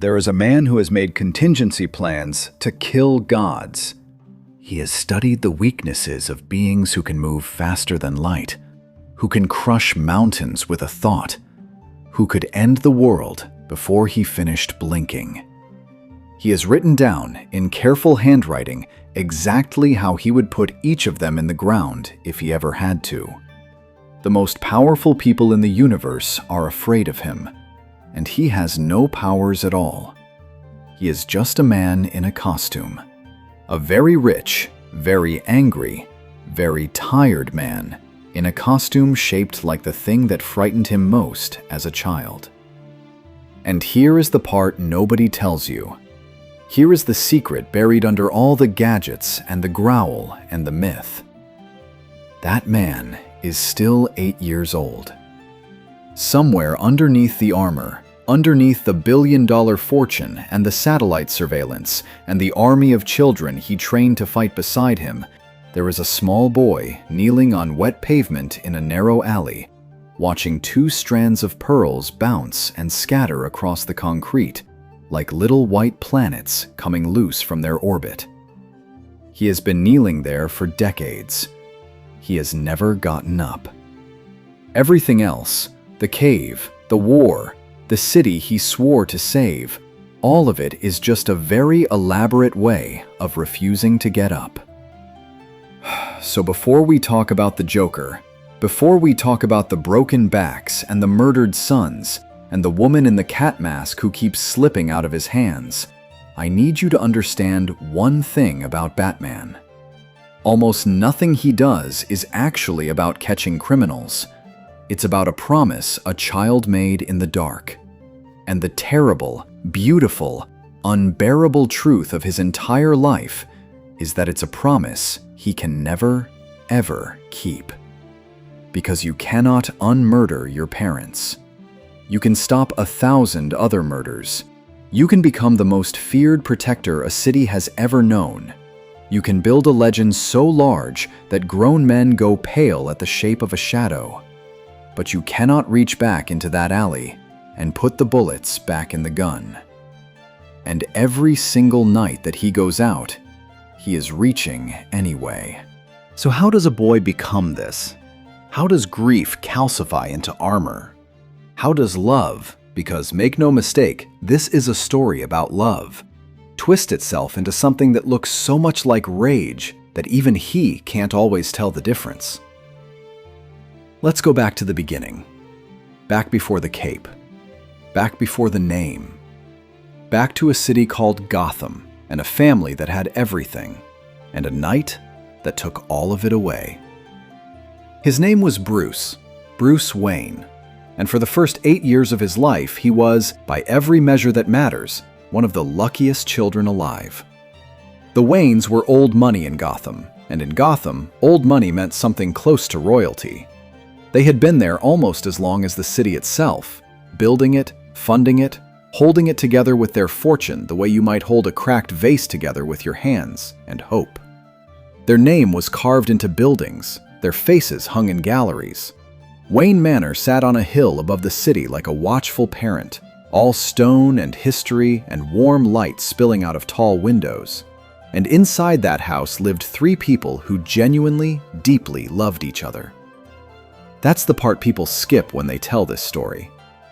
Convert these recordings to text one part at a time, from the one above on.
There is a man who has made contingency plans to kill gods. He has studied the weaknesses of beings who can move faster than light, who can crush mountains with a thought, who could end the world before he finished blinking. He has written down, in careful handwriting, exactly how he would put each of them in the ground if he ever had to. The most powerful people in the universe are afraid of him, and he has no powers at all. He is just a man in a costume. A very rich, very angry, very tired man in a costume shaped like the thing that frightened him most as a child. And here is the part nobody tells you. Here is the secret buried under all the gadgets and the growl and the myth. That man is still 8 years old. Somewhere underneath the armor, underneath the billion-dollar fortune and the satellite surveillance and the army of children he trained to fight beside him, there is a small boy kneeling on wet pavement in a narrow alley, watching 2 strands of pearls bounce and scatter across the concrete, like little white planets coming loose from their orbit. He has been kneeling there for decades. He has never gotten up. Everything else, the cave, the war, the city he swore to save, all of it is just a very elaborate way of refusing to get up. So before we talk about the Joker, before we talk about the broken backs and the murdered sons, and the woman in the cat mask who keeps slipping out of his hands, I need you to understand one thing about Batman. Almost nothing he does is actually about catching criminals. It's about a promise a child made in the dark. And the terrible, beautiful, unbearable truth of his entire life is that it's a promise he can never, ever keep. Because you cannot unmurder your parents. You can stop 1,000 other murders. You can become the most feared protector a city has ever known. You can build a legend so large that grown men go pale at the shape of a shadow. But you cannot reach back into that alley and put the bullets back in the gun. And every single night that he goes out, he is reaching anyway. So how does a boy become this? How does grief calcify into armor? How does love, because make no mistake, this is a story about love, twist itself into something that looks so much like rage that even he can't always tell the difference? Let's go back to the beginning. Back before the cape. Back before the name. Back to a city called Gotham and a family that had everything, and a night that took all of it away. His name was Bruce Wayne, and for the first 8 years of his life, he was, by every measure that matters, one of the luckiest children alive. The Waynes were old money in Gotham, and in Gotham, old money meant something close to royalty. They had been there almost as long as the city itself, building it, funding it, holding it together with their fortune the way you might hold a cracked vase together with your hands and hope. Their name was carved into buildings, their faces hung in galleries. Wayne Manor sat on a hill above the city like a watchful parent, all stone and history and warm light spilling out of tall windows. And inside that house lived 3 people who genuinely, deeply loved each other. That's the part people skip when they tell this story.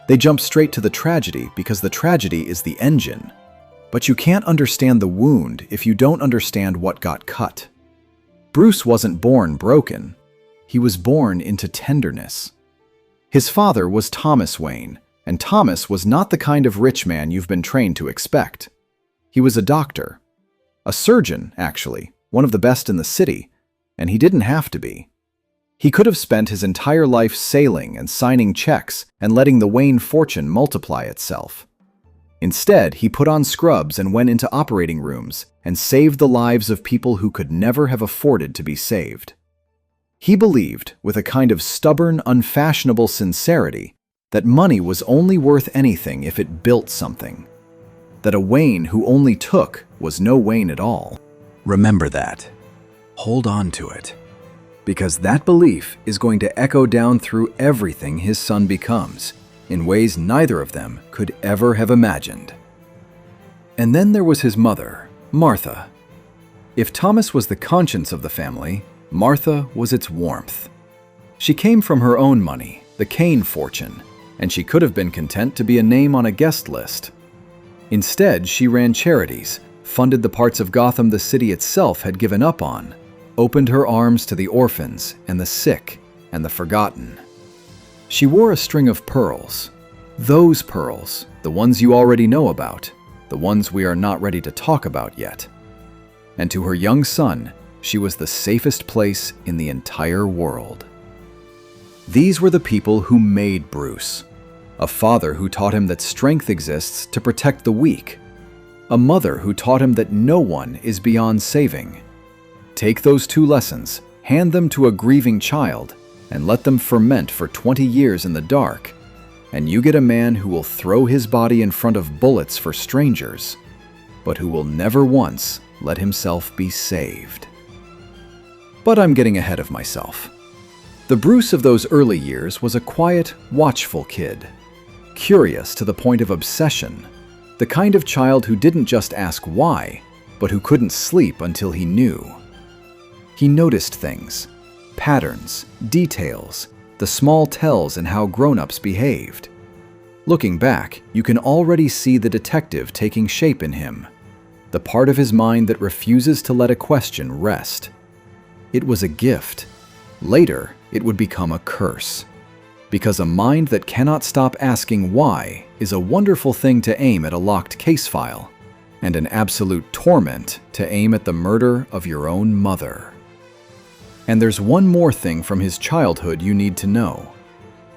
They jump straight to the tragedy because the tragedy is the engine. But you can't understand the wound if you don't understand what got cut. Bruce wasn't born broken. He was born into tenderness. His father was Thomas Wayne, and Thomas was not the kind of rich man you've been trained to expect. He was a doctor. A surgeon, actually, one of the best in the city, and he didn't have to be. He could have spent his entire life sailing and signing checks and letting the Wayne fortune multiply itself. Instead, he put on scrubs and went into operating rooms and saved the lives of people who could never have afforded to be saved. He believed, with a kind of stubborn, unfashionable sincerity, that money was only worth anything if it built something. That a Wayne who only took was no Wayne at all. Remember that. Hold on to it. Because that belief is going to echo down through everything his son becomes, in ways neither of them could ever have imagined. And then there was his mother, Martha. If Thomas was the conscience of the family, Martha was its warmth. She came from her own money, the Kane fortune, and she could have been content to be a name on a guest list. Instead, she ran charities, funded the parts of Gotham the city itself had given up on, opened her arms to the orphans and the sick and the forgotten. She wore a string of pearls. Those pearls, the ones you already know about, the ones we are not ready to talk about yet. And to her young son, she was the safest place in the entire world. These were the people who made Bruce. A father who taught him that strength exists to protect the weak. A mother who taught him that no one is beyond saving. Take those two lessons, hand them to a grieving child, and let them ferment for 20 years in the dark, and you get a man who will throw his body in front of bullets for strangers, but who will never once let himself be saved. But I'm getting ahead of myself. The Bruce of those early years was a quiet, watchful kid, curious to the point of obsession, the kind of child who didn't just ask why, but who couldn't sleep until he knew. He noticed things, patterns, details, the small tells in how grown-ups behaved. Looking back, you can already see the detective taking shape in him, the part of his mind that refuses to let a question rest. It was a gift. Later, it would become a curse. Because a mind that cannot stop asking why is a wonderful thing to aim at a locked case file, and an absolute torment to aim at the murder of your own mother. And there's one more thing from his childhood you need to know.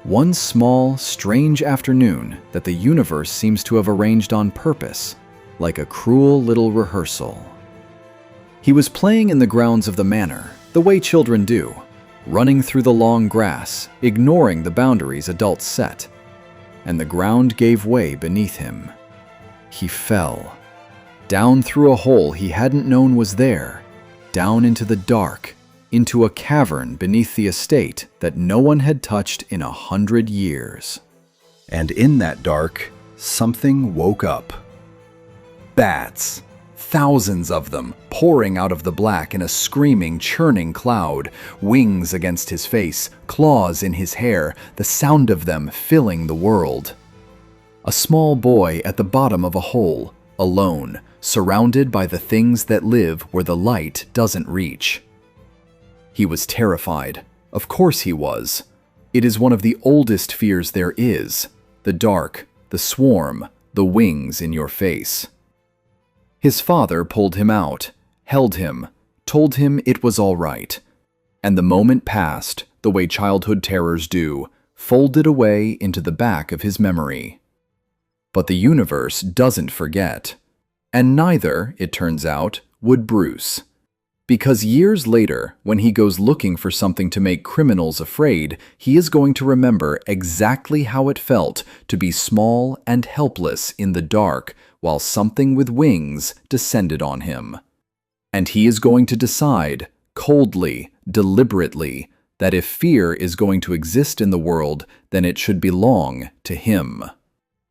One small, strange afternoon that the universe seems to have arranged on purpose, like a cruel little rehearsal. He was playing in the grounds of the manor, the way children do, running through the long grass, ignoring the boundaries adults set. And the ground gave way beneath him. He fell. Down through a hole he hadn't known was there, down into the dark, into a cavern beneath the estate that no one had touched in 100 years. And in that dark, something woke up. Bats. Thousands of them, pouring out of the black in a screaming, churning cloud, wings against his face, claws in his hair, the sound of them filling the world. A small boy at the bottom of a hole, alone, surrounded by the things that live where the light doesn't reach. He was terrified. Of course he was. It is one of the oldest fears there is. The dark, the swarm, the wings in your face. His father pulled him out, held him, told him it was all right. And the moment passed, the way childhood terrors do, folded away into the back of his memory. But the universe doesn't forget. And neither, it turns out, would Bruce. Because years later, when he goes looking for something to make criminals afraid, he is going to remember exactly how it felt to be small and helpless in the dark while something with wings descended on him. And he is going to decide, coldly, deliberately, that if fear is going to exist in the world, then it should belong to him.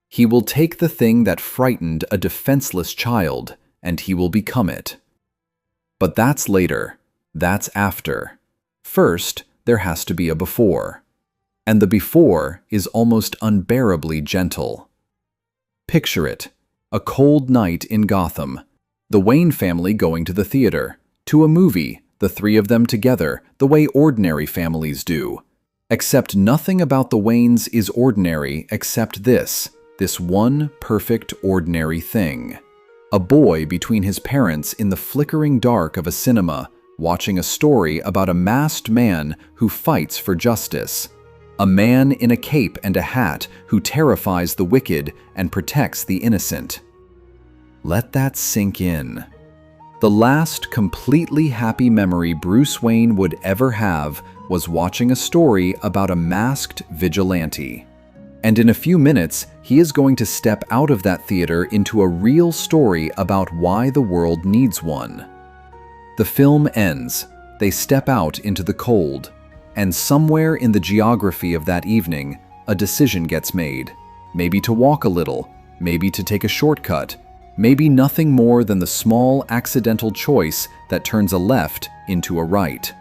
He will take the thing that frightened a defenseless child, and he will become it. But that's later. That's after. First, there has to be a before. And the before is almost unbearably gentle. Picture it. A cold night in Gotham. The Wayne family going to the theater. To a movie, the three of them together, the way ordinary families do. Except nothing about the Waynes is ordinary except this one perfect ordinary thing. A boy between his parents in the flickering dark of a cinema, watching a story about a masked man who fights for justice. A man in a cape and a hat who terrifies the wicked and protects the innocent. Let that sink in. The last completely happy memory Bruce Wayne would ever have was watching a story about a masked vigilante. And in a few minutes, he is going to step out of that theater into a real story about why the world needs one. The film ends. They step out into the cold. And somewhere in the geography of that evening, a decision gets made. Maybe to walk a little, maybe to take a shortcut, Maybe nothing more than the small accidental choice that turns a left into a right.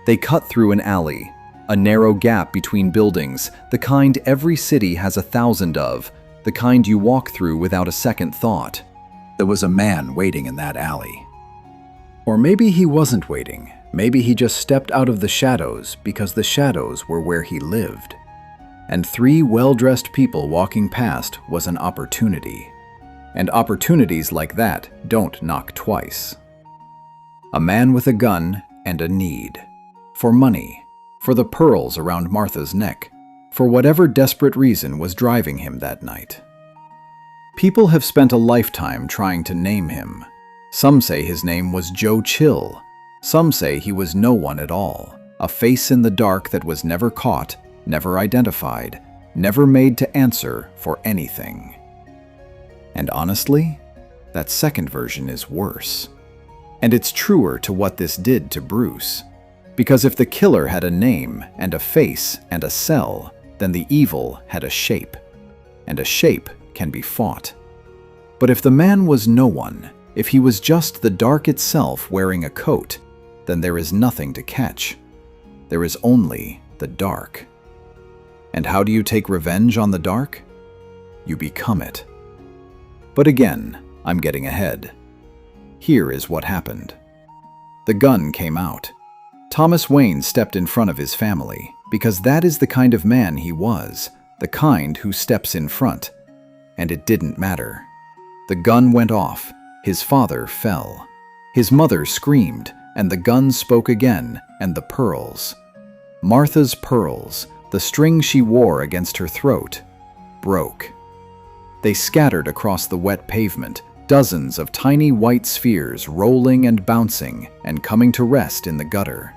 They cut through an alley, a narrow gap between buildings, the kind every city has 1,000 of, the kind you walk through without a second thought. There was a man waiting in that alley. Or maybe he wasn't waiting. Maybe he just stepped out of the shadows because the shadows were where he lived. And 3 well-dressed people walking past was an opportunity. And opportunities like that don't knock twice. A man with a gun and a need. For money. For the pearls around Martha's neck. For whatever desperate reason was driving him that night. People have spent a lifetime trying to name him. Some say his name was Joe Chill. Some say he was no one at all. A face in the dark that was never caught, never identified, never made to answer for anything. And honestly, that second version is worse. And it's truer to what this did to Bruce. Because if the killer had a name and a face and a cell, then the evil had a shape. And a shape can be fought. But if the man was no one, if he was just the dark itself wearing a coat, then there is nothing to catch. There is only the dark. And how do you take revenge on the dark? You become it. But again, I'm getting ahead. Here is what happened. The gun came out. Thomas Wayne stepped in front of his family, because that is the kind of man he was, the kind who steps in front. And it didn't matter. The gun went off. His father fell. His mother screamed, and the gun spoke again, and the pearls. Martha's pearls, the string she wore against her throat, broke. They scattered across the wet pavement, dozens of tiny white spheres rolling and bouncing and coming to rest in the gutter.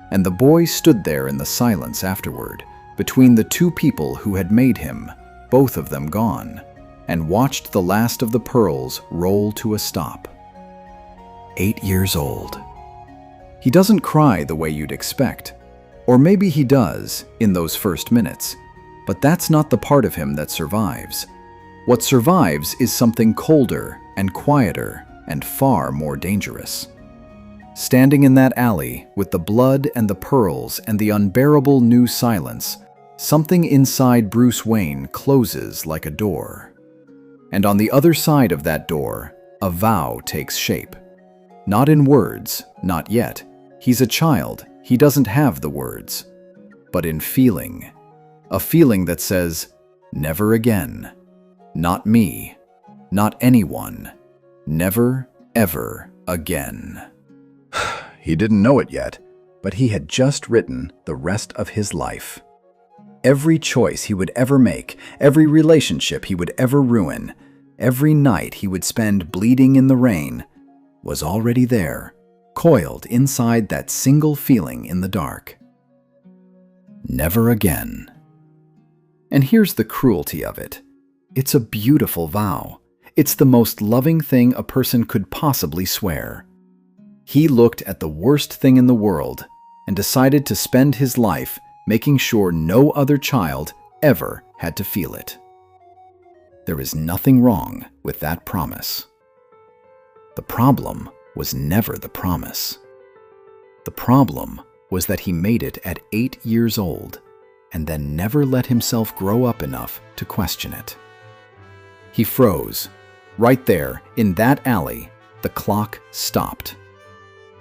And the boy stood there in the silence afterward, between the 2 people who had made him, both of them gone, and watched the last of the pearls roll to a stop. 8 years old. He doesn't cry the way you'd expect. Or maybe he does in those first minutes, but that's not the part of him that survives. What survives is something colder and quieter and far more dangerous. Standing in that alley with the blood and the pearls and the unbearable new silence, something inside Bruce Wayne closes like a door. And on the other side of that door, a vow takes shape. Not in words, not yet. He's a child, he doesn't have the words. But in feeling. A feeling that says, never again. Not me. Not anyone. Never, ever again. He didn't know it yet, but he had just written the rest of his life. Every choice he would ever make, every relationship he would ever ruin, every night he would spend bleeding in the rain, was already there, coiled inside that single feeling in the dark. Never again. And here's the cruelty of it. It's a beautiful vow. It's the most loving thing a person could possibly swear. He looked at the worst thing in the world and decided to spend his life making sure no other child ever had to feel it. There is nothing wrong with that promise. The problem was never the promise. The problem was that he made it at 8 years old and then never let himself grow up enough to question it. He froze. Right there, in that alley, the clock stopped.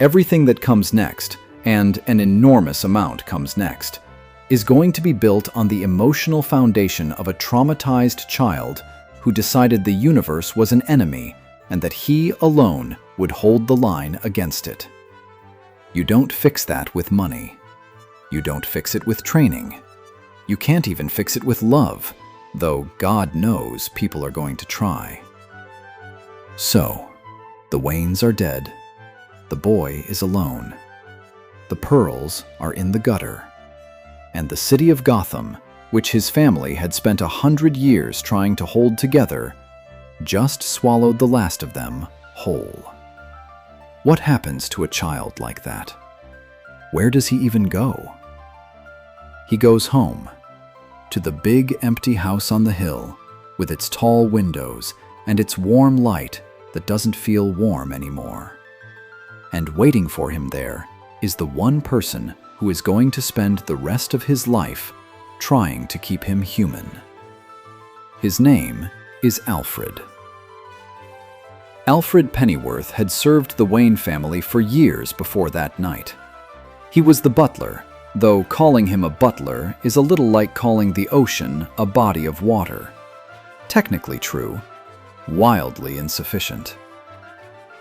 Everything that comes next, and an enormous amount comes next, is going to be built on the emotional foundation of a traumatized child who decided the universe was an enemy and that he alone would hold the line against it. You don't fix that with money. You don't fix it with training. You can't even fix it with love, though God knows people are going to try. So, the Waynes are dead. The boy is alone. The pearls are in the gutter. And the city of Gotham, which his family had spent 100 years trying to hold together, just swallowed the last of them whole. What happens to a child like that? Where does he even go? He goes home, to the big empty house on the hill, with its tall windows and its warm light that doesn't feel warm anymore. And waiting for him there is the one person who is going to spend the rest of his life trying to keep him human. His name is Alfred. Alfred Pennyworth had served the Wayne family for years before that night. He was the butler, though calling him a butler is a little like calling the ocean a body of water. Technically true, wildly insufficient.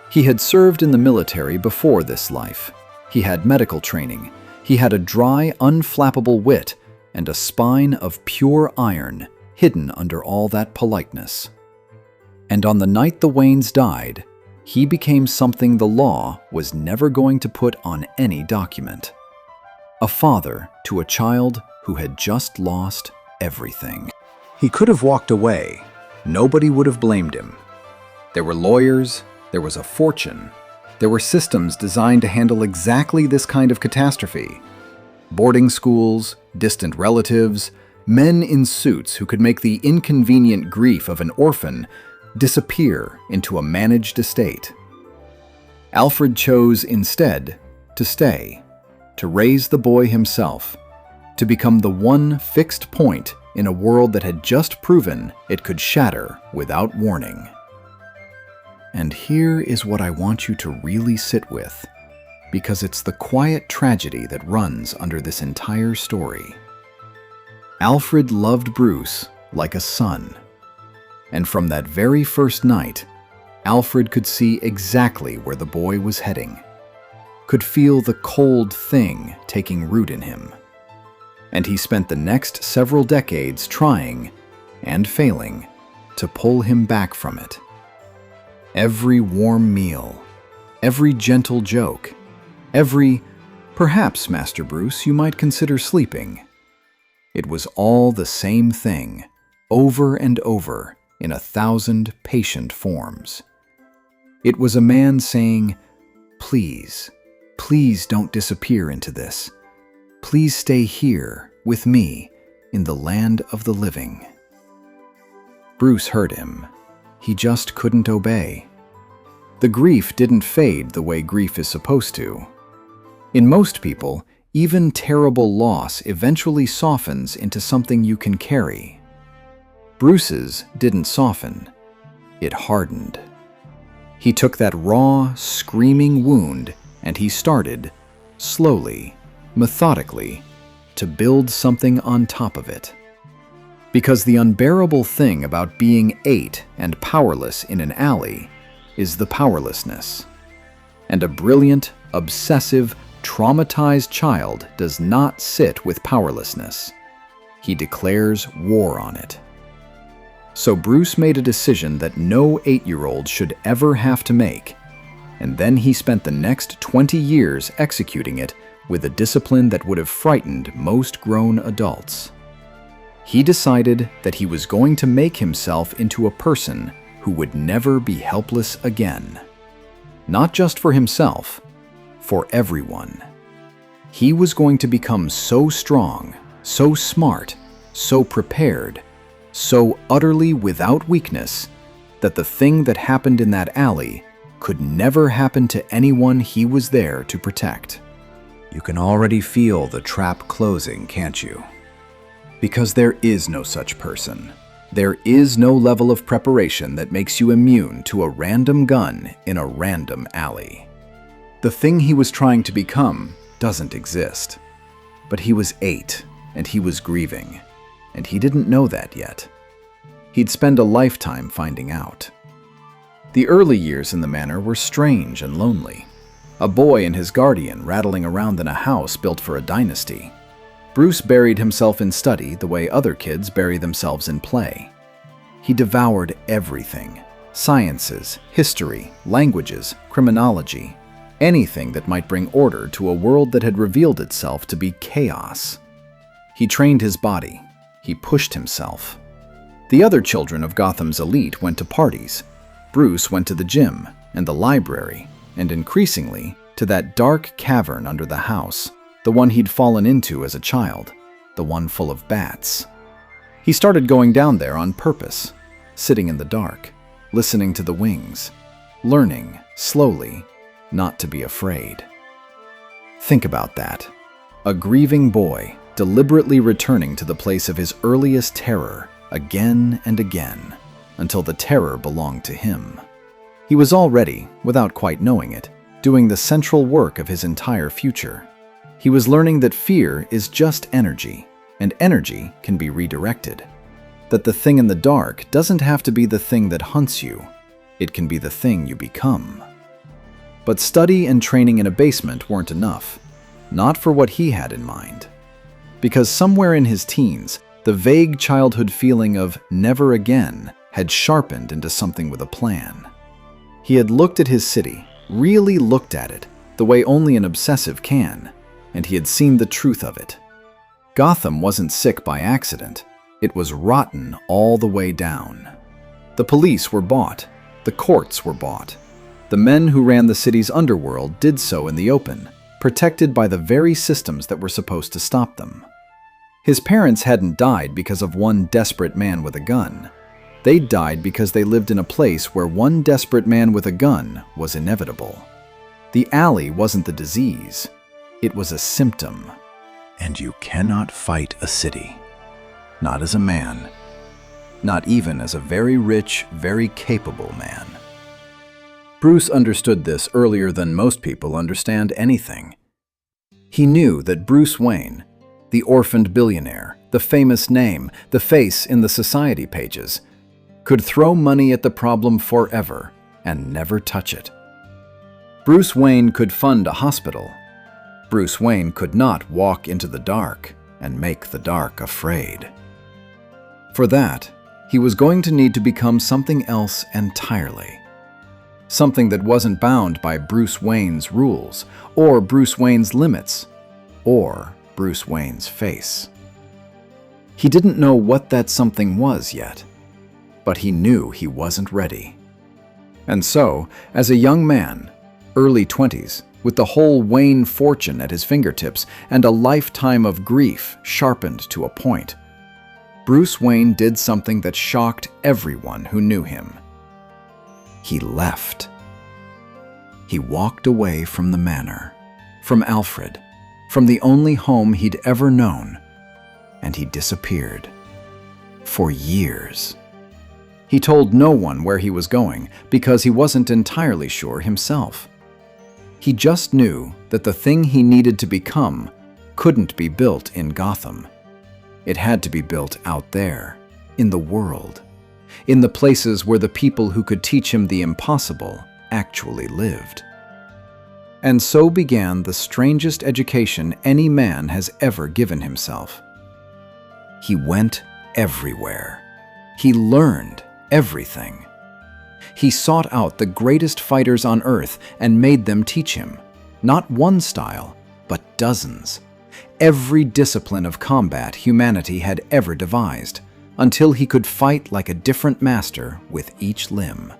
He had served in the military before this life. He had medical training. He had a dry, unflappable wit and a spine of pure iron hidden under all that politeness. And on the night the Waynes died, he became something the law was never going to put on any document. A father to a child who had just lost everything. He could have walked away. Nobody would have blamed him. There were lawyers, there was a fortune, there were systems designed to handle exactly this kind of catastrophe. Boarding schools, distant relatives, men in suits who could make the inconvenient grief of an orphan disappear into a managed estate. Alfred chose instead to stay, to raise the boy himself, to become the one fixed point in a world that had just proven it could shatter without warning. And here is what I want you to really sit with, because it's the quiet tragedy that runs under this entire story. Alfred loved Bruce like a son. And from that very first night, Alfred could see exactly where the boy was heading, could feel the cold thing taking root in him. And he spent the next several decades trying, and failing, to pull him back from it. Every warm meal, every gentle joke, every, perhaps, Master Bruce, you might consider sleeping. It was all the same thing, over and over, in 1,000 patient forms. It was a man saying, "Please, please don't disappear into this. Please stay here with me in the land of the living." Bruce heard him. He just couldn't obey. The grief didn't fade the way grief is supposed to. In most people, even terrible loss eventually softens into something you can carry. Bruce's didn't soften. It hardened. He took that raw, screaming wound and he started, slowly, methodically, to build something on top of it. Because the unbearable thing about being 8 and powerless in an alley is the powerlessness. And a brilliant, obsessive, traumatized child does not sit with powerlessness. He declares war on it. So Bruce made a decision that no 8-year-old should ever have to make, and then he spent the next 20 years executing it with a discipline that would have frightened most grown adults. He decided that he was going to make himself into a person who would never be helpless again. Not just for himself, for everyone. He was going to become so strong, so smart, so prepared, so utterly without weakness, that the thing that happened in that alley could never happen to anyone he was there to protect. You can already feel the trap closing, can't you? Because there is no such person. There is no level of preparation that makes you immune to a random gun in a random alley. The thing he was trying to become doesn't exist. But he was 8, and he was grieving, and he didn't know that yet. He'd spend a lifetime finding out. The early years in the manor were strange and lonely. A boy and his guardian rattling around in a house built for a dynasty. Bruce buried himself in study the way other kids bury themselves in play. He devoured everything: sciences, history, languages, criminology, anything that might bring order to a world that had revealed itself to be chaos. He trained his body. He pushed himself. The other children of Gotham's elite went to parties. Bruce went to the gym and the library, and increasingly to that dark cavern under the house, the one he'd fallen into as a child, the one full of bats. He started going down there on purpose, sitting in the dark, listening to the wings, learning, slowly, not to be afraid. Think about that. A grieving boy deliberately returning to the place of his earliest terror again and again, until the terror belonged to him. He was already, without quite knowing it, doing the central work of his entire future. He was learning that fear is just energy, and energy can be redirected. That the thing in the dark doesn't have to be the thing that hunts you, it can be the thing you become. But study and training in a basement weren't enough, not for what he had in mind. Because somewhere in his teens, the vague childhood feeling of never again had sharpened into something with a plan. He had looked at his city, really looked at it, the way only an obsessive can, and he had seen the truth of it. Gotham wasn't sick by accident. It was rotten all the way down. The police were bought. The courts were bought. The men who ran the city's underworld did so in the open, protected by the very systems that were supposed to stop them. His parents hadn't died because of one desperate man with a gun. They died because they lived in a place where one desperate man with a gun was inevitable. The alley wasn't the disease. It was a symptom. And you cannot fight a city. Not as a man. Not even as a very rich, very capable man. Bruce understood this earlier than most people understand anything. He knew that Bruce Wayne, the orphaned billionaire, the famous name, the face in the society pages, could throw money at the problem forever and never touch it. Bruce Wayne could fund a hospital. Bruce Wayne could not walk into the dark and make the dark afraid. For that, he was going to need to become something else entirely. Something that wasn't bound by Bruce Wayne's rules, or Bruce Wayne's limits, or Bruce Wayne's face. He didn't know what that something was yet, but he knew he wasn't ready. And so, as a young man, early 20s, with the whole Wayne fortune at his fingertips and a lifetime of grief sharpened to a point, Bruce Wayne did something that shocked everyone who knew him. He left. He walked away from the manor, from Alfred, from the only home he'd ever known, and he disappeared. For years. He told no one where he was going because he wasn't entirely sure himself. He just knew that the thing he needed to become couldn't be built in Gotham. It had to be built out there, in the world, in the places where the people who could teach him the impossible actually lived. And so began the strangest education any man has ever given himself. He went everywhere. He learned everything. He sought out the greatest fighters on earth and made them teach him, not one style, but dozens. Every discipline of combat humanity had ever devised, until he could fight like a different master with each limb.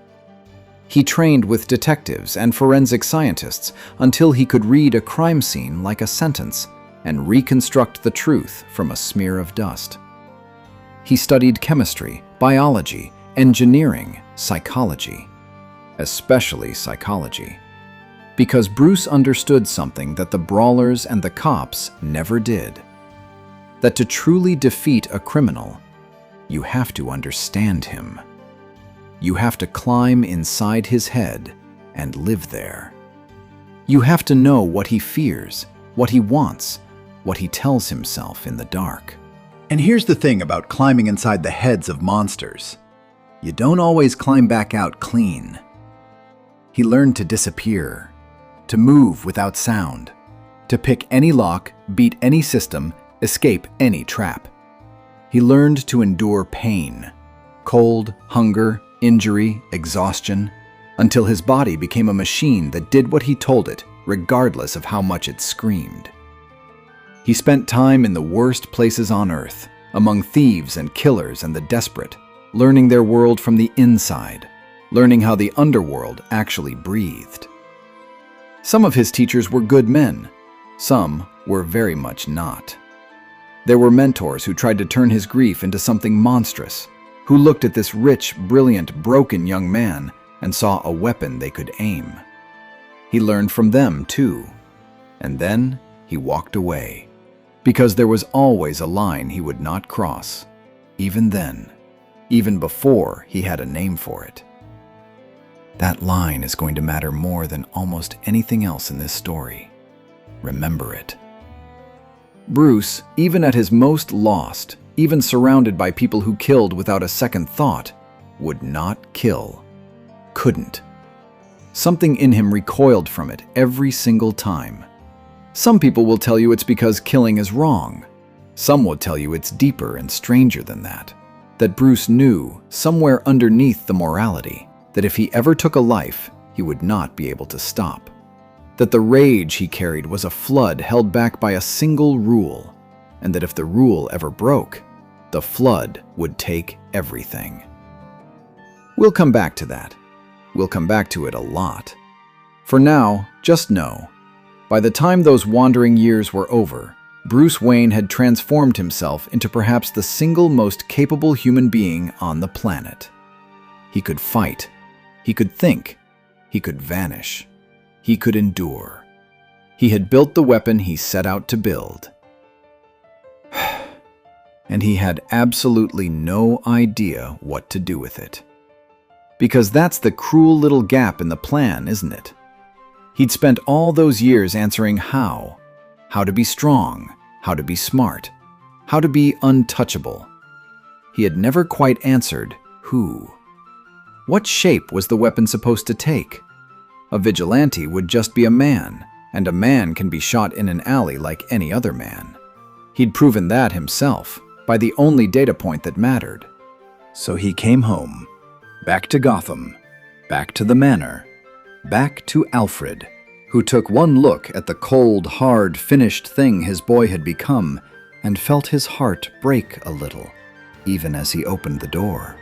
He trained with detectives and forensic scientists until he could read a crime scene like a sentence and reconstruct the truth from a smear of dust. He studied chemistry, biology, engineering, psychology, especially psychology, because Bruce understood something that the brawlers and the cops never did. That to truly defeat a criminal, you have to understand him. You have to climb inside his head and live there. You have to know what he fears, what he wants, what he tells himself in the dark. And here's the thing about climbing inside the heads of monsters. You don't always climb back out clean. He learned to disappear, to move without sound, to pick any lock, beat any system, escape any trap. He learned to endure pain, cold, hunger, injury, exhaustion, until his body became a machine that did what he told it, regardless of how much it screamed. He spent time in the worst places on earth, among thieves and killers and the desperate, learning their world from the inside, learning how the underworld actually breathed. Some of his teachers were good men, some were very much not. There were mentors who tried to turn his grief into something monstrous, who looked at this rich, brilliant, broken young man and saw a weapon they could aim. He learned from them, too. And then he walked away, because there was always a line he would not cross, even then, even before he had a name for it. That line is going to matter more than almost anything else in this story. Remember it. Bruce, even at his most lost, even surrounded by people who killed without a second thought, would not kill. Couldn't. Something in him recoiled from it every single time. Some people will tell you it's because killing is wrong. Some will tell you it's deeper and stranger than that. That Bruce knew, somewhere underneath the morality, that if he ever took a life, he would not be able to stop. That the rage he carried was a flood held back by a single rule, and that if the rule ever broke, the flood would take everything. We'll come back to that. We'll come back to it a lot. For now, just know, by the time those wandering years were over, Bruce Wayne had transformed himself into perhaps the single most capable human being on the planet. He could fight. He could think. He could vanish. He could endure. He had built the weapon he set out to build. And he had absolutely no idea what to do with it. Because that's the cruel little gap in the plan, isn't it? He'd spent all those years answering how to be strong, how to be smart, how to be untouchable. He had never quite answered who. What shape was the weapon supposed to take? A vigilante would just be a man, and a man can be shot in an alley like any other man. He'd proven that himself, by the only data point that mattered. So he came home, back to Gotham, back to the manor, back to Alfred, who took one look at the cold, hard, finished thing his boy had become and felt his heart break a little, even as he opened the door.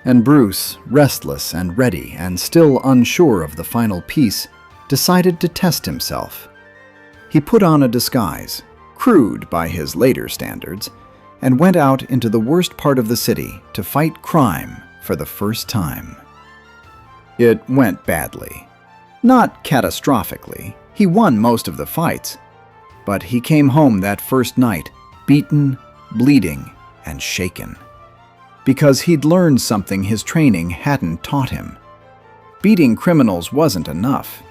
And Bruce, restless and ready and still unsure of the final piece, decided to test himself. He put on a disguise, crude by his later standards, and went out into the worst part of the city to fight crime for the first time. It went badly. Not catastrophically. He won most of the fights. But he came home that first night, beaten, bleeding, and shaken. Because he'd learned something his training hadn't taught him. Beating criminals wasn't enough.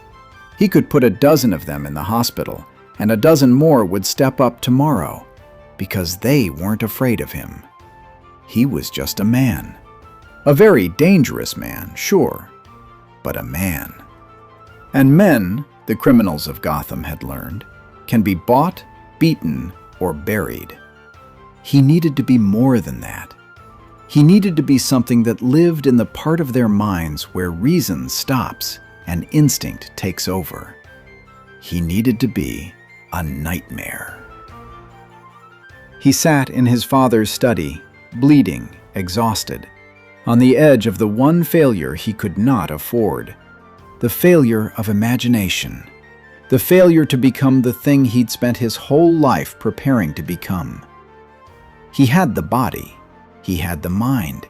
He could put a dozen of them in the hospital, and a dozen more would step up tomorrow, because they weren't afraid of him. He was just a man. A very dangerous man, sure, but a man. And men, the criminals of Gotham had learned, can be bought, beaten, or buried. He needed to be more than that. He needed to be something that lived in the part of their minds where reason stops and instinct takes over. He needed to be a nightmare. He sat in his father's study, bleeding, exhausted, on the edge of the one failure he could not afford, the failure of imagination, the failure to become the thing he'd spent his whole life preparing to become. He had the body, he had the mind,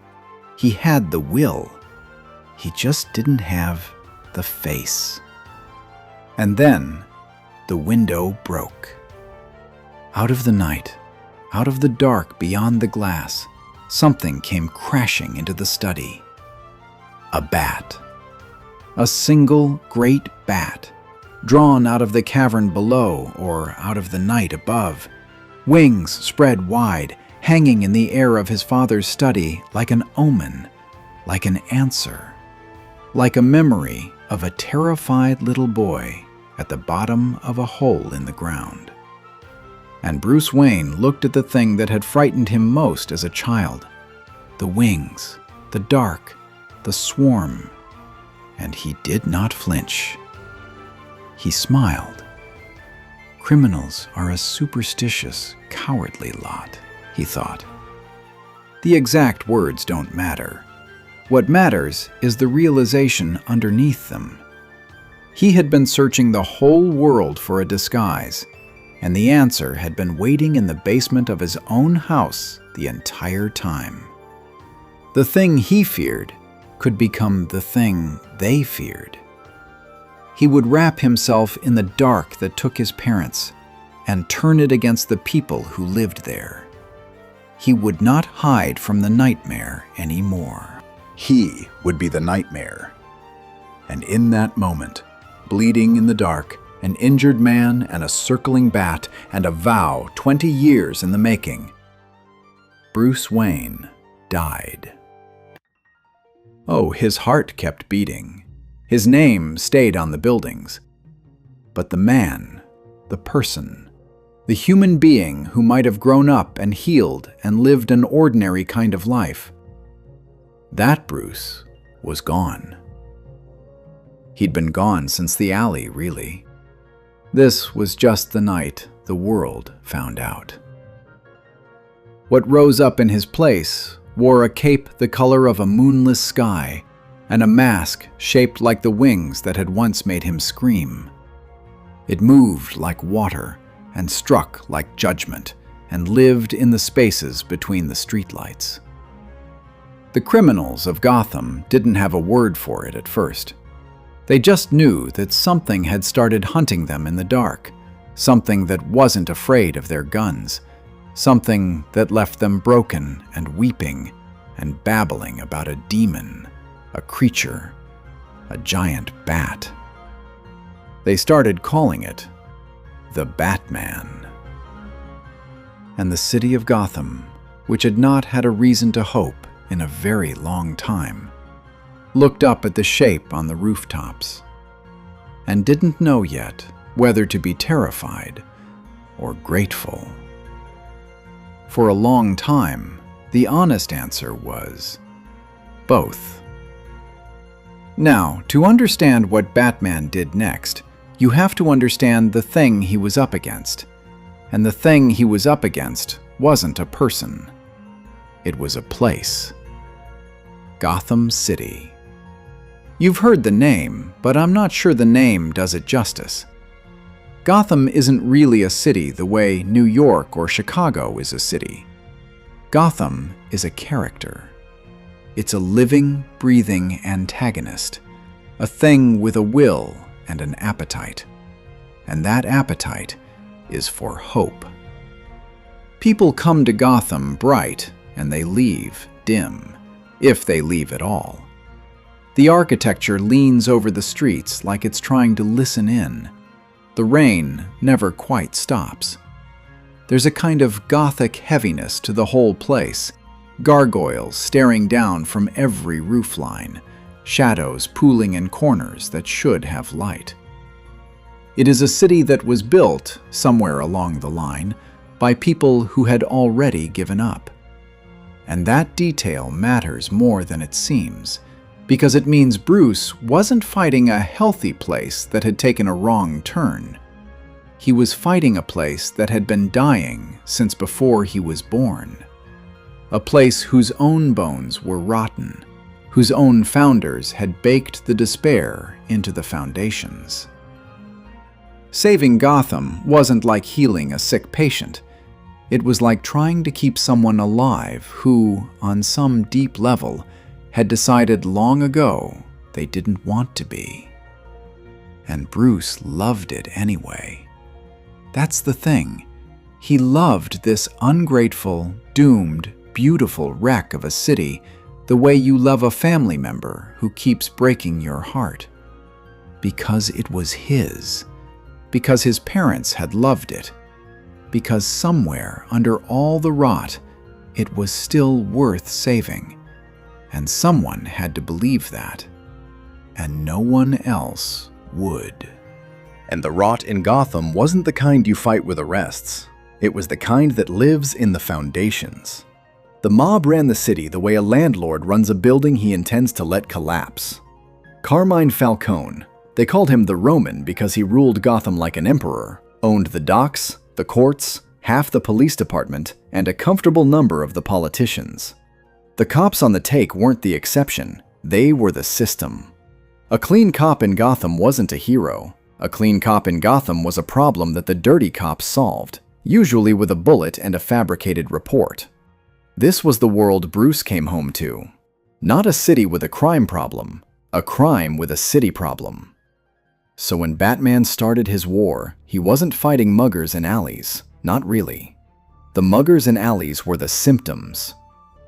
he had the will. He just didn't have the face. And then the window broke. Out of the night, out of the dark beyond the glass, something came crashing into the study. A bat. A single great bat, drawn out of the cavern below or out of the night above, wings spread wide, hanging in the air of his father's study like an omen, like an answer, like a memory of a terrified little boy at the bottom of a hole in the ground. And Bruce Wayne looked at the thing that had frightened him most as a child, the wings, the dark, the swarm, and he did not flinch. He smiled. Criminals are a superstitious, cowardly lot, he thought. The exact words don't matter. What matters is the realization underneath them. He had been searching the whole world for a disguise, and the answer had been waiting in the basement of his own house the entire time. The thing he feared could become the thing they feared. He would wrap himself in the dark that took his parents and turn it against the people who lived there. He would not hide from the nightmare anymore. He would be the nightmare. And in that moment, bleeding in the dark, an injured man and a circling bat and a vow 20 years in the making, Bruce Wayne died. Oh, his heart kept beating. His name stayed on the buildings. But the man, the person, the human being who might have grown up and healed and lived an ordinary kind of life, that Bruce was gone. He'd been gone since the alley, really. This was just the night the world found out. What rose up in his place wore a cape the color of a moonless sky and a mask shaped like the wings that had once made him scream. It moved like water and struck like judgment and lived in the spaces between the streetlights. The criminals of Gotham didn't have a word for it at first. They just knew that something had started hunting them in the dark, something that wasn't afraid of their guns, something that left them broken and weeping and babbling about a demon, a creature, a giant bat. They started calling it the Batman. And the city of Gotham, which had not had a reason to hope in a very long time, looked up at the shape on the rooftops and didn't know yet whether to be terrified or grateful. For a long time, the honest answer was both. Now, to understand what Batman did next, you have to understand the thing he was up against. And the thing he was up against wasn't a person. It was a place. Gotham City. You've heard the name, but I'm not sure the name does it justice. Gotham isn't really a city the way New York or Chicago is a city. Gotham is a character. It's a living, breathing antagonist, a thing with a will and an appetite. And that appetite is for hope. People come to Gotham bright and they leave dim, if they leave at all. The architecture leans over the streets like it's trying to listen in. The rain never quite stops. There's a kind of Gothic heaviness to the whole place, gargoyles staring down from every roofline, shadows pooling in corners that should have light. It is a city that was built, somewhere along the line, by people who had already given up. And that detail matters more than it seems, because it means Bruce wasn't fighting a healthy place that had taken a wrong turn. He was fighting a place that had been dying since before he was born. A place whose own bones were rotten, whose own founders had baked the despair into the foundations. Saving Gotham wasn't like healing a sick patient. It was like trying to keep someone alive who, on some deep level, had decided long ago they didn't want to be. And Bruce loved it anyway. That's the thing. He loved this ungrateful, doomed, beautiful wreck of a city the way you love a family member who keeps breaking your heart. Because it was his. Because his parents had loved it. Because somewhere under all the rot, it was still worth saving. And someone had to believe that. And no one else would. And the rot in Gotham wasn't the kind you fight with arrests. It was the kind that lives in the foundations. The mob ran the city the way a landlord runs a building he intends to let collapse. Carmine Falcone, they called him the Roman because he ruled Gotham like an emperor, owned the docks, the courts, half the police department, and a comfortable number of the politicians. The cops on the take weren't the exception, they were the system. A clean cop in Gotham wasn't a hero. A clean cop in Gotham was a problem that the dirty cops solved, usually with a bullet and a fabricated report. This was the world Bruce came home to, Not a city with a crime problem, a crime with a city problem. So when Batman started his war, he wasn't fighting muggers in alleys, not really. The muggers and alleys were the symptoms.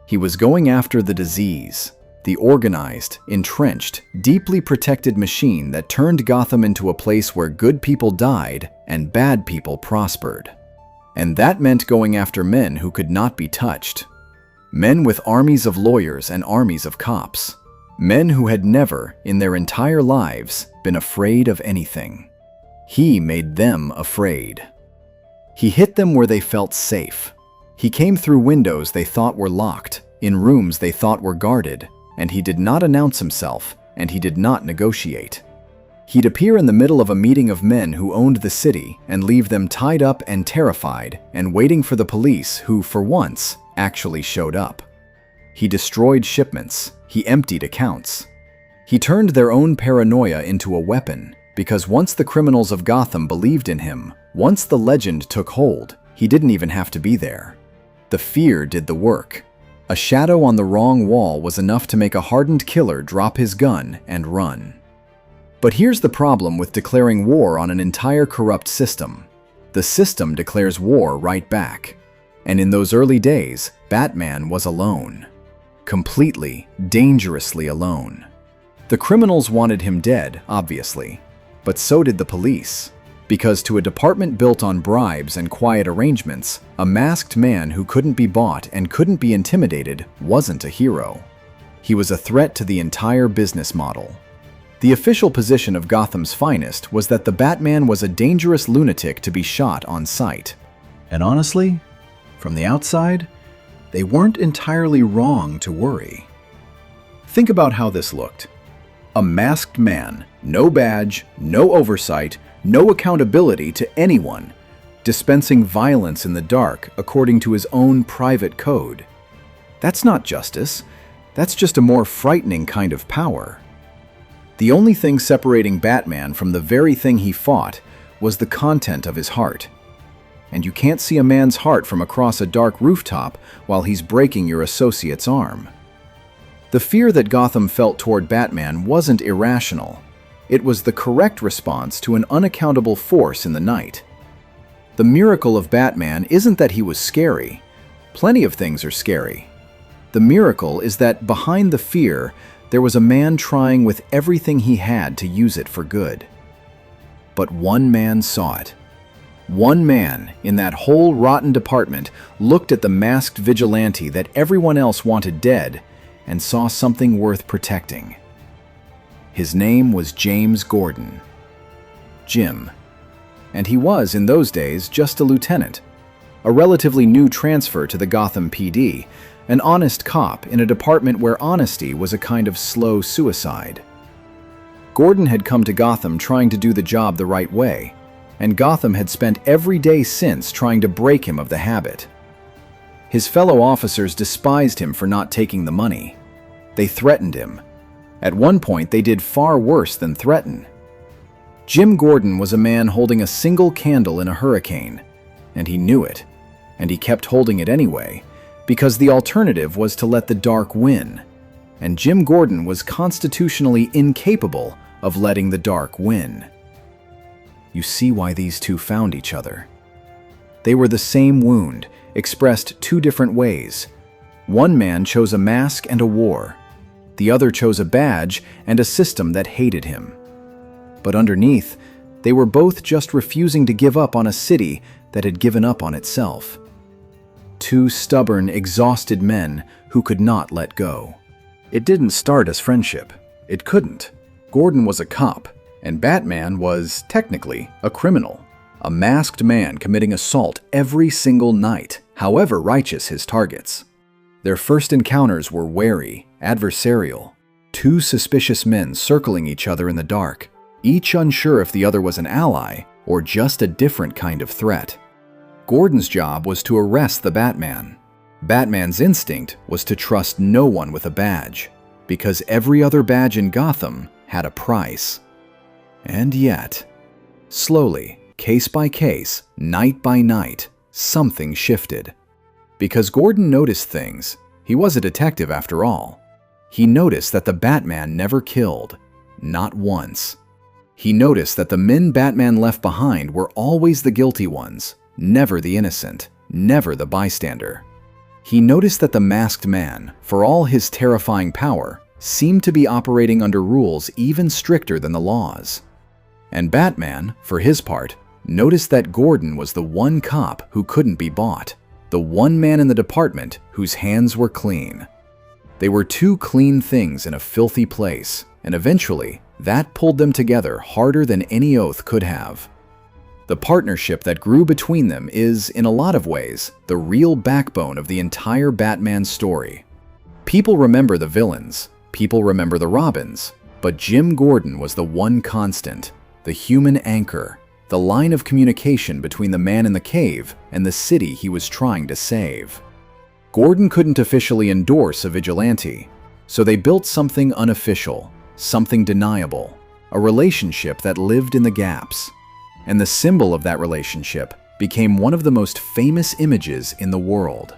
He was going after the disease, the organized, entrenched, deeply protected machine that turned Gotham into a place where good people died and bad people prospered. And that meant going after men who could not be touched. Men with armies of lawyers and armies of cops. Men who had never, in their entire lives, been afraid of anything. He made them afraid. He hit them where they felt safe. He came through windows they thought were locked, in rooms they thought were guarded, and he did not announce himself, and he did not negotiate. He'd appear in the middle of a meeting of men who owned the city and leave them tied up and terrified and waiting for the police who, for once, actually showed up. He destroyed shipments. He emptied accounts. He turned their own paranoia into a weapon, because once the criminals of Gotham believed in him, once the legend took hold, he didn't even have to be there. The fear did the work. A shadow on the wrong wall was enough to make a hardened killer drop his gun and run. But here's the problem with declaring war on an entire corrupt system. The system declares war right back. And in those early days, Batman was alone. Completely, dangerously alone. The criminals wanted him dead, obviously, but so did the police. Because to a department built on bribes and quiet arrangements, a masked man who couldn't be bought and couldn't be intimidated wasn't a hero. He was a threat to the entire business model. The official position of Gotham's finest was that the Batman was a dangerous lunatic to be shot on sight. And honestly, from the outside, they weren't entirely wrong to worry. Think about how this looked. A masked man, no badge, no oversight, no accountability to anyone, dispensing violence in the dark according to his own private code. That's not justice. That's just a more frightening kind of power. The only thing separating Batman from the very thing he fought was the content of his heart. And you can't see a man's heart from across a dark rooftop while he's breaking your associate's arm. The fear that Gotham felt toward Batman wasn't irrational. It was the correct response to an unaccountable force in the night. The miracle of Batman isn't that he was scary. Plenty of things are scary. The miracle is that behind the fear, there was a man trying with everything he had to use it for good. But one man saw it. One man in that whole rotten department looked at the masked vigilante that everyone else wanted dead and saw something worth protecting. His name was James Gordon. Jim. And he was, in those days, just a lieutenant, a relatively new transfer to the Gotham PD, an honest cop in a department where honesty was a kind of slow suicide. Gordon had come to Gotham trying to do the job the right way, and Gotham had spent every day since trying to break him of the habit. His fellow officers despised him for not taking the money. They threatened him. At one point, they did far worse than threaten. Jim Gordon was a man holding a single candle in a hurricane, and he knew it, and he kept holding it anyway, because the alternative was to let the dark win, and Jim Gordon was constitutionally incapable of letting the dark win. You see why these two found each other. They were the same wound, expressed two different ways. One man chose a mask and a war. The other chose a badge and a system that hated him. But underneath, they were both just refusing to give up on a city that had given up on itself. Two stubborn, exhausted men who could not let go. It didn't start as friendship. It couldn't. Gordon was a cop, and Batman was, technically, a criminal. A masked man committing assault every single night, however righteous his targets. Their first encounters were wary, adversarial. Two suspicious men circling each other in the dark, each unsure if the other was an ally or just a different kind of threat. Gordon's job was to arrest the Batman. Batman's instinct was to trust no one with a badge, because every other badge in Gotham had a price. And yet, slowly, case by case, night by night, something shifted. Because Gordon noticed things. He was a detective after all. He noticed that the Batman never killed, not once. He noticed that the men Batman left behind were always the guilty ones, never the innocent, never the bystander. He noticed that the masked man, for all his terrifying power, seemed to be operating under rules even stricter than the laws. And Batman, for his part, noticed that Gordon was the one cop who couldn't be bought, the one man in the department whose hands were clean. They were two clean things in a filthy place, and eventually, that pulled them together harder than any oath could have. The partnership that grew between them is, in a lot of ways, the real backbone of the entire Batman story. People remember the villains, people remember the Robins, but Jim Gordon was the one constant, the human anchor, the line of communication between the man in the cave and the city he was trying to save. Gordon couldn't officially endorse a vigilante, so they built something unofficial, something deniable, a relationship that lived in the gaps. And the symbol of that relationship became one of the most famous images in the world.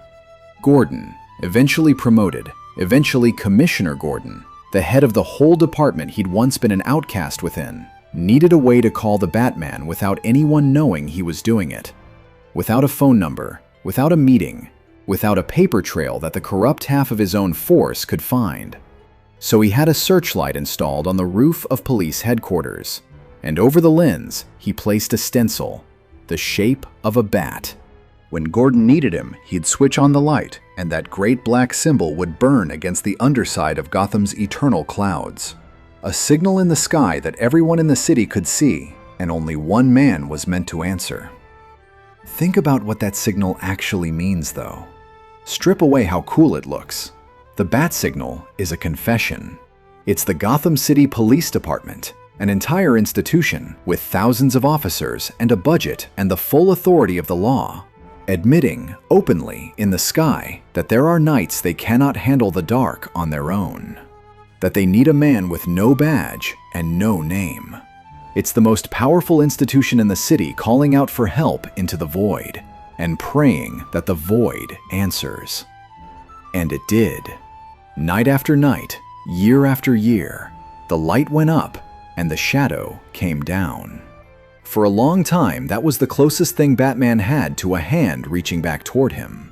Gordon, eventually promoted, eventually Commissioner Gordon, the head of the whole department he'd once been an outcast within, needed a way to call the Batman without anyone knowing he was doing it. Without a phone number, without a meeting, without a paper trail that the corrupt half of his own force could find. So he had a searchlight installed on the roof of police headquarters, and over the lens, he placed a stencil, the shape of a bat. When Gordon needed him, he'd switch on the light, and that great black symbol would burn against the underside of Gotham's eternal clouds. A signal in the sky that everyone in the city could see, and only one man was meant to answer. Think about what that signal actually means, though. Strip away how cool it looks. The bat signal is a confession. It's the Gotham City Police Department, an entire institution with thousands of officers and a budget and the full authority of the law, admitting openly in the sky that there are nights they cannot handle the dark on their own, that they need a man with no badge and no name. It's the most powerful institution in the city calling out for help into the void and praying that the void answers. And it did. Night after night, year after year, the light went up and the shadow came down. For a long time, that was the closest thing Batman had to a hand reaching back toward him.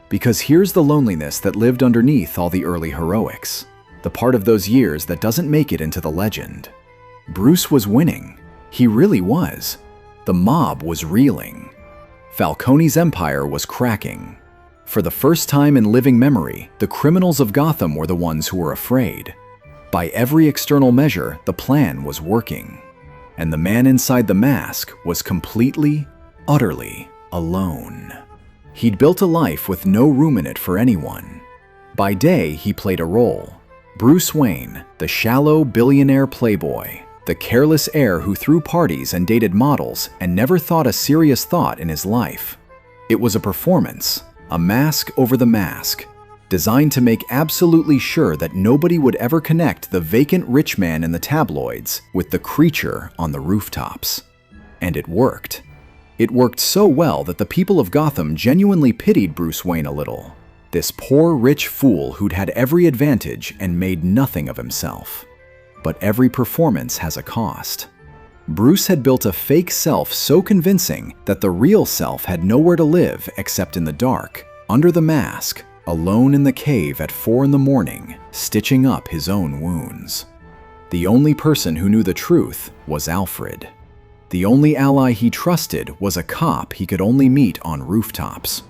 Because here's the loneliness that lived underneath all the early heroics, the part of those years that doesn't make it into the legend. Bruce was winning. He really was. The mob was reeling. Falcone's empire was cracking. For the first time in living memory, the criminals of Gotham were the ones who were afraid. By every external measure, the plan was working. And the man inside the mask was completely, utterly alone. He'd built a life with no room in it for anyone. By day, he played a role. Bruce Wayne, the shallow billionaire playboy, the careless heir who threw parties and dated models and never thought a serious thought in his life. It was a performance, a mask over the mask, designed to make absolutely sure that nobody would ever connect the vacant rich man in the tabloids with the creature on the rooftops. And it worked. It worked so well that the people of Gotham genuinely pitied Bruce Wayne a little. This poor rich fool who'd had every advantage and made nothing of himself. But every performance has a cost. Bruce had built a fake self so convincing that the real self had nowhere to live except in the dark, under the mask, alone in the cave at 4 a.m, stitching up his own wounds. The only person who knew the truth was Alfred. The only ally he trusted was a cop he could only meet on rooftops.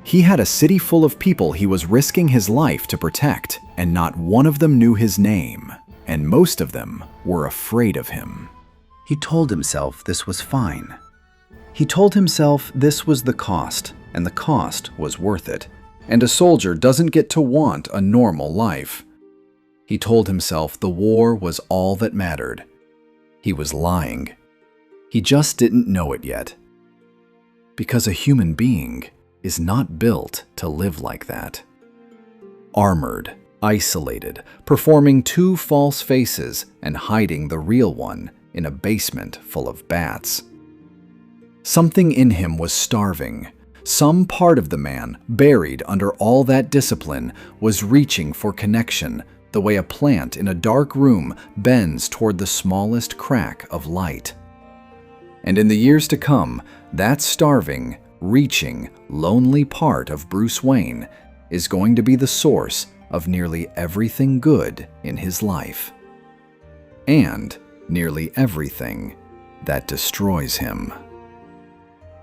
He had a city full of people he was risking his life to protect, and not one of them knew his name, and most of them were afraid of him. He told himself this was fine. He told himself this was the cost, and the cost was worth it. And a soldier doesn't get to want a normal life. He told himself the war was all that mattered. He was lying. He just didn't know it yet. Because a human being is not built to live like that. Armored, isolated, performing 2 false faces and hiding the real one in a basement full of bats. Something in him was starving. Some part of the man, buried under all that discipline, was reaching for connection, the way a plant in a dark room bends toward the smallest crack of light. And in the years to come, that starving, reaching, lonely part of Bruce Wayne is going to be the source of nearly everything good in his life. And nearly everything that destroys him.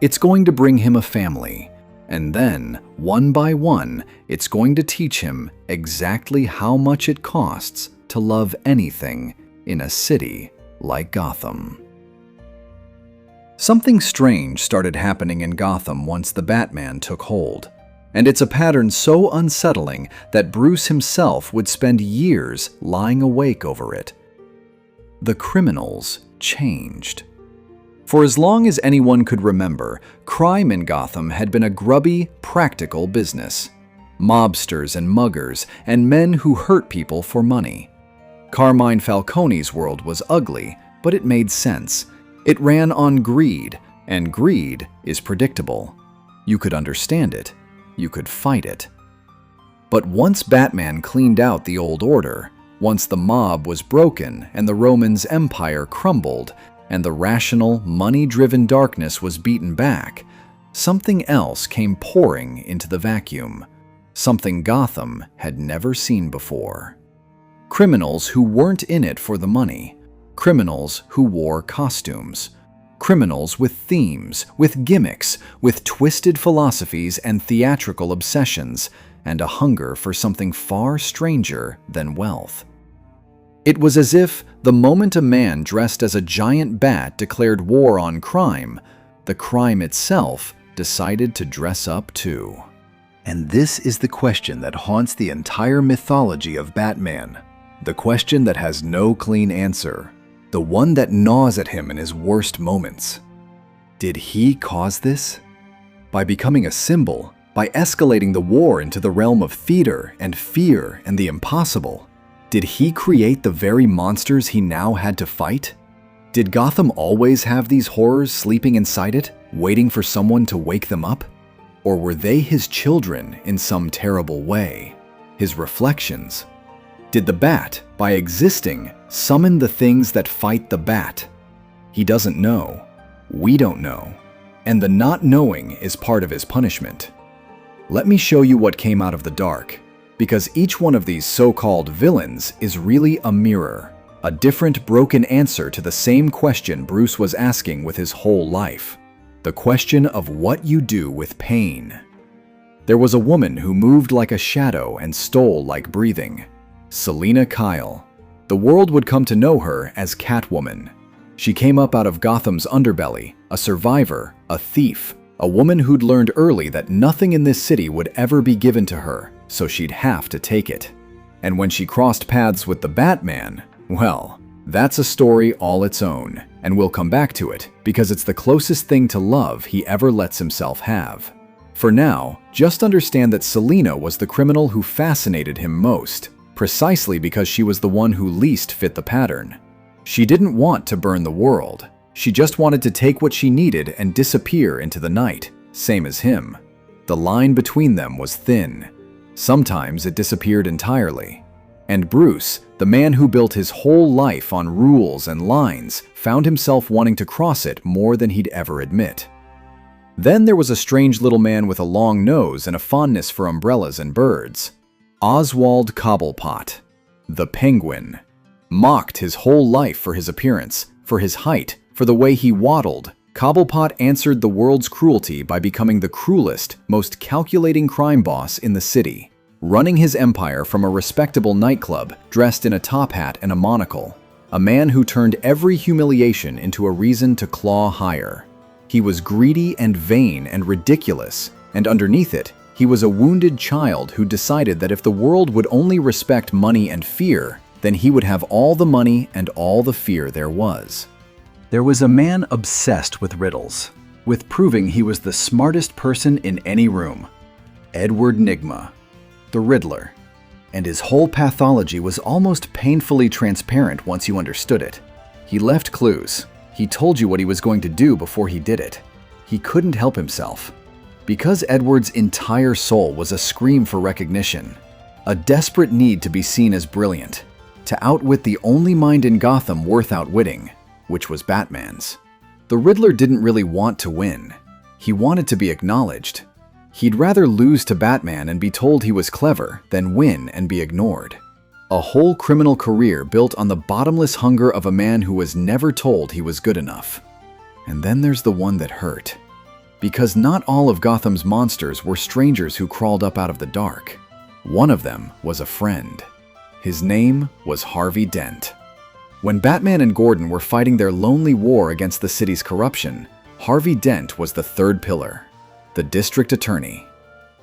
It's going to bring him a family, and then, one by one, it's going to teach him exactly how much it costs to love anything in a city like Gotham. Something strange started happening in Gotham once the Batman took hold, and it's a pattern so unsettling that Bruce himself would spend years lying awake over it. The criminals changed. For as long as anyone could remember, crime in Gotham had been a grubby, practical business. Mobsters and muggers, and men who hurt people for money. Carmine Falcone's world was ugly, but it made sense. It ran on greed, and greed is predictable. You could understand it. You could fight it. But once Batman cleaned out the old order, once the mob was broken and the Romans' empire crumbled, and the rational, money-driven darkness was beaten back, something else came pouring into the vacuum. Something Gotham had never seen before. Criminals who weren't in it for the money. Criminals who wore costumes. Criminals with themes, with gimmicks, with twisted philosophies and theatrical obsessions, and a hunger for something far stranger than wealth. It was as if the moment a man dressed as a giant bat declared war on crime, the crime itself decided to dress up too. And this is the question that haunts the entire mythology of Batman. The question that has no clean answer. The one that gnaws at him in his worst moments. Did he cause this? By becoming a symbol, by escalating the war into the realm of theater and fear and the impossible, did he create the very monsters he now had to fight? Did Gotham always have these horrors sleeping inside it, waiting for someone to wake them up? Or were they his children in some terrible way? His reflections? Did the Bat, by existing, summon the things that fight the Bat? He doesn't know. We don't know. And the not knowing is part of his punishment. Let me show you what came out of the dark. Because each one of these so-called villains is really a mirror, a different broken answer to the same question Bruce was asking with his whole life. The question of what you do with pain. There was a woman who moved like a shadow and stole like breathing. Selina Kyle. The world would come to know her as Catwoman. She came up out of Gotham's underbelly, a survivor, a thief, a woman who'd learned early that nothing in this city would ever be given to her, so she'd have to take it. And when she crossed paths with the Batman, well, that's a story all its own, and we'll come back to it because it's the closest thing to love he ever lets himself have. For now, just understand that Selina was the criminal who fascinated him most, precisely because she was the one who least fit the pattern. She didn't want to burn the world. She just wanted to take what she needed and disappear into the night, same as him. The line between them was thin. Sometimes it disappeared entirely. And Bruce, the man who built his whole life on rules and lines, found himself wanting to cross it more than he'd ever admit. Then there was a strange little man with a long nose and a fondness for umbrellas and birds. Oswald Cobblepot, the Penguin. Mocked his whole life for his appearance, for his height, for the way he waddled, Cobblepot answered the world's cruelty by becoming the cruelest, most calculating crime boss in the city, running his empire from a respectable nightclub dressed in a top hat and a monocle, a man who turned every humiliation into a reason to claw higher. He was greedy and vain and ridiculous, and underneath it, he was a wounded child who decided that if the world would only respect money and fear, then he would have all the money and all the fear there was. There was a man obsessed with riddles, with proving he was the smartest person in any room. Edward Nygma, the Riddler. And his whole pathology was almost painfully transparent once you understood it. He left clues. He told you what he was going to do before he did it. He couldn't help himself. Because Edward's entire soul was a scream for recognition, A desperate need to be seen as brilliant, to outwit the only mind in Gotham worth outwitting, which was Batman's. The Riddler didn't really want to win. He wanted to be acknowledged. He'd rather lose to Batman and be told he was clever than win and be ignored. A whole criminal career built on the bottomless hunger of a man who was never told he was good enough. And then there's the one that hurt. Because not all of Gotham's monsters were strangers who crawled up out of the dark. One of them was a friend. His name was Harvey Dent. When Batman and Gordon were fighting their lonely war against the city's corruption, Harvey Dent was the third pillar, the district attorney.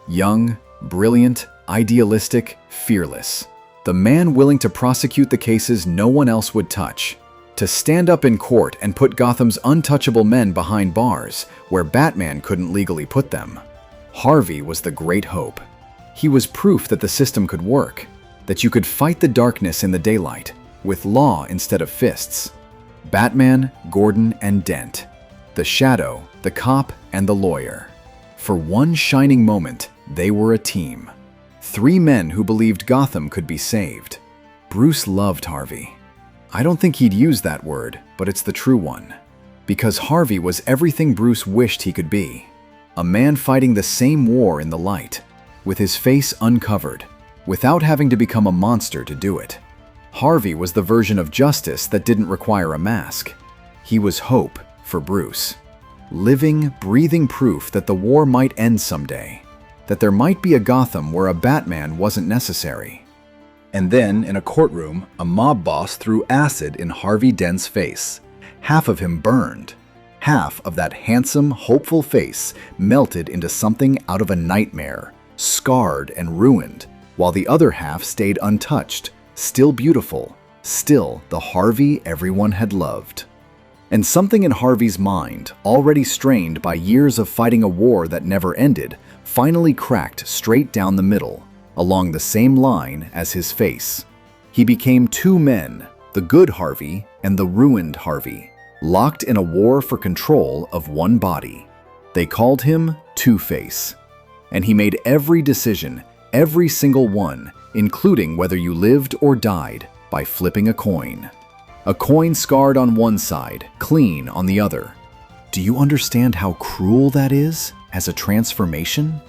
Young, brilliant, idealistic, fearless. The man willing to prosecute the cases no one else would touch. To stand up in court and put Gotham's untouchable men behind bars where Batman couldn't legally put them. Harvey was the great hope. He was proof that the system could work, that you could fight the darkness in the daylight, with law instead of fists. Batman, Gordon, and Dent. The Shadow, the cop, and the lawyer. For one shining moment, they were a team. 3 men who believed Gotham could be saved. Bruce loved Harvey. I don't think he'd use that word, but it's the true one. Because Harvey was everything Bruce wished he could be. A man fighting the same war in the light, with his face uncovered, without having to become a monster to do it. Harvey was the version of justice that didn't require a mask. He was hope for Bruce. Living, breathing proof that the war might end someday. That there might be a Gotham where a Batman wasn't necessary. And then, in a courtroom, a mob boss threw acid in Harvey Dent's face. Half of him burned. Half of that handsome, hopeful face melted into something out of a nightmare, scarred and ruined, while the other half stayed untouched, still beautiful, still the Harvey everyone had loved. And something in Harvey's mind, already strained by years of fighting a war that never ended, finally cracked straight down the middle, along the same line as his face. He became 2 men, the good Harvey and the ruined Harvey, locked in a war for control of one body. They called him Two-Face. And he made every decision, every single one, including whether you lived or died, by flipping a coin. A coin scarred on one side, clean on the other. Do you understand how cruel that is as a transformation?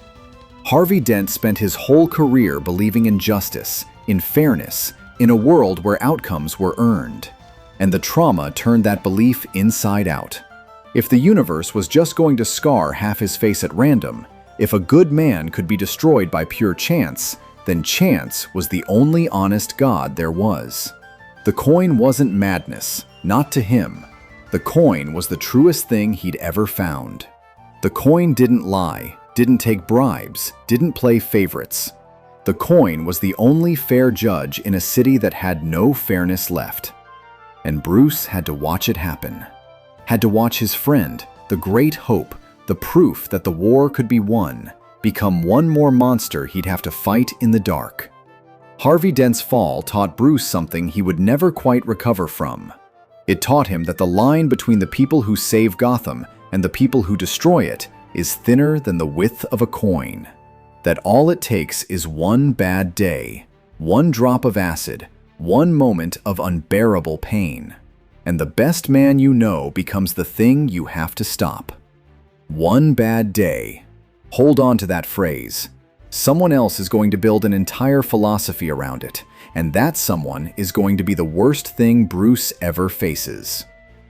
Harvey Dent spent his whole career believing in justice, in fairness, in a world where outcomes were earned. And the trauma turned that belief inside out. If the universe was just going to scar half his face at random, if a good man could be destroyed by pure chance, then chance was the only honest God there was. The coin wasn't madness, not to him. The coin was the truest thing he'd ever found. The coin didn't lie, didn't take bribes, didn't play favorites. The coin was the only fair judge in a city that had no fairness left. And Bruce had to watch it happen. Had to watch his friend, the great hope, the proof that the war could be won, become one more monster he'd have to fight in the dark. Harvey Dent's fall taught Bruce something he would never quite recover from. It taught him that the line between the people who save Gotham and the people who destroy it is thinner than the width of a coin. That all it takes is one bad day, one drop of acid, one moment of unbearable pain, and the best man you know becomes the thing you have to stop. One bad day. Hold on to that phrase. Someone else is going to build an entire philosophy around it, and that someone is going to be the worst thing Bruce ever faces.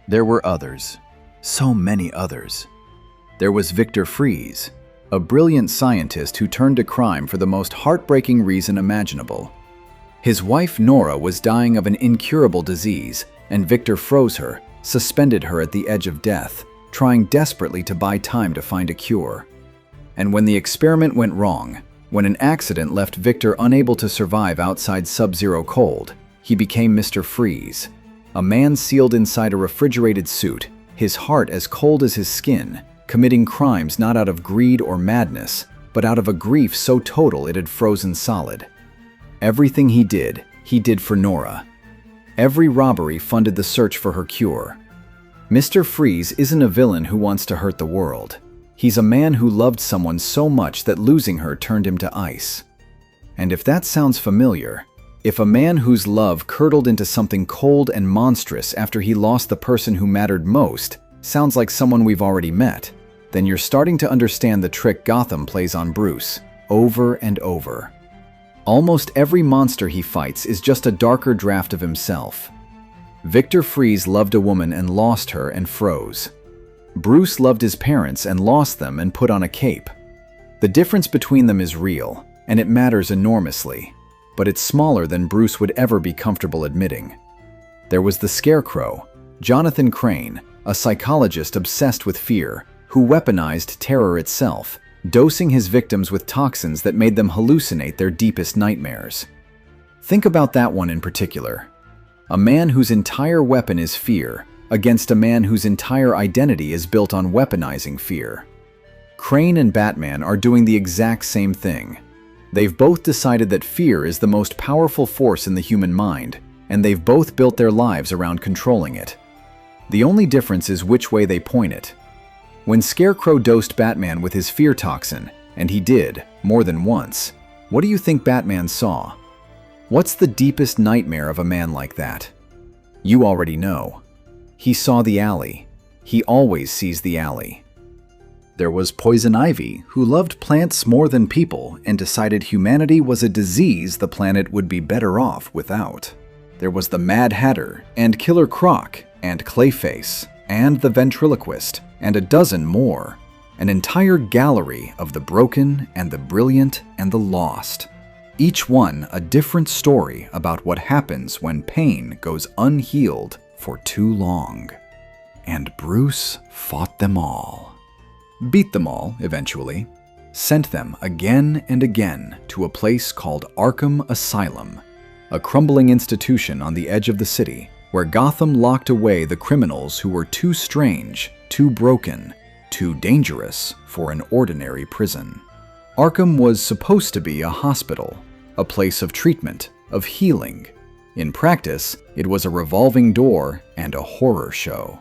There were others. So many others. There was Victor Fries, a brilliant scientist who turned to crime for the most heartbreaking reason imaginable. His wife Nora was dying of an incurable disease, and Victor froze her, suspended her at the edge of death, trying desperately to buy time to find a cure. And when the experiment went wrong, when an accident left Victor unable to survive outside sub-zero cold, he became Mr. Freeze, a man sealed inside a refrigerated suit, his heart as cold as his skin, committing crimes not out of greed or madness, but out of a grief so total it had frozen solid. Everything he did for Nora. Every robbery funded the search for her cure. Mr. Freeze isn't a villain who wants to hurt the world. He's a man who loved someone so much that losing her turned him to ice. And if that sounds familiar, if a man whose love curdled into something cold and monstrous after he lost the person who mattered most sounds like someone we've already met, then you're starting to understand the trick Gotham plays on Bruce, over and over. Almost every monster he fights is just a darker draft of himself. Victor Fries loved a woman and lost her and froze. Bruce loved his parents and lost them and put on a cape. The difference between them is real, and it matters enormously, but it's smaller than Bruce would ever be comfortable admitting. There was the Scarecrow, Jonathan Crane, a psychologist obsessed with fear, who weaponized terror itself, dosing his victims with toxins that made them hallucinate their deepest nightmares. Think about that one in particular. A man whose entire weapon is fear, against a man whose entire identity is built on weaponizing fear. Crane and Batman are doing the exact same thing. They've both decided that fear is the most powerful force in the human mind, and they've both built their lives around controlling it. The only difference is which way they point it. When Scarecrow dosed Batman with his fear toxin, and he did, more than once, what do you think Batman saw? What's the deepest nightmare of a man like that? You already know. He saw the alley. He always sees the alley. There was Poison Ivy, who loved plants more than people and decided humanity was a disease the planet would be better off without. There was the Mad Hatter, and Killer Croc, and Clayface, and the Ventriloquist, and a dozen more. An entire gallery of the broken and the brilliant and the lost. Each one a different story about what happens when pain goes unhealed for too long. And Bruce fought them all. Beat them all, eventually. Sent them again and again to a place called Arkham Asylum, a crumbling institution on the edge of the city where Gotham locked away the criminals who were too strange, too broken, too dangerous for an ordinary prison. Arkham was supposed to be a hospital, a place of treatment, of healing. In practice, it was a revolving door and a horror show.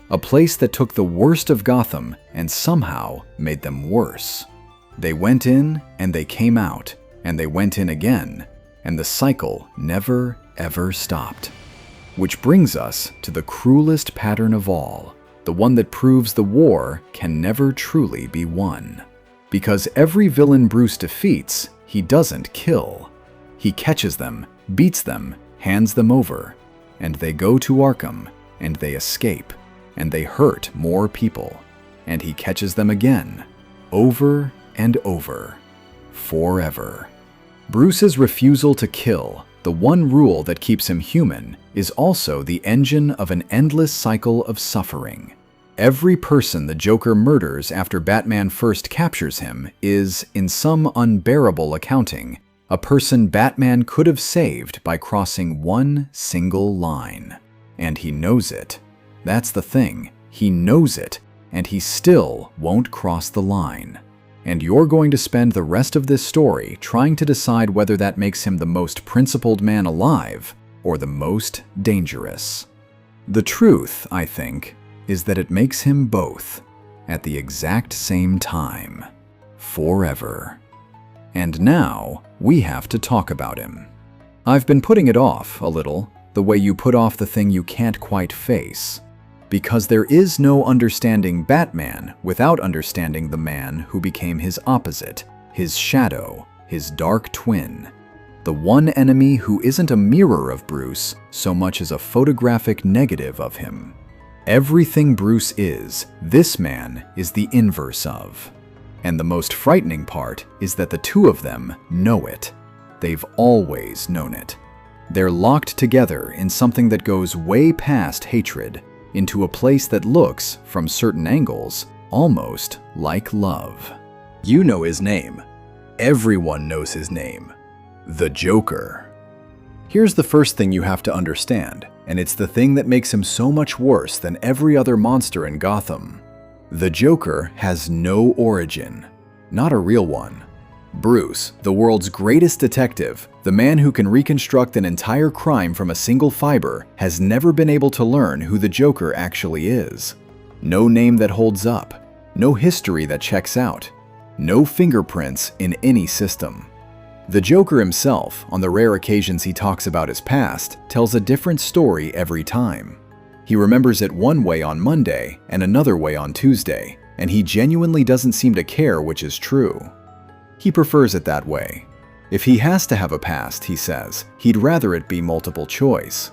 A place that took the worst of Gotham and somehow made them worse. They went in and they came out, and they went in again, and the cycle never, ever stopped. Which brings us to the cruelest pattern of all, the one that proves the war can never truly be won. Because every villain Bruce defeats, he doesn't kill. He catches them, beats them, hands them over, and they go to Arkham, and they escape, and they hurt more people, and he catches them again, over and over, forever. Bruce's refusal to kill, the one rule that keeps him human, is also the engine of an endless cycle of suffering. Every person the Joker murders after Batman first captures him is, in some unbearable accounting, a person Batman could have saved by crossing one single line. And he knows it. That's the thing. He knows it, and he still won't cross the line. And you're going to spend the rest of this story trying to decide whether that makes him the most principled man alive or the most dangerous. The truth, I think, is that it makes him both at the exact same time, forever. And now we have to talk about him. I've been putting it off a little, the way you put off the thing you can't quite face. Because there is no understanding Batman without understanding the man who became his opposite, his shadow, his dark twin. The one enemy who isn't a mirror of Bruce so much as a photographic negative of him. Everything Bruce is, this man is the inverse of. And the most frightening part is that the two of them know it. They've always known it. They're locked together in something that goes way past hatred, into a place that looks, from certain angles, almost like love. You know his name. Everyone knows his name. The Joker. Here's the first thing you have to understand, and it's the thing that makes him so much worse than every other monster in Gotham. The Joker has no origin. Not a real one. Bruce, the world's greatest detective, the man who can reconstruct an entire crime from a single fiber, has never been able to learn who the Joker actually is. No name that holds up, no history that checks out, no fingerprints in any system. The Joker himself, on the rare occasions he talks about his past, tells a different story every time. He remembers it one way on Monday and another way on Tuesday, and he genuinely doesn't seem to care which is true. He prefers it that way. If he has to have a past, he says, he'd rather it be multiple choice.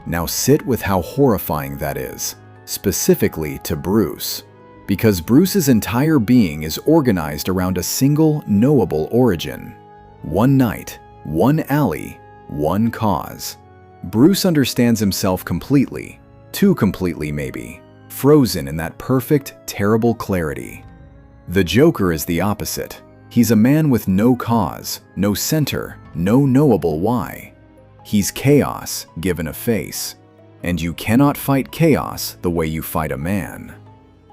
Now sit with how horrifying that is, specifically to Bruce, because Bruce's entire being is organized around a single knowable origin. One night, one alley, one cause. Bruce understands himself completely, too completely maybe, frozen in that perfect, terrible clarity. The Joker is the opposite. He's a man with no cause, no center, no knowable why. He's chaos given a face, and you cannot fight chaos the way you fight a man.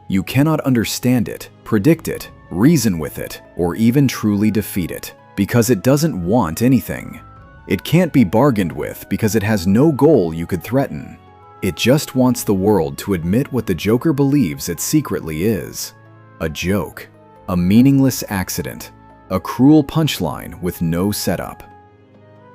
You cannot understand it, predict it, reason with it, or even truly defeat it, because it doesn't want anything. It can't be bargained with because it has no goal you could threaten. It just wants the world to admit what the Joker believes it secretly is: a joke, a meaningless accident, a cruel punchline with no setup.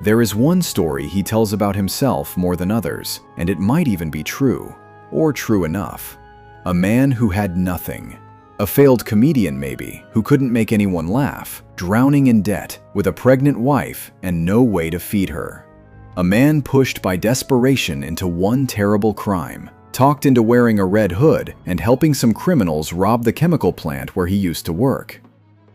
There is one story he tells about himself more than others, and it might even be true, or true enough. A man who had nothing. A failed comedian maybe, who couldn't make anyone laugh, drowning in debt, with a pregnant wife and no way to feed her. A man pushed by desperation into one terrible crime, talked into wearing a red hood and helping some criminals rob the chemical plant where he used to work.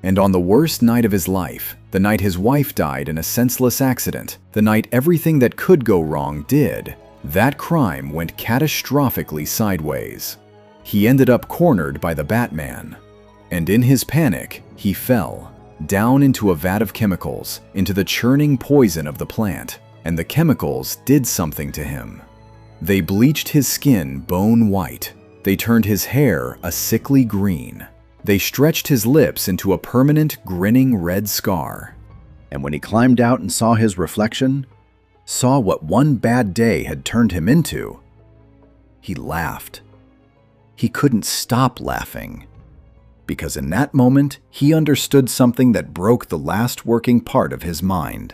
And on the worst night of his life, the night his wife died in a senseless accident, the night everything that could go wrong did, that crime went catastrophically sideways. He ended up cornered by the Batman. And in his panic, he fell, down into a vat of chemicals, into the churning poison of the plant, and the chemicals did something to him. They bleached his skin bone white. They turned his hair a sickly green. They stretched his lips into a permanent, grinning red scar. And when he climbed out and saw his reflection, saw what one bad day had turned him into, he laughed. He couldn't stop laughing, because in that moment, he understood something that broke the last working part of his mind.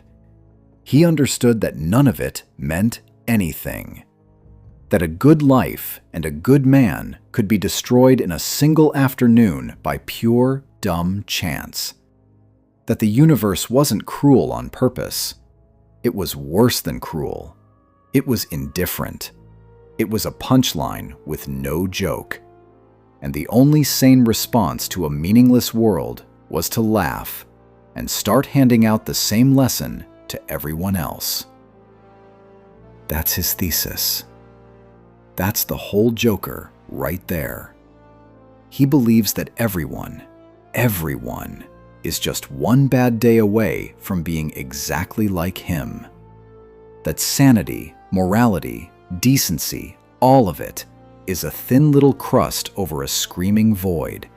He understood that none of it meant anything. That a good life and a good man could be destroyed in a single afternoon by pure, dumb chance. That the universe wasn't cruel on purpose. It was worse than cruel. It was indifferent. It was a punchline with no joke. And the only sane response to a meaningless world was to laugh and start handing out the same lesson to everyone else. That's his thesis. That's the whole Joker right there. He believes that everyone is just one bad day away from being exactly like him. That sanity, morality, decency, all of it is a thin little crust over a screaming void,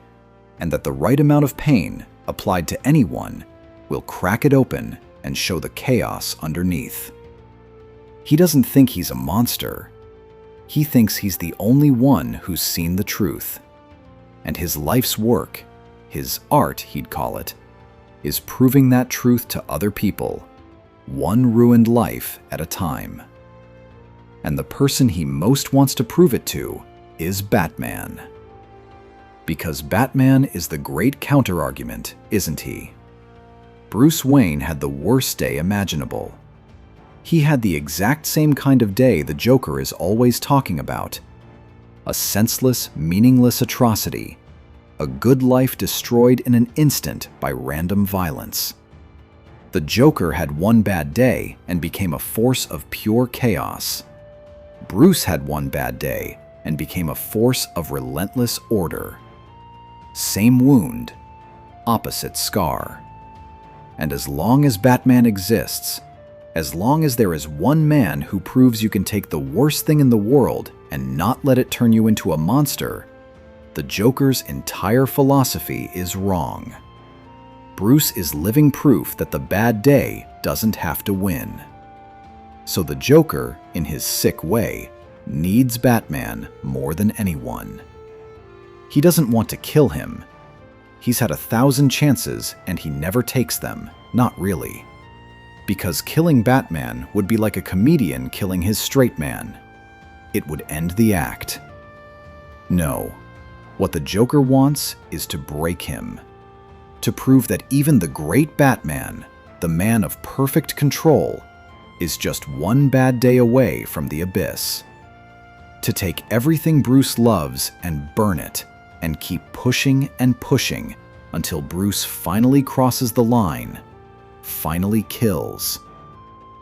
and that the right amount of pain applied to anyone will crack it open and show the chaos underneath. He doesn't think he's a monster. He thinks he's the only one who's seen the truth. And his life's work, his art he'd call it, is proving that truth to other people, one ruined life at a time. And the person he most wants to prove it to is Batman. Because Batman is the great counterargument, isn't he? Bruce Wayne had the worst day imaginable. He had the exact same kind of day the Joker is always talking about. A senseless, meaningless atrocity. A good life destroyed in an instant by random violence. The Joker had one bad day and became a force of pure chaos. Bruce had one bad day and became a force of relentless order. Same wound, opposite scar. And as long as Batman exists, as long as there is one man who proves you can take the worst thing in the world and not let it turn you into a monster, the Joker's entire philosophy is wrong. Bruce is living proof that the bad day doesn't have to win. So the Joker, in his sick way, needs Batman more than anyone. He doesn't want to kill him. He's had 1,000 chances and he never takes them, not really. because killing Batman would be like a comedian killing his straight man. It would end the act. No, what the Joker wants is to break him. To prove that even the great Batman, the man of perfect control, is just one bad day away from the abyss. To take everything Bruce loves and burn it, and keep pushing and pushing until Bruce finally crosses the line, finally kills,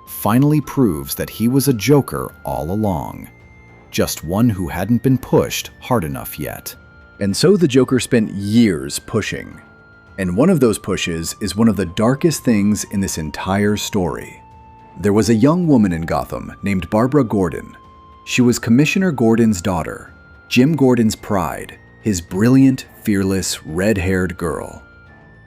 finally proves that he was a Joker all along, just one who hadn't been pushed hard enough yet. And so the Joker spent years pushing. And one of those pushes is one of the darkest things in this entire story. There was a young woman in Gotham named Barbara Gordon. She was Commissioner Gordon's daughter, Jim Gordon's pride, his brilliant, fearless, red-haired girl.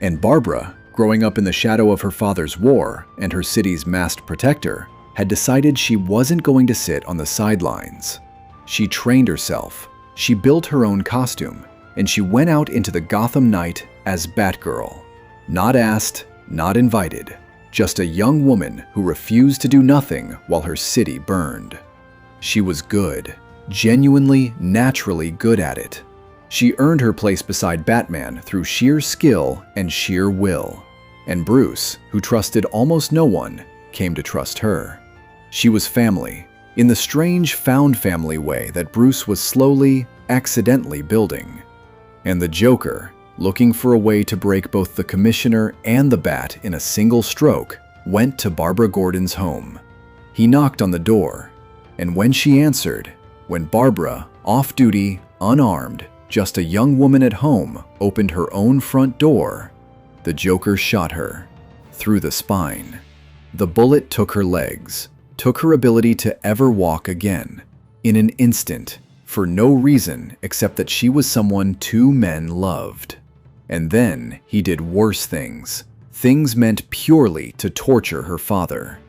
And Barbara, growing up in the shadow of her father's war and her city's masked protector, had decided she wasn't going to sit on the sidelines. She trained herself, she built her own costume, and she went out into the Gotham night as Batgirl. Not asked, not invited, just a young woman who refused to do nothing while her city burned. She was good, genuinely, naturally good at it. She earned her place beside Batman through sheer skill and sheer will. And Bruce, who trusted almost no one, came to trust her. She was family, in the strange found family way that Bruce was slowly, accidentally building. And the Joker, looking for a way to break both the Commissioner and the Bat in a single stroke, went to Barbara Gordon's home. He knocked on the door, and when she answered, when Barbara, off-duty, unarmed, just a young woman at home, opened her own front door, the Joker shot her, through the spine. The bullet took her legs, took her ability to ever walk again, in an instant, for no reason except that she was someone two men loved. And then he did worse things, things meant purely to torture her father.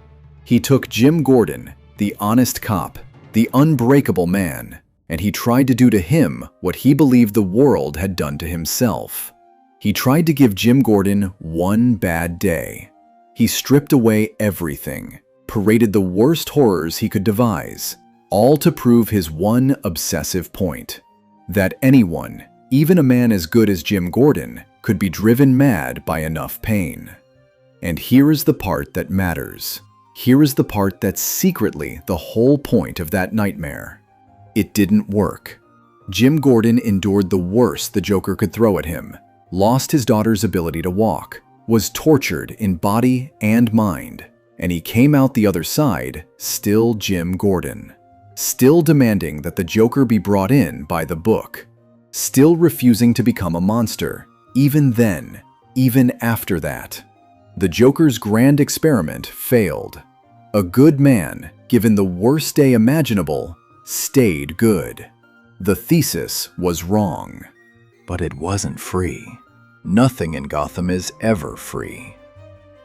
He took Jim Gordon, the honest cop, the unbreakable man, and he tried to do to him what he believed the world had done to himself. He tried to give Jim Gordon one bad day. He stripped away everything, paraded the worst horrors he could devise, all to prove his one obsessive point, that anyone, even a man as good as Jim Gordon, could be driven mad by enough pain. And here is the part that matters. Here is the part that's secretly the whole point of that nightmare. It didn't work. Jim Gordon endured the worst the Joker could throw at him, lost his daughter's ability to walk, was tortured in body and mind, and he came out the other side still Jim Gordon, still demanding that the Joker be brought in by the book, still refusing to become a monster, even then, even after that. The Joker's grand experiment failed. A good man, given the worst day imaginable, stayed good. The thesis was wrong. But it wasn't free. Nothing in Gotham is ever free.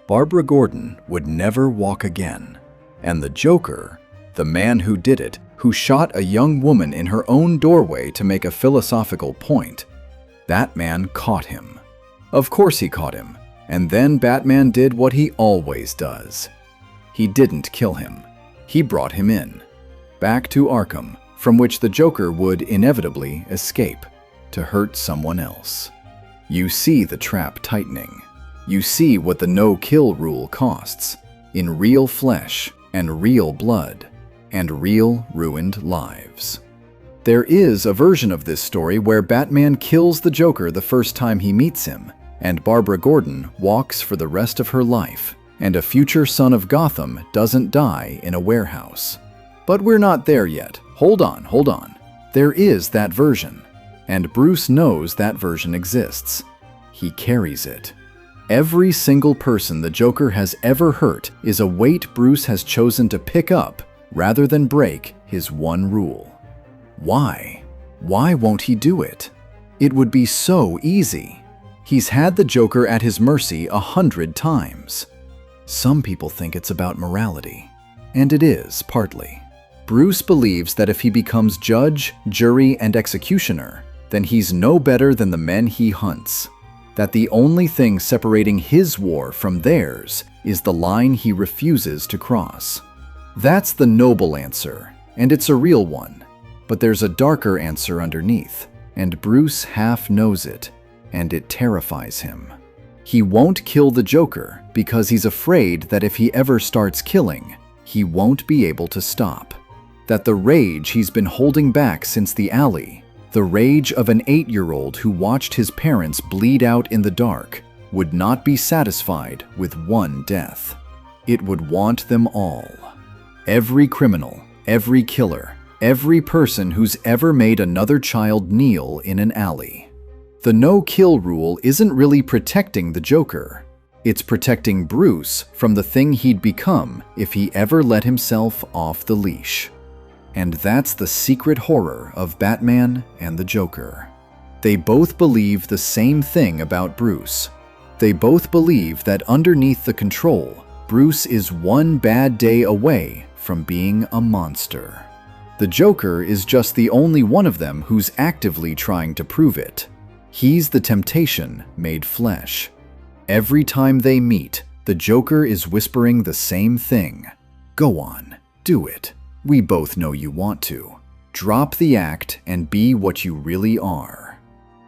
Barbara Gordon would never walk again. And the Joker, the man who did it, who shot a young woman in her own doorway to make a philosophical point, that man caught him. Of course he caught him. And then Batman did what he always does. He didn't kill him. He brought him in, back to Arkham, from which the Joker would inevitably escape, to hurt someone else. You see the trap tightening. You see what the no-kill rule costs, in real flesh and real blood and real ruined lives. There is a version of this story where Batman kills the Joker the first time he meets him, and Barbara Gordon walks for the rest of her life, and a future son of Gotham doesn't die in a warehouse. But we're not there yet. Hold on. There is that version, and Bruce knows that version exists. He carries it. Every single person the Joker has ever hurt is a weight Bruce has chosen to pick up rather than break his one rule. Why? Why won't he do it? It would be so easy. He's had the Joker at his mercy 100 times. Some people think it's about morality, and it is, partly. Bruce believes that if he becomes judge, jury, and executioner, then he's no better than the men he hunts. That the only thing separating his war from theirs is the line he refuses to cross. That's the noble answer, and it's a real one. But there's a darker answer underneath, and Bruce half knows it, and it terrifies him. He won't kill the Joker because he's afraid that if he ever starts killing, he won't be able to stop. That the rage he's been holding back since the alley, the rage of an 8-year-old who watched his parents bleed out in the dark, would not be satisfied with one death. It would want them all. Every criminal, every killer, every person who's ever made another child kneel in an alley. The no-kill rule isn't really protecting the Joker. It's protecting Bruce from the thing he'd become if he ever let himself off the leash. And that's the secret horror of Batman and the Joker. They both believe the same thing about Bruce. They both believe that underneath the control, Bruce is one bad day away from being a monster. The Joker is just the only one of them who's actively trying to prove it. He's the temptation made flesh. Every time they meet, the Joker is whispering the same thing. Go on, do it. We both know you want to. Drop the act and be what you really are.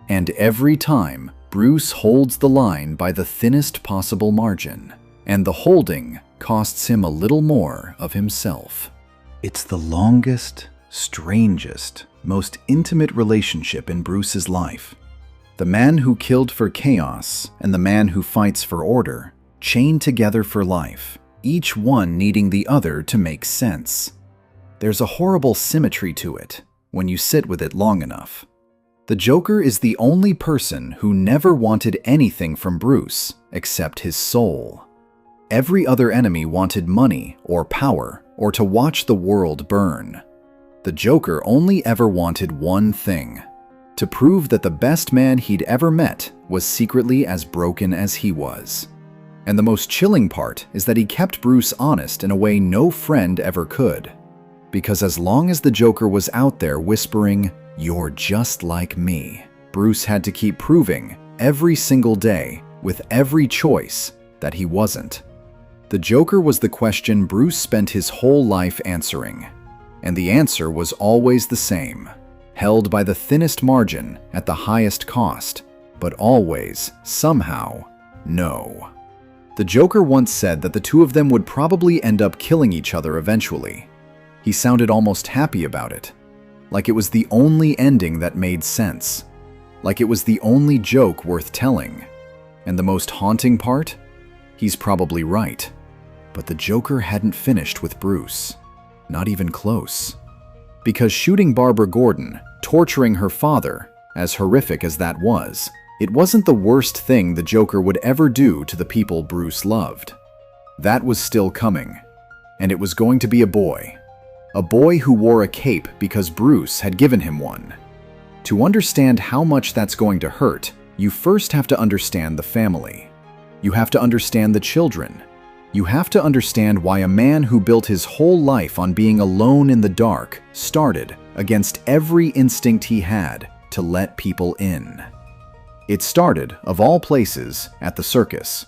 And every time, Bruce holds the line by the thinnest possible margin, and the holding costs him a little more of himself. It's the longest, strangest, most intimate relationship in Bruce's life. The man who killed for chaos and the man who fights for order, chained together for life, each one needing the other to make sense. There's a horrible symmetry to it when you sit with it long enough. The Joker is the only person who never wanted anything from Bruce except his soul. Every other enemy wanted money or power or to watch the world burn. The Joker only ever wanted one thing: to prove that the best man he'd ever met was secretly as broken as he was. And the most chilling part is that he kept Bruce honest in a way no friend ever could. Because as long as the Joker was out there whispering, "You're just like me," Bruce had to keep proving every single day with every choice that he wasn't. The Joker was the question Bruce spent his whole life answering. And the answer was always the same, held by the thinnest margin at the highest cost, but always, somehow, no. The Joker once said that the two of them would probably end up killing each other eventually. He sounded almost happy about it, like it was the only ending that made sense, like it was the only joke worth telling. And the most haunting part? He's probably right. But the Joker hadn't finished with Bruce. Not even close. Because shooting Barbara Gordon, torturing her father, as horrific as that was, it wasn't the worst thing the Joker would ever do to the people Bruce loved. That was still coming. And it was going to be a boy. A boy who wore a cape because Bruce had given him one. To understand how much that's going to hurt, you first have to understand the family. You have to understand the children. You have to understand why a man who built his whole life on being alone in the dark started, against every instinct he had, to let people in. It started, of all places, at the circus.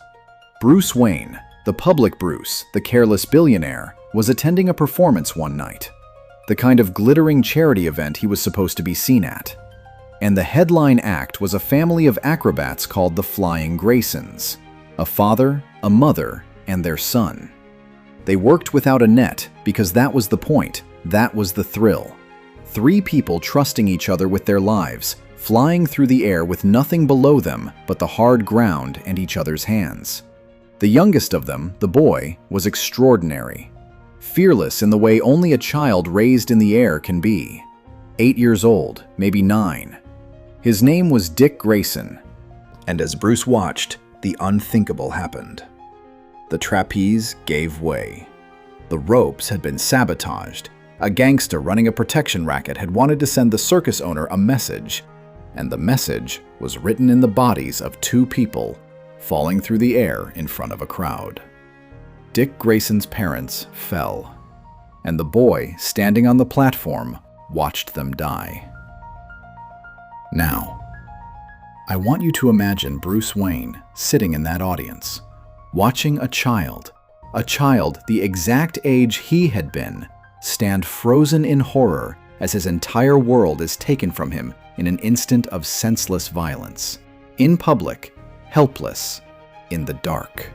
Bruce Wayne, the public Bruce, the careless billionaire, was attending a performance one night. The kind of glittering charity event he was supposed to be seen at. And the headline act was a family of acrobats called the Flying Graysons. A father, a mother, and their son. They worked without a net because that was the point, that was the thrill. 3 people trusting each other with their lives, flying through the air with nothing below them but the hard ground and each other's hands. The youngest of them, the boy, was extraordinary. Fearless in the way only a child raised in the air can be. 8 years old, maybe 9. His name was Dick Grayson. And as Bruce watched, the unthinkable happened. The trapeze gave way. The ropes had been sabotaged. A gangster running a protection racket had wanted to send the circus owner a message, and the message was written in the bodies of 2 people falling through the air in front of a crowd. Dick Grayson's parents fell, and the boy standing on the platform watched them die. Now, I want you to imagine Bruce Wayne sitting in that audience, watching a child the exact age he had been, stand frozen in horror as his entire world is taken from him in an instant of senseless violence. In public, helpless, in the dark.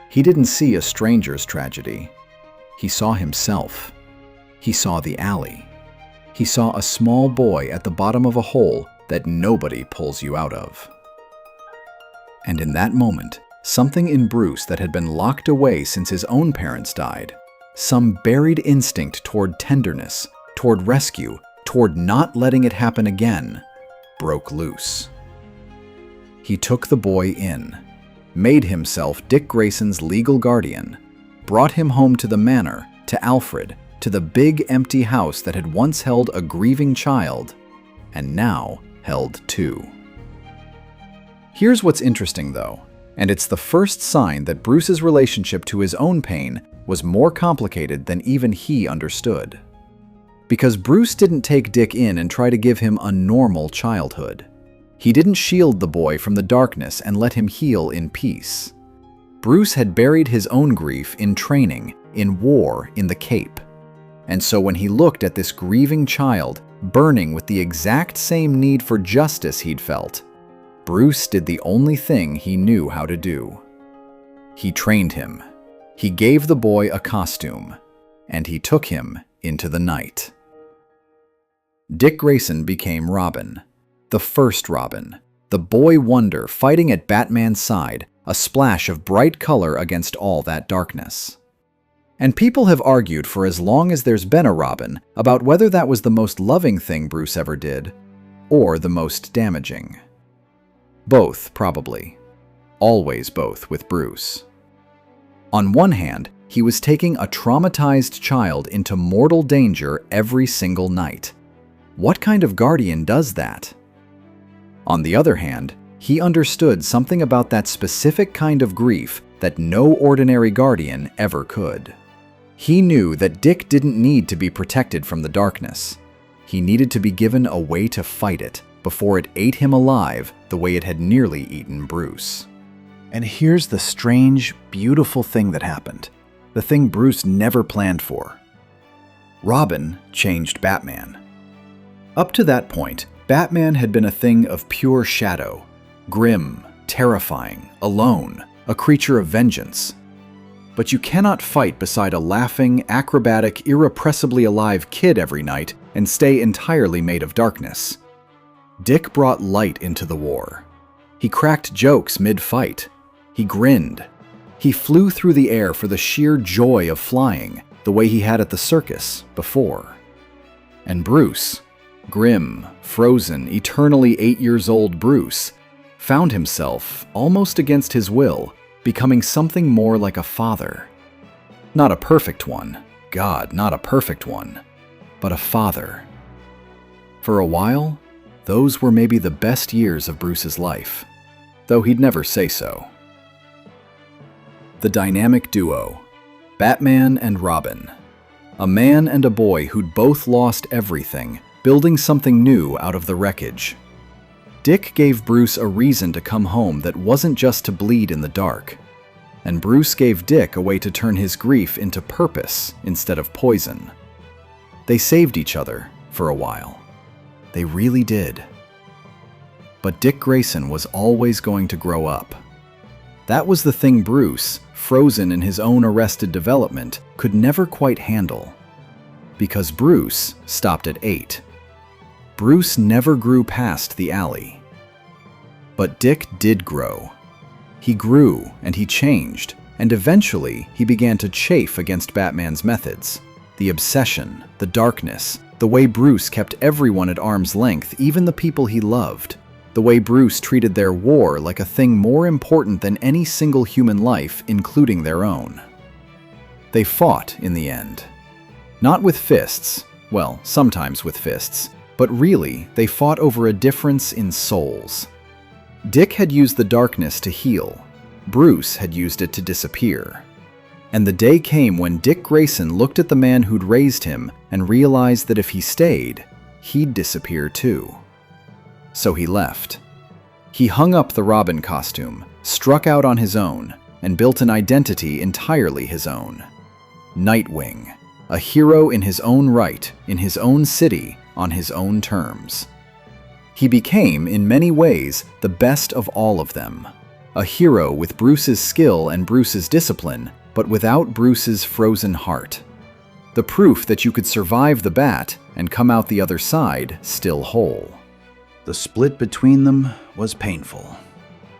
He didn't see a stranger's tragedy. He saw himself. He saw the alley. He saw a small boy at the bottom of a hole that nobody pulls you out of. And in that moment, something in Bruce that had been locked away since his own parents died, some buried instinct toward tenderness, toward rescue, toward not letting it happen again, broke loose. He took the boy in, made himself Dick Grayson's legal guardian, brought him home to the manor, to Alfred, to the big empty house that had once held a grieving child, and now held two. Here's what's interesting though, and it's the first sign that Bruce's relationship to his own pain was more complicated than even he understood. Because Bruce didn't take Dick in and try to give him a normal childhood. He didn't shield the boy from the darkness and let him heal in peace. Bruce had buried his own grief in training, in war, in the Cape. And so when he looked at this grieving child, burning with the exact same need for justice he'd felt, Bruce did the only thing he knew how to do. He trained him. He gave the boy a costume, and he took him into the night. Dick Grayson became Robin, the first Robin, the boy wonder fighting at Batman's side, a splash of bright color against all that darkness. And people have argued for as long as there's been a Robin about whether that was the most loving thing Bruce ever did, or the most damaging. Both, probably. Always both with Bruce. On one hand, he was taking a traumatized child into mortal danger every single night. What kind of guardian does that? On the other hand, he understood something about that specific kind of grief that no ordinary guardian ever could. He knew that Dick didn't need to be protected from the darkness. He needed to be given a way to fight it before it ate him alive the way it had nearly eaten Bruce. And here's the strange, beautiful thing that happened. The thing Bruce never planned for. Robin changed Batman. Up to that point, Batman had been a thing of pure shadow, grim, terrifying, alone, a creature of vengeance. But you cannot fight beside a laughing, acrobatic, irrepressibly alive kid every night and stay entirely made of darkness. Dick brought light into the war. He cracked jokes mid-fight. He grinned. He flew through the air for the sheer joy of flying, the way he had at the circus before. And Bruce, grim, frozen, eternally 8 years old Bruce, found himself, almost against his will, becoming something more like a father. Not a perfect one, God, not a perfect one, but a father. For a while, those were maybe the best years of Bruce's life, though he'd never say so. The dynamic duo, Batman and Robin. A man and a boy who'd both lost everything, building something new out of the wreckage. Dick gave Bruce a reason to come home that wasn't just to bleed in the dark. And Bruce gave Dick a way to turn his grief into purpose instead of poison. They saved each other for a while. They really did. But Dick Grayson was always going to grow up. That was the thing Bruce, frozen in his own arrested development, could never quite handle. Because Bruce stopped at 8. Bruce never grew past the alley. But Dick did grow. He grew and he changed, and eventually he began to chafe against Batman's methods. The obsession, the darkness, the way Bruce kept everyone at arm's length, even the people he loved. The way Bruce treated their war like a thing more important than any single human life, including their own. They fought in the end. Not with fists, well, sometimes with fists, but really, they fought over a difference in souls. Dick had used the darkness to heal. Bruce had used it to disappear. And the day came when Dick Grayson looked at the man who'd raised him and realized that if he stayed, he'd disappear too. So he left. He hung up the Robin costume, struck out on his own, and built an identity entirely his own. Nightwing, a hero in his own right, in his own city, on his own terms. He became, in many ways, the best of all of them. A hero with Bruce's skill and Bruce's discipline, but without Bruce's frozen heart. The proof that you could survive the bat and come out the other side still whole. The split between them was painful.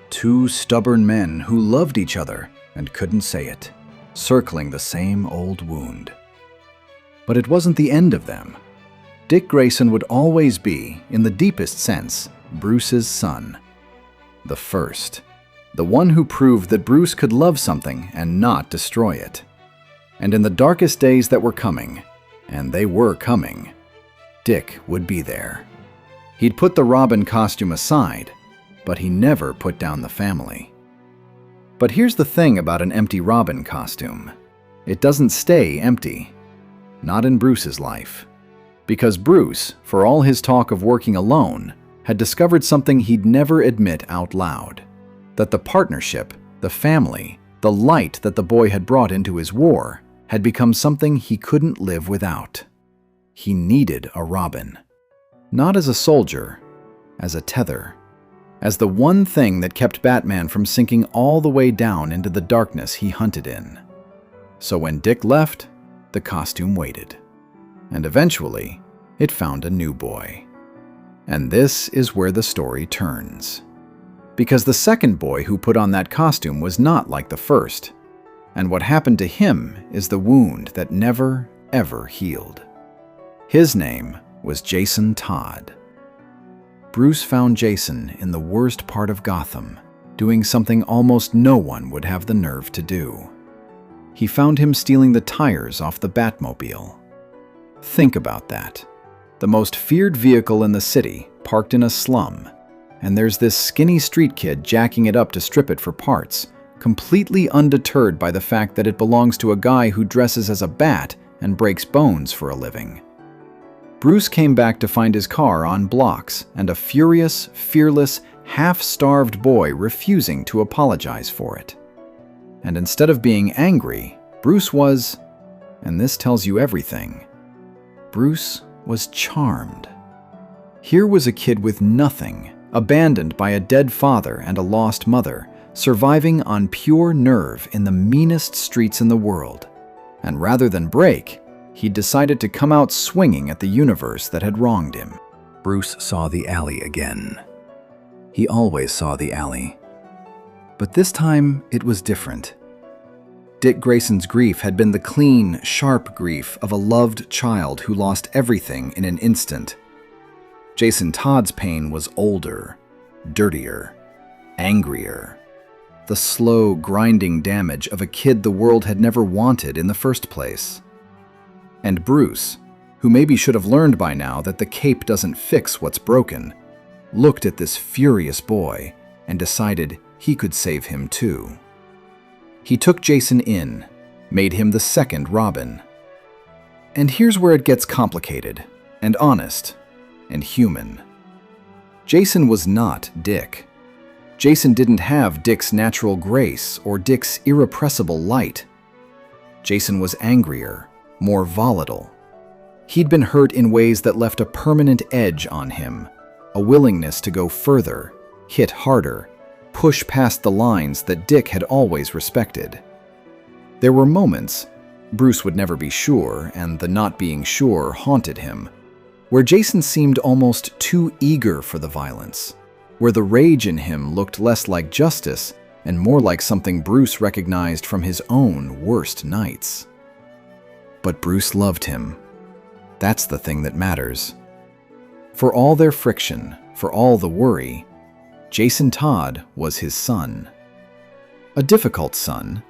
Two stubborn men who loved each other and couldn't say it, circling the same old wound. But it wasn't the end of them. Dick Grayson would always be, in the deepest sense, Bruce's son. The first. The one who proved that Bruce could love something and not destroy it. And in the darkest days that were coming, and they were coming, Dick would be there. He'd put the Robin costume aside, but he never put down the family. But here's the thing about an empty Robin costume. It doesn't stay empty. Not in Bruce's life. Because Bruce, for all his talk of working alone, had discovered something he'd never admit out loud. That the partnership, the family, the light that the boy had brought into his war had become something he couldn't live without. He needed a Robin. Not as a soldier, as a tether. As the one thing that kept Batman from sinking all the way down into the darkness he hunted in. So when Dick left, the costume waited. And eventually, it found a new boy. And this is where the story turns. Because the second boy who put on that costume was not like the first. And what happened to him is the wound that never, ever healed. His name was Jason Todd. Bruce found Jason in the worst part of Gotham, doing something almost no one would have the nerve to do. He found him stealing the tires off the Batmobile. Think about that. The most feared vehicle in the city, parked in a slum, and there's this skinny street kid jacking it up to strip it for parts, completely undeterred by the fact that it belongs to a guy who dresses as a bat and breaks bones for a living. Bruce came back to find his car on blocks and a furious, fearless, half-starved boy refusing to apologize for it. And instead of being angry, Bruce was, and this tells you everything, Bruce was charmed. Here was a kid with nothing, abandoned by a dead father and a lost mother, surviving on pure nerve in the meanest streets in the world. And rather than break, he decided to come out swinging at the universe that had wronged him. Bruce saw the alley again. He always saw the alley. But this time, it was different. Dick Grayson's grief had been the clean, sharp grief of a loved child who lost everything in an instant. Jason Todd's pain was older, dirtier, angrier. The slow, grinding damage of a kid the world had never wanted in the first place. And Bruce, who maybe should have learned by now that the cape doesn't fix what's broken, looked at this furious boy and decided he could save him too. He took Jason in, made him the second Robin. And here's where it gets complicated, and honest, and human. Jason was not Dick. Jason didn't have Dick's natural grace or Dick's irrepressible light. Jason was angrier, more volatile. He'd been hurt in ways that left a permanent edge on him, a willingness to go further, hit harder, push past the lines that Dick had always respected. There were moments, Bruce would never be sure, and the not being sure haunted him, where Jason seemed almost too eager for the violence, where the rage in him looked less like justice and more like something Bruce recognized from his own worst nights. But Bruce loved him. That's the thing that matters. For all their friction, for all the worry, Jason Todd was his son. A difficult son,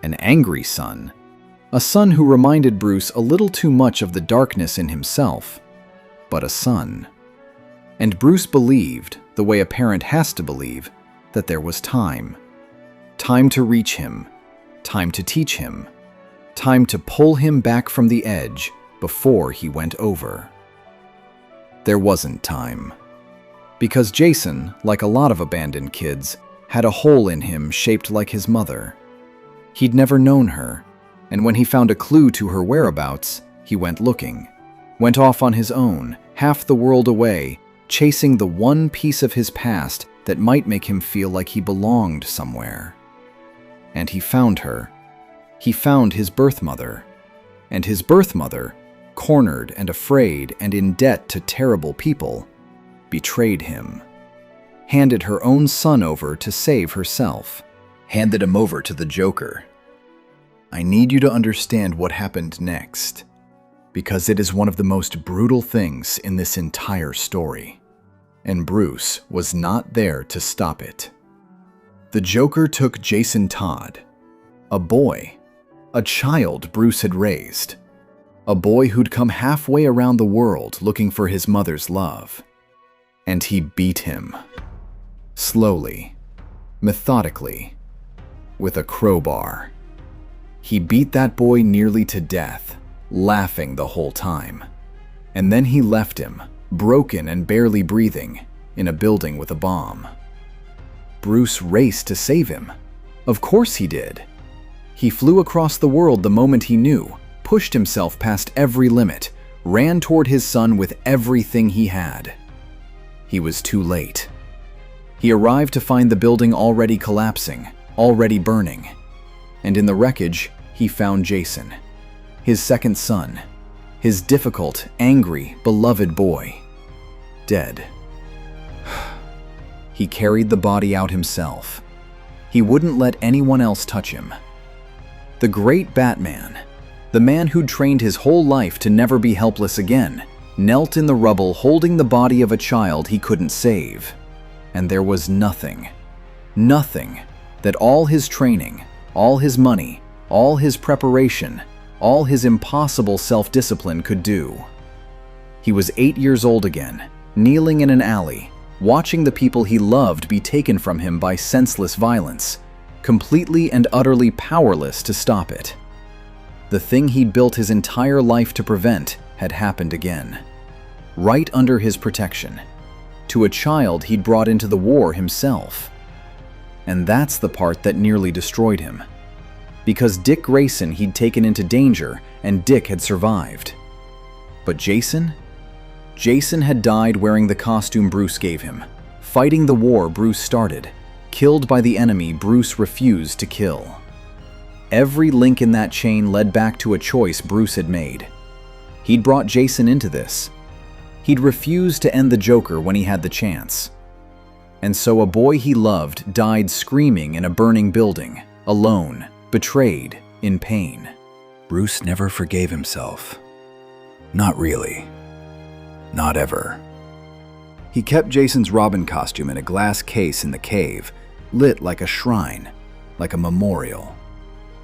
an angry son, a son who reminded Bruce a little too much of the darkness in himself, but a son. And Bruce believed, the way a parent has to believe, that there was time. Time to reach him, time to teach him, time to pull him back from the edge before he went over. There wasn't time. Because Jason, like a lot of abandoned kids, had a hole in him shaped like his mother, He'd never known her, and when he found a clue to her whereabouts, he went looking. Went off on his own, half the world away, chasing the one piece of his past that might make him feel like he belonged somewhere. And he found her. He found his birth mother. And his birth mother, cornered and afraid and in debt to terrible people, betrayed him. Handed her own son over to save herself. Handed him over to the Joker. I need you to understand what happened next, because it is one of the most brutal things in this entire story. And Bruce was not there to stop it. The Joker took Jason Todd, a boy, a child Bruce had raised, a boy who'd come halfway around the world looking for his mother's love, and he beat him. Slowly, methodically, with a crowbar. He beat that boy nearly to death, laughing the whole time. And then he left him, broken and barely breathing, in a building with a bomb. Bruce raced to save him. Of course he did. He flew across the world the moment he knew, pushed himself past every limit, ran toward his son with everything he had. He was too late. He arrived to find the building already collapsing, already burning. And in the wreckage, he found Jason, his second son, his difficult, angry, beloved boy, dead. He carried the body out himself. He wouldn't let anyone else touch him. The great Batman, the man who'd trained his whole life to never be helpless again, knelt in the rubble holding the body of a child he couldn't save. And there was nothing that all his training, all his money, all his preparation, all his impossible self-discipline could do. He was 8 years old again, kneeling in an alley, watching the people he loved be taken from him by senseless violence, completely and utterly powerless to stop it. The thing he'd built his entire life to prevent had happened again, right under his protection, to a child he'd brought into the war himself. And that's the part that nearly destroyed him. Because Dick Grayson he'd taken into danger, and Dick had survived. But Jason had died wearing the costume Bruce gave him, fighting the war Bruce started, killed by the enemy Bruce refused to kill. Every link in that chain led back to a choice Bruce had made. He'd brought Jason into this. He'd refused to end the Joker when he had the chance. And so a boy he loved died screaming in a burning building, alone, betrayed, in pain. Bruce never forgave himself. Not really. Not ever. He kept Jason's Robin costume in a glass case in the cave, lit like a shrine, like a memorial.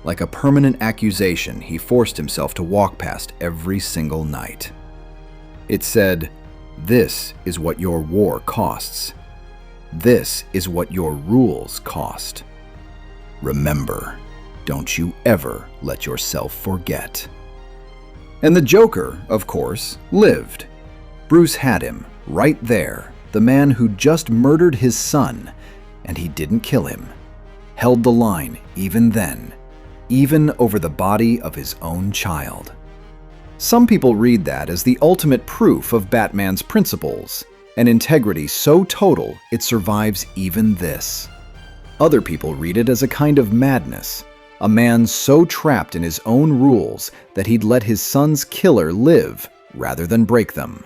Like a permanent accusation he forced himself to walk past every single night. It said, "This is what your war costs. This is what your rules cost. Remember, don't you ever let yourself forget." And the Joker, of course, lived. Bruce had him, right there, the man who just murdered his son, and he didn't kill him. Held the line even then, even over the body of his own child. Some people read that as the ultimate proof of Batman's principles, an integrity so total it survives even this. Other people read it as a kind of madness, a man so trapped in his own rules that he'd let his son's killer live rather than break them.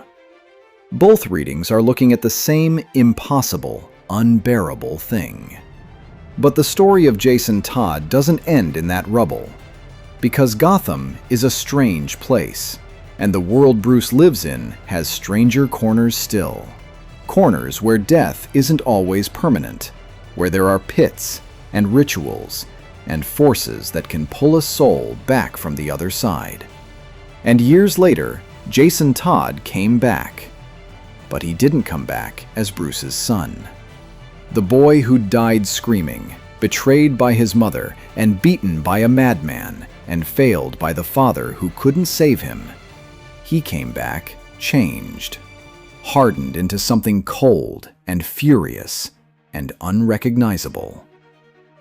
Both readings are looking at the same impossible, unbearable thing. But the story of Jason Todd doesn't end in that rubble. Because Gotham is a strange place, and the world Bruce lives in has stranger corners still. Corners where death isn't always permanent, where there are pits and rituals and forces that can pull a soul back from the other side. And years later, Jason Todd came back. But he didn't come back as Bruce's son. The boy who died screaming, betrayed by his mother and beaten by a madman, and failed by the father who couldn't save him. He came back changed, hardened into something cold and furious and unrecognizable.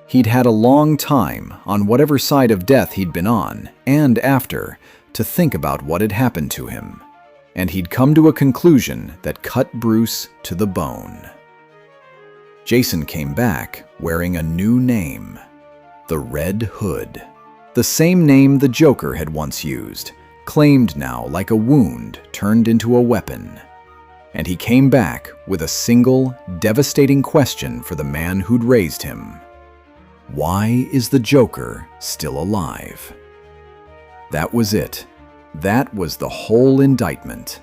He'd had a long time, on whatever side of death he'd been on, and after, to think about what had happened to him. And he'd come to a conclusion that cut Bruce to the bone. Jason came back wearing a new name, the Red Hood. The same name the Joker had once used, claimed now like a wound turned into a weapon. And he came back with a single, devastating question for the man who'd raised him. Why is the Joker still alive? That was it. That was the whole indictment.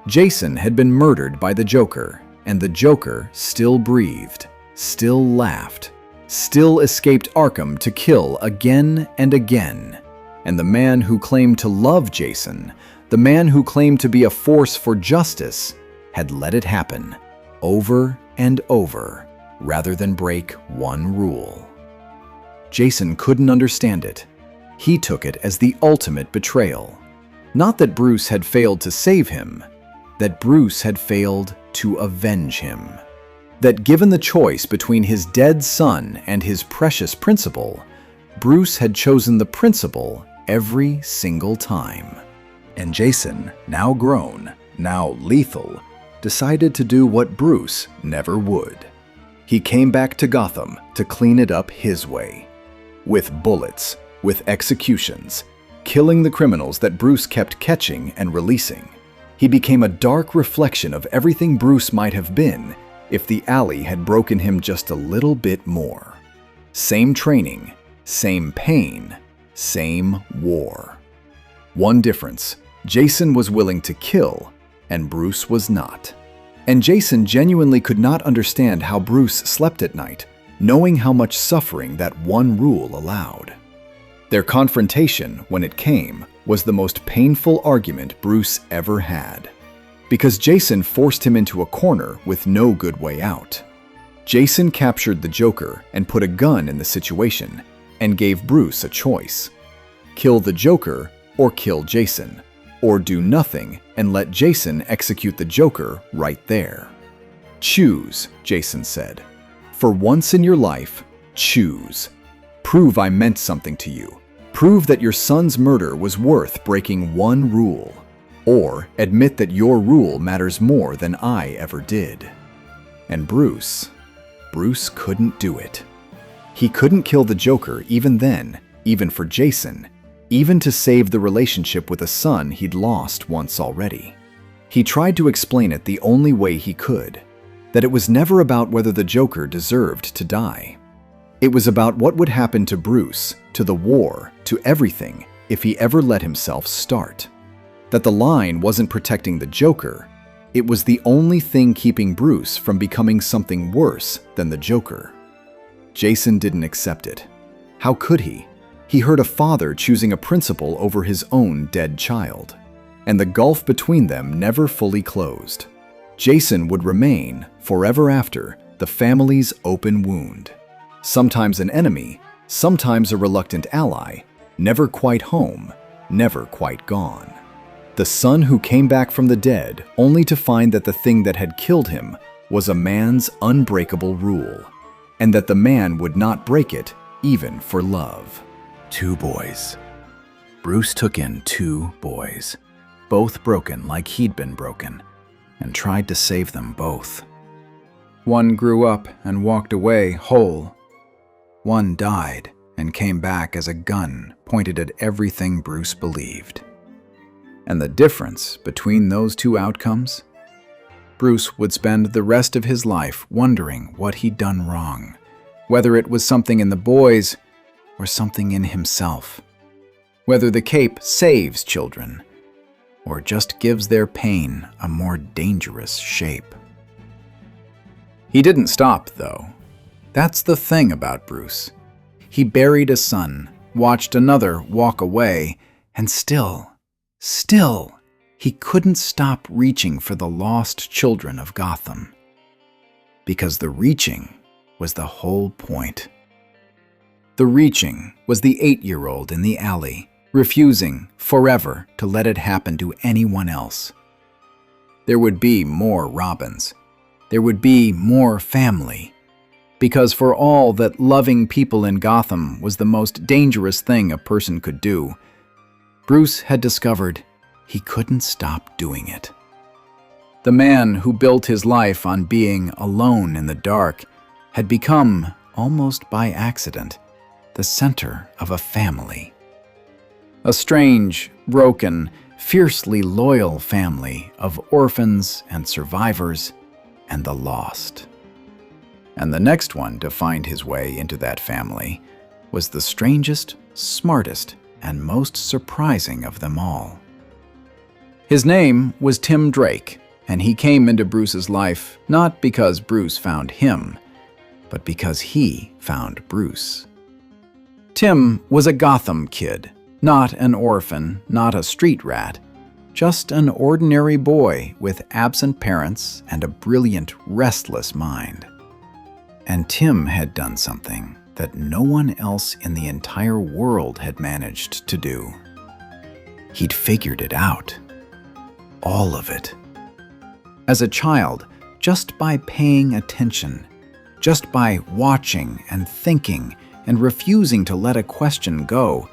Jason had been murdered by the Joker, and the Joker still breathed, still laughed, still escaped Arkham to kill again and again. And the man who claimed to love Jason, the man who claimed to be a force for justice, had let it happen, over and over, rather than break one rule. Jason couldn't understand it. He took it as the ultimate betrayal. Not that Bruce had failed to save him, that Bruce had failed to avenge him. That given the choice between his dead son and his precious principal, Bruce had chosen the principal every single time. And Jason, now grown, now lethal, decided to do what Bruce never would. He came back to Gotham to clean it up his way. With bullets, with executions, killing the criminals that Bruce kept catching and releasing. He became a dark reflection of everything Bruce might have been if the alley had broken him just a little bit more. Same training, same pain, same war. One difference, Jason was willing to kill, and Bruce was not. And Jason genuinely could not understand how Bruce slept at night, knowing how much suffering that one rule allowed. Their confrontation, when it came, was the most painful argument Bruce ever had. Because Jason forced him into a corner with no good way out. Jason captured the Joker and put a gun in the situation, and gave Bruce a choice. Kill the Joker or kill Jason, or do nothing and let Jason execute the Joker right there. Choose, Jason said. For once in your life, choose. Prove I meant something to you. Prove that your son's murder was worth breaking one rule. Or admit that your rule matters more than I ever did. And Bruce couldn't do it. He couldn't kill the Joker even then, even for Jason, even to save the relationship with a son he'd lost once already. He tried to explain it the only way he could, that it was never about whether the Joker deserved to die. It was about what would happen to Bruce, to the war, to everything, if he ever let himself start. That the line wasn't protecting the Joker, it was the only thing keeping Bruce from becoming something worse than the Joker. Jason didn't accept it. How could he? He heard a father choosing a principal over his own dead child, and the gulf between them never fully closed. Jason would remain, forever after, the family's open wound. Sometimes an enemy, sometimes a reluctant ally, never quite home, never quite gone. The son who came back from the dead only to find that the thing that had killed him was a man's unbreakable rule, and that the man would not break it even for love. 2 boys. Bruce took in 2 boys, both broken like he'd been broken, and tried to save them both. One grew up and walked away whole. One died and came back as a gun pointed at everything Bruce believed. And the difference between those 2 outcomes? Bruce would spend the rest of his life wondering what he'd done wrong, whether it was something in the boys or something in himself, whether the cape saves children or just gives their pain a more dangerous shape. He didn't stop, though. That's the thing about Bruce. He buried a son, watched another walk away, and still, he couldn't stop reaching for the lost children of Gotham. Because the reaching was the whole point. The reaching was the 8-year-old in the alley, refusing forever to let it happen to anyone else. There would be more Robins. There would be more family. Because for all that loving people in Gotham was the most dangerous thing a person could do, Bruce had discovered he couldn't stop doing it. The man who built his life on being alone in the dark had become, almost by accident, the center of a family. A strange, broken, fiercely loyal family of orphans and survivors and the lost. And the next one to find his way into that family was the strangest, smartest, and most surprising of them all. His name was Tim Drake, and he came into Bruce's life not because Bruce found him, but because he found Bruce. Tim was a Gotham kid, not an orphan, not a street rat, just an ordinary boy with absent parents and a brilliant, restless mind. And Tim had done something that no one else in the entire world had managed to do. He'd figured it out. All of it. As a child, just by paying attention, just by watching and thinking and refusing to let a question go,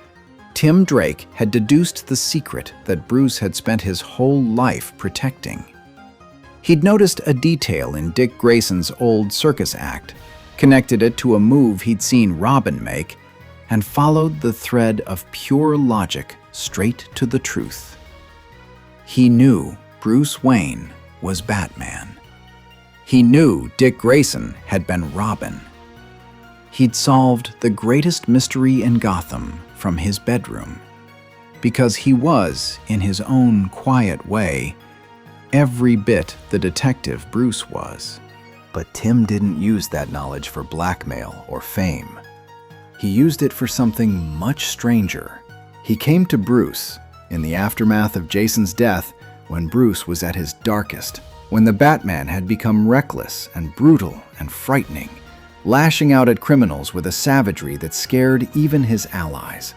Tim Drake had deduced the secret that Bruce had spent his whole life protecting. He'd noticed a detail in Dick Grayson's old circus act, connected it to a move he'd seen Robin make, and followed the thread of pure logic straight to the truth. He knew Bruce Wayne was Batman. He knew Dick Grayson had been Robin. He'd solved the greatest mystery in Gotham from his bedroom, because he was, in his own quiet way, every bit the detective Bruce was. But Tim didn't use that knowledge for blackmail or fame. He used it for something much stranger. He came to Bruce in the aftermath of Jason's death, when Bruce was at his darkest, when the Batman had become reckless and brutal and frightening, lashing out at criminals with a savagery that scared even his allies.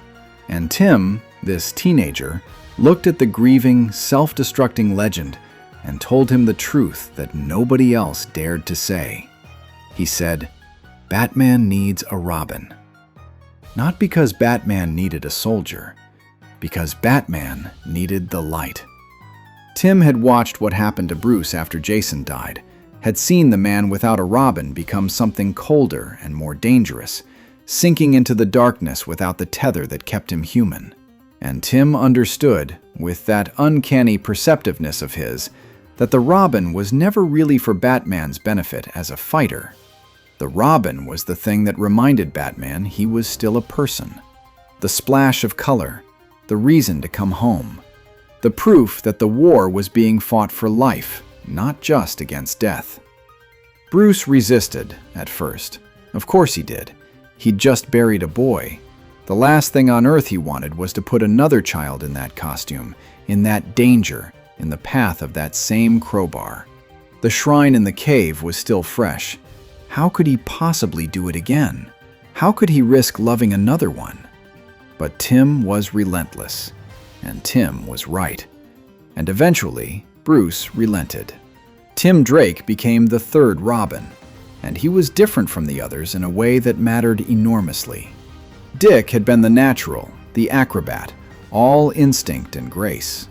And Tim, this teenager, looked at the grieving, self-destructing legend and told him the truth that nobody else dared to say. He said, "Batman needs a Robin." Not because Batman needed a soldier, because Batman needed the light. Tim had watched what happened to Bruce after Jason died, had seen the man without a Robin become something colder and more dangerous, sinking into the darkness without the tether that kept him human. And Tim understood, with that uncanny perceptiveness of his, that the Robin was never really for Batman's benefit as a fighter. The Robin was the thing that reminded Batman he was still a person. The splash of color, the reason to come home. The proof that the war was being fought for life, not just against death. Bruce resisted at first. Of course he did. He'd just buried a boy. The last thing on earth he wanted was to put another child in that costume, in that danger, in the path of that same crowbar. The shrine in the cave was still fresh. How could he possibly do it again? How could he risk loving another one? But Tim was relentless, and Tim was right. And eventually, Bruce relented. Tim Drake became the third Robin, and he was different from the others in a way that mattered enormously. Dick had been the natural, the acrobat, all instinct and grace.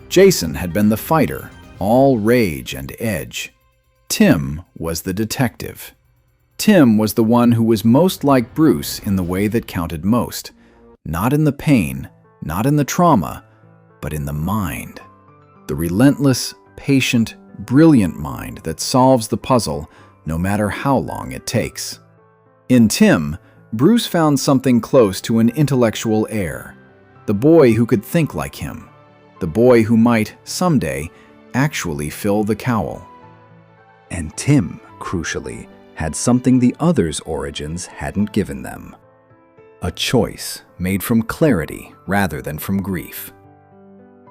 Jason had been the fighter, all rage and edge. Tim was the detective. Tim was the one who was most like Bruce in the way that counted most. Not in the pain, not in the trauma, but in the mind. The relentless, patient, brilliant mind that solves the puzzle no matter how long it takes. In Tim, Bruce found something close to an intellectual heir. The boy who could think like him. The boy who might, someday, actually fill the cowl. And Tim, crucially, had something the others' origins hadn't given them. A choice made from clarity rather than from grief.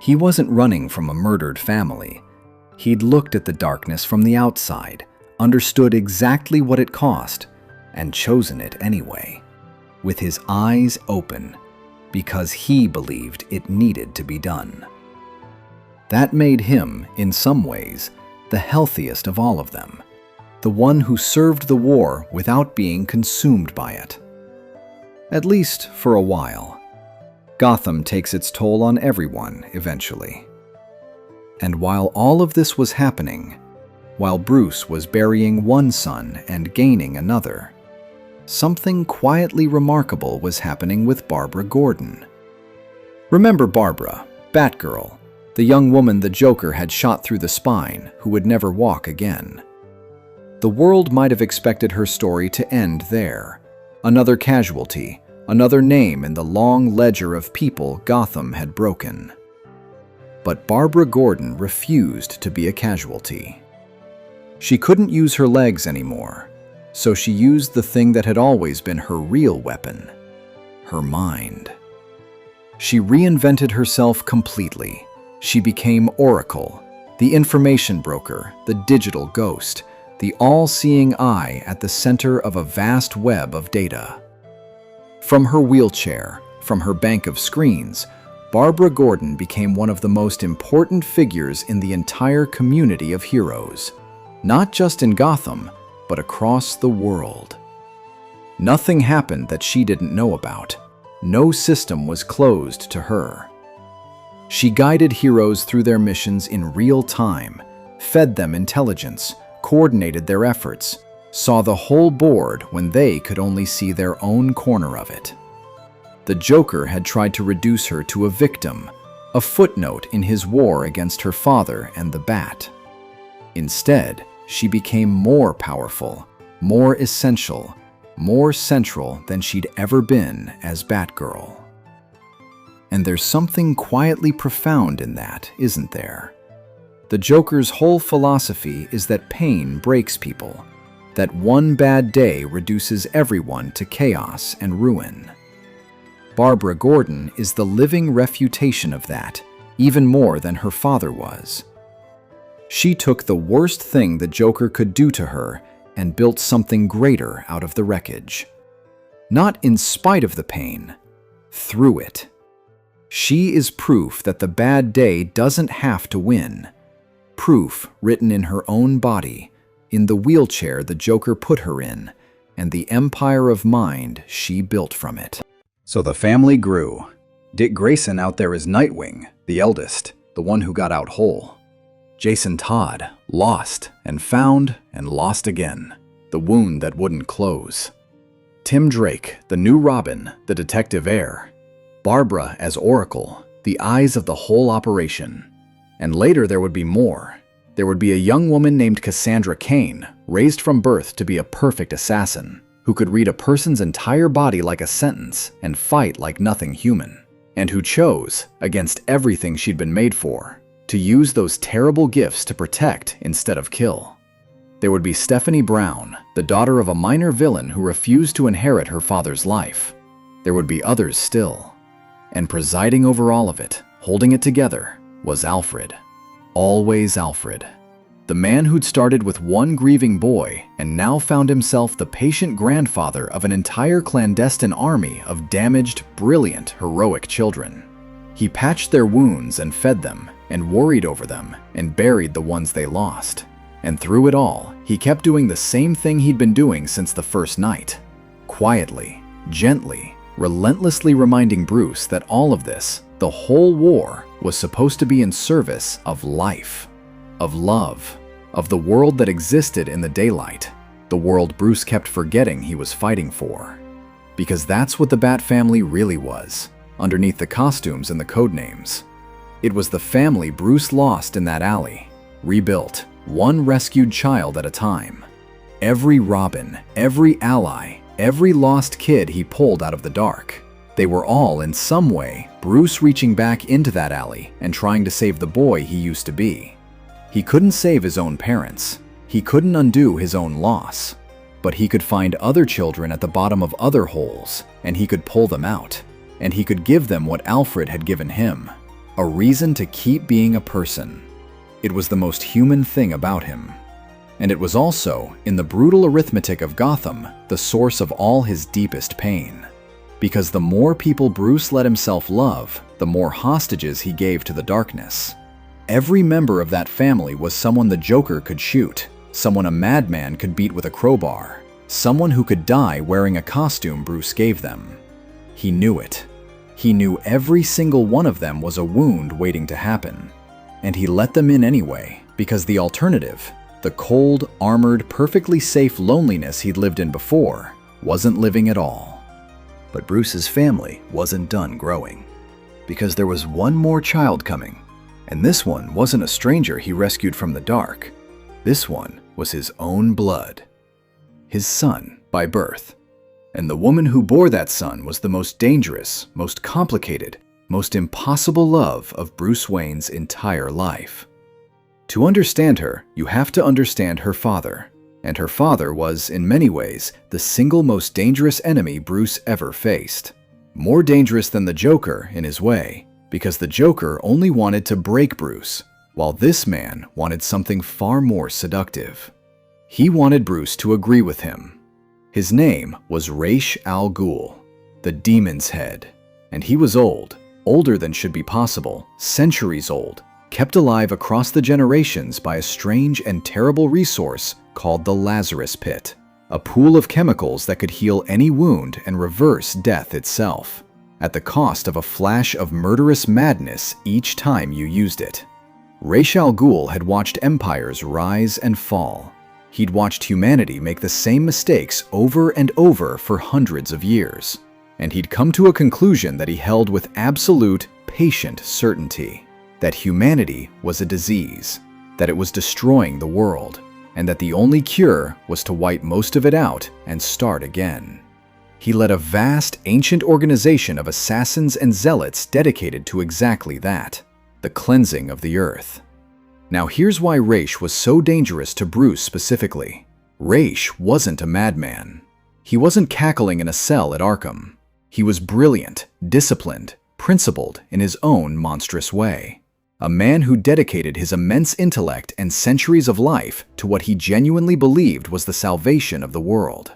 He wasn't running from a murdered family. He'd looked at the darkness from the outside, understood exactly what it cost, and chosen it anyway, with his eyes open, because he believed it needed to be done. That made him, in some ways, the healthiest of all of them, the one who served the war without being consumed by it. At least for a while. Gotham takes its toll on everyone eventually. And while all of this was happening, while Bruce was burying one son and gaining another, something quietly remarkable was happening with Barbara Gordon. Remember Barbara, Batgirl, the young woman the Joker had shot through the spine who would never walk again. The world might have expected her story to end there. Another casualty, another name in the long ledger of people Gotham had broken. But Barbara Gordon refused to be a casualty. She couldn't use her legs anymore, so she used the thing that had always been her real weapon, her mind. She reinvented herself completely. She became Oracle, the information broker, the digital ghost, the all-seeing eye at the center of a vast web of data. From her wheelchair, from her bank of screens, Barbara Gordon became one of the most important figures in the entire community of heroes, not just in Gotham, but across the world. Nothing happened that she didn't know about. No system was closed to her. She guided heroes through their missions in real time, fed them intelligence, coordinated their efforts, saw the whole board when they could only see their own corner of it. The Joker had tried to reduce her to a victim, a footnote in his war against her father and the Bat. Instead, she became more powerful, more essential, more central than she'd ever been as Batgirl. And there's something quietly profound in that, isn't there? The Joker's whole philosophy is that pain breaks people, that one bad day reduces everyone to chaos and ruin. Barbara Gordon is the living refutation of that, even more than her father was. She took the worst thing the Joker could do to her and built something greater out of the wreckage. Not in spite of the pain, through it. She is proof that the bad day doesn't have to win. Proof written in her own body, in the wheelchair the Joker put her in, and the empire of mind she built from it. So the family grew. Dick Grayson out there is Nightwing, the eldest, the one who got out whole. Jason Todd, lost and found and lost again, the wound that wouldn't close. Tim Drake, the new Robin, the detective heir. Barbara as Oracle, the eyes of the whole operation. And later there would be more. There would be a young woman named Cassandra Cain, raised from birth to be a perfect assassin, who could read a person's entire body like a sentence and fight like nothing human, and who chose, against everything she'd been made for, to use those terrible gifts to protect instead of kill. There would be Stephanie Brown, the daughter of a minor villain who refused to inherit her father's life. There would be others still. And presiding over all of it, holding it together, was Alfred. Always Alfred. The man who'd started with one grieving boy and now found himself the patient grandfather of an entire clandestine army of damaged, brilliant, heroic children. He patched their wounds and fed them, and worried over them, and buried the ones they lost. And through it all, he kept doing the same thing he'd been doing since the first night. Quietly, gently, relentlessly reminding Bruce that all of this, the whole war, was supposed to be in service of life, of love, of the world that existed in the daylight, the world Bruce kept forgetting he was fighting for. Because that's what the Bat family really was, underneath the costumes and the codenames. It was the family Bruce lost in that alley, rebuilt, one rescued child at a time. Every Robin, every ally, every lost kid he pulled out of the dark. They were all, in some way, Bruce reaching back into that alley and trying to save the boy he used to be. He couldn't save his own parents. He couldn't undo his own loss. But he could find other children at the bottom of other holes, and he could pull them out. And he could give them what Alfred had given him, a reason to keep being a person. It was the most human thing about him. And it was also, in the brutal arithmetic of Gotham, the source of all his deepest pain. Because the more people Bruce let himself love, the more hostages he gave to the darkness. Every member of that family was someone the Joker could shoot, someone a madman could beat with a crowbar, someone who could die wearing a costume Bruce gave them. He knew it. He knew every single one of them was a wound waiting to happen. And he let them in anyway, because the alternative, the cold, armored, perfectly safe loneliness he'd lived in before, wasn't living at all. But Bruce's family wasn't done growing, because there was one more child coming, and this one wasn't a stranger he rescued from the dark. This one was his own blood, his son by birth. And the woman who bore that son was the most dangerous, most complicated, most impossible love of Bruce Wayne's entire life. To understand her, you have to understand her father. And her father was, in many ways, the single most dangerous enemy Bruce ever faced. More dangerous than the Joker in his way, because the Joker only wanted to break Bruce, while this man wanted something far more seductive. He wanted Bruce to agree with him. His name was Ra's al Ghul, the Demon's Head, and he was old, older than should be possible, centuries old, kept alive across the generations by a strange and terrible resource called the Lazarus Pit, a pool of chemicals that could heal any wound and reverse death itself, at the cost of a flash of murderous madness each time you used it. Ra's al Ghul had watched empires rise and fall. He'd watched humanity make the same mistakes over and over for hundreds of years, and he'd come to a conclusion that he held with absolute, patient certainty, that humanity was a disease, that it was destroying the world, and that the only cure was to wipe most of it out and start again. He led a vast, ancient organization of assassins and zealots dedicated to exactly that, the cleansing of the earth. Now here's why Ra's was so dangerous to Bruce specifically. Ra's wasn't a madman. He wasn't cackling in a cell at Arkham. He was brilliant, disciplined, principled in his own monstrous way. A man who dedicated his immense intellect and centuries of life to what he genuinely believed was the salvation of the world.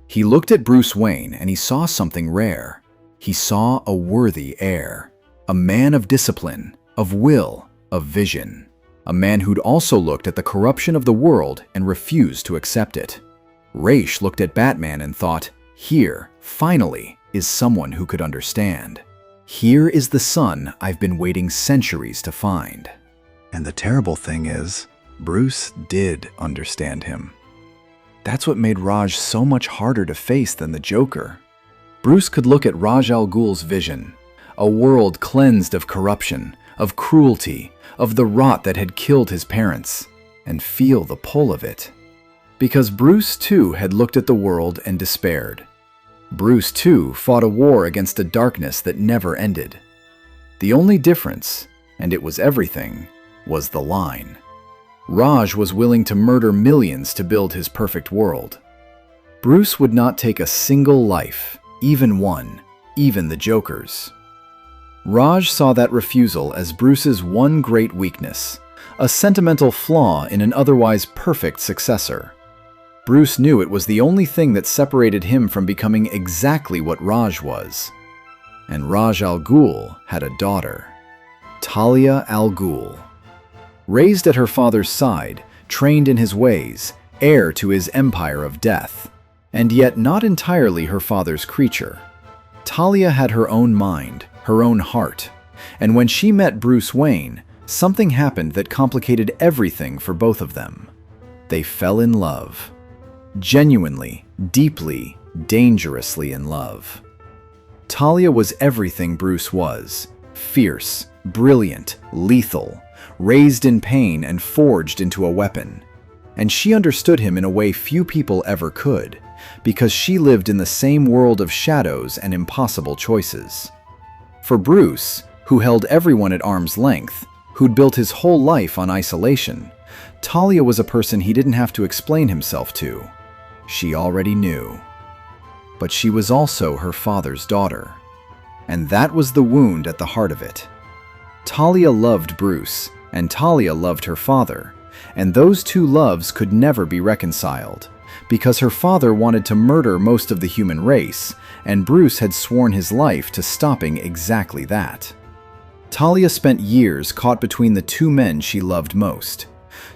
He looked at Bruce Wayne and he saw something rare. He saw a worthy heir, a man of discipline, of will, of vision. A man who'd also looked at the corruption of the world and refused to accept it. Ra's looked at Batman and thought, here, finally, is someone who could understand. Here is the son I've been waiting centuries to find. And the terrible thing is, Bruce did understand him. That's what made Ra's so much harder to face than the Joker. Bruce could look at Ra's al Ghul's vision, a world cleansed of corruption, of cruelty, of the rot that had killed his parents, and feel the pull of it. Because Bruce, too, had looked at the world and despaired. Bruce, too, fought a war against a darkness that never ended. The only difference, and it was everything, was the line. Ra's was willing to murder millions to build his perfect world. Bruce would not take a single life, even one, even the Joker's. Ra's saw that refusal as Bruce's one great weakness, a sentimental flaw in an otherwise perfect successor. Bruce knew it was the only thing that separated him from becoming exactly what Ra's was. And Ra's al Ghul had a daughter, Talia al Ghul. Raised at her father's side, trained in his ways, heir to his empire of death, and yet not entirely her father's creature. Talia had her own mind, her own heart, and when she met Bruce Wayne, something happened that complicated everything for both of them. They fell in love. Genuinely, deeply, dangerously in love. Talia was everything Bruce was: fierce, brilliant, lethal, raised in pain and forged into a weapon. And she understood him in a way few people ever could, because she lived in the same world of shadows and impossible choices. For Bruce, who held everyone at arm's length, who'd built his whole life on isolation, Talia was a person he didn't have to explain himself to. She already knew. But she was also her father's daughter. And that was the wound at the heart of it. Talia loved Bruce, and Talia loved her father, and those two loves could never be reconciled, because her father wanted to murder most of the human race, and Bruce had sworn his life to stopping exactly that. Talia spent years caught between the two men she loved most.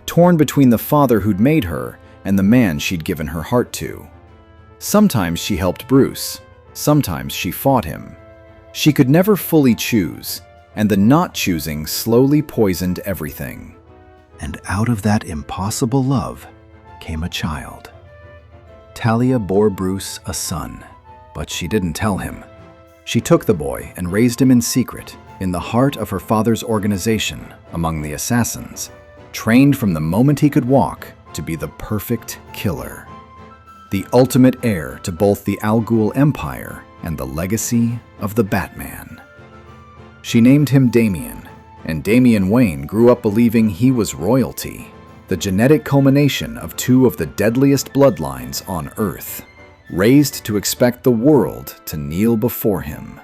torn between the father who'd made her and the man she'd given her heart to. Sometimes she helped Bruce, sometimes she fought him. She could never fully choose, and the not choosing slowly poisoned everything. And out of that impossible love came a child. Talia bore Bruce a son, but she didn't tell him. She took the boy and raised him in secret, in the heart of her father's organization, among the assassins, trained from the moment he could walk to be the perfect killer. The ultimate heir to both the Al Ghul Empire and the legacy of the Batman. She named him Damian, and Damian Wayne grew up believing he was royalty, the genetic culmination of two of the deadliest bloodlines on Earth, raised to expect the world to kneel before him.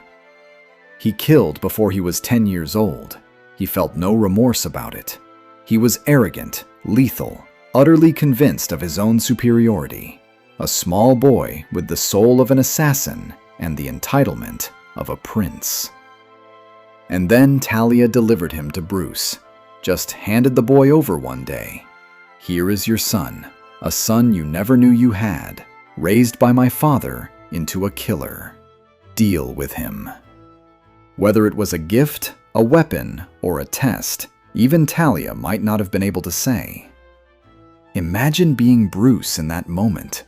He killed before he was 10 years old. He felt no remorse about it. He was arrogant, lethal, utterly convinced of his own superiority. A small boy with the soul of an assassin and the entitlement of a prince. And then Talia delivered him to Bruce, just handed the boy over one day. Here is your son, a son you never knew you had, raised by my father into a killer. Deal with him. Whether it was a gift, a weapon, or a test, even Talia might not have been able to say. Imagine being Bruce in that moment.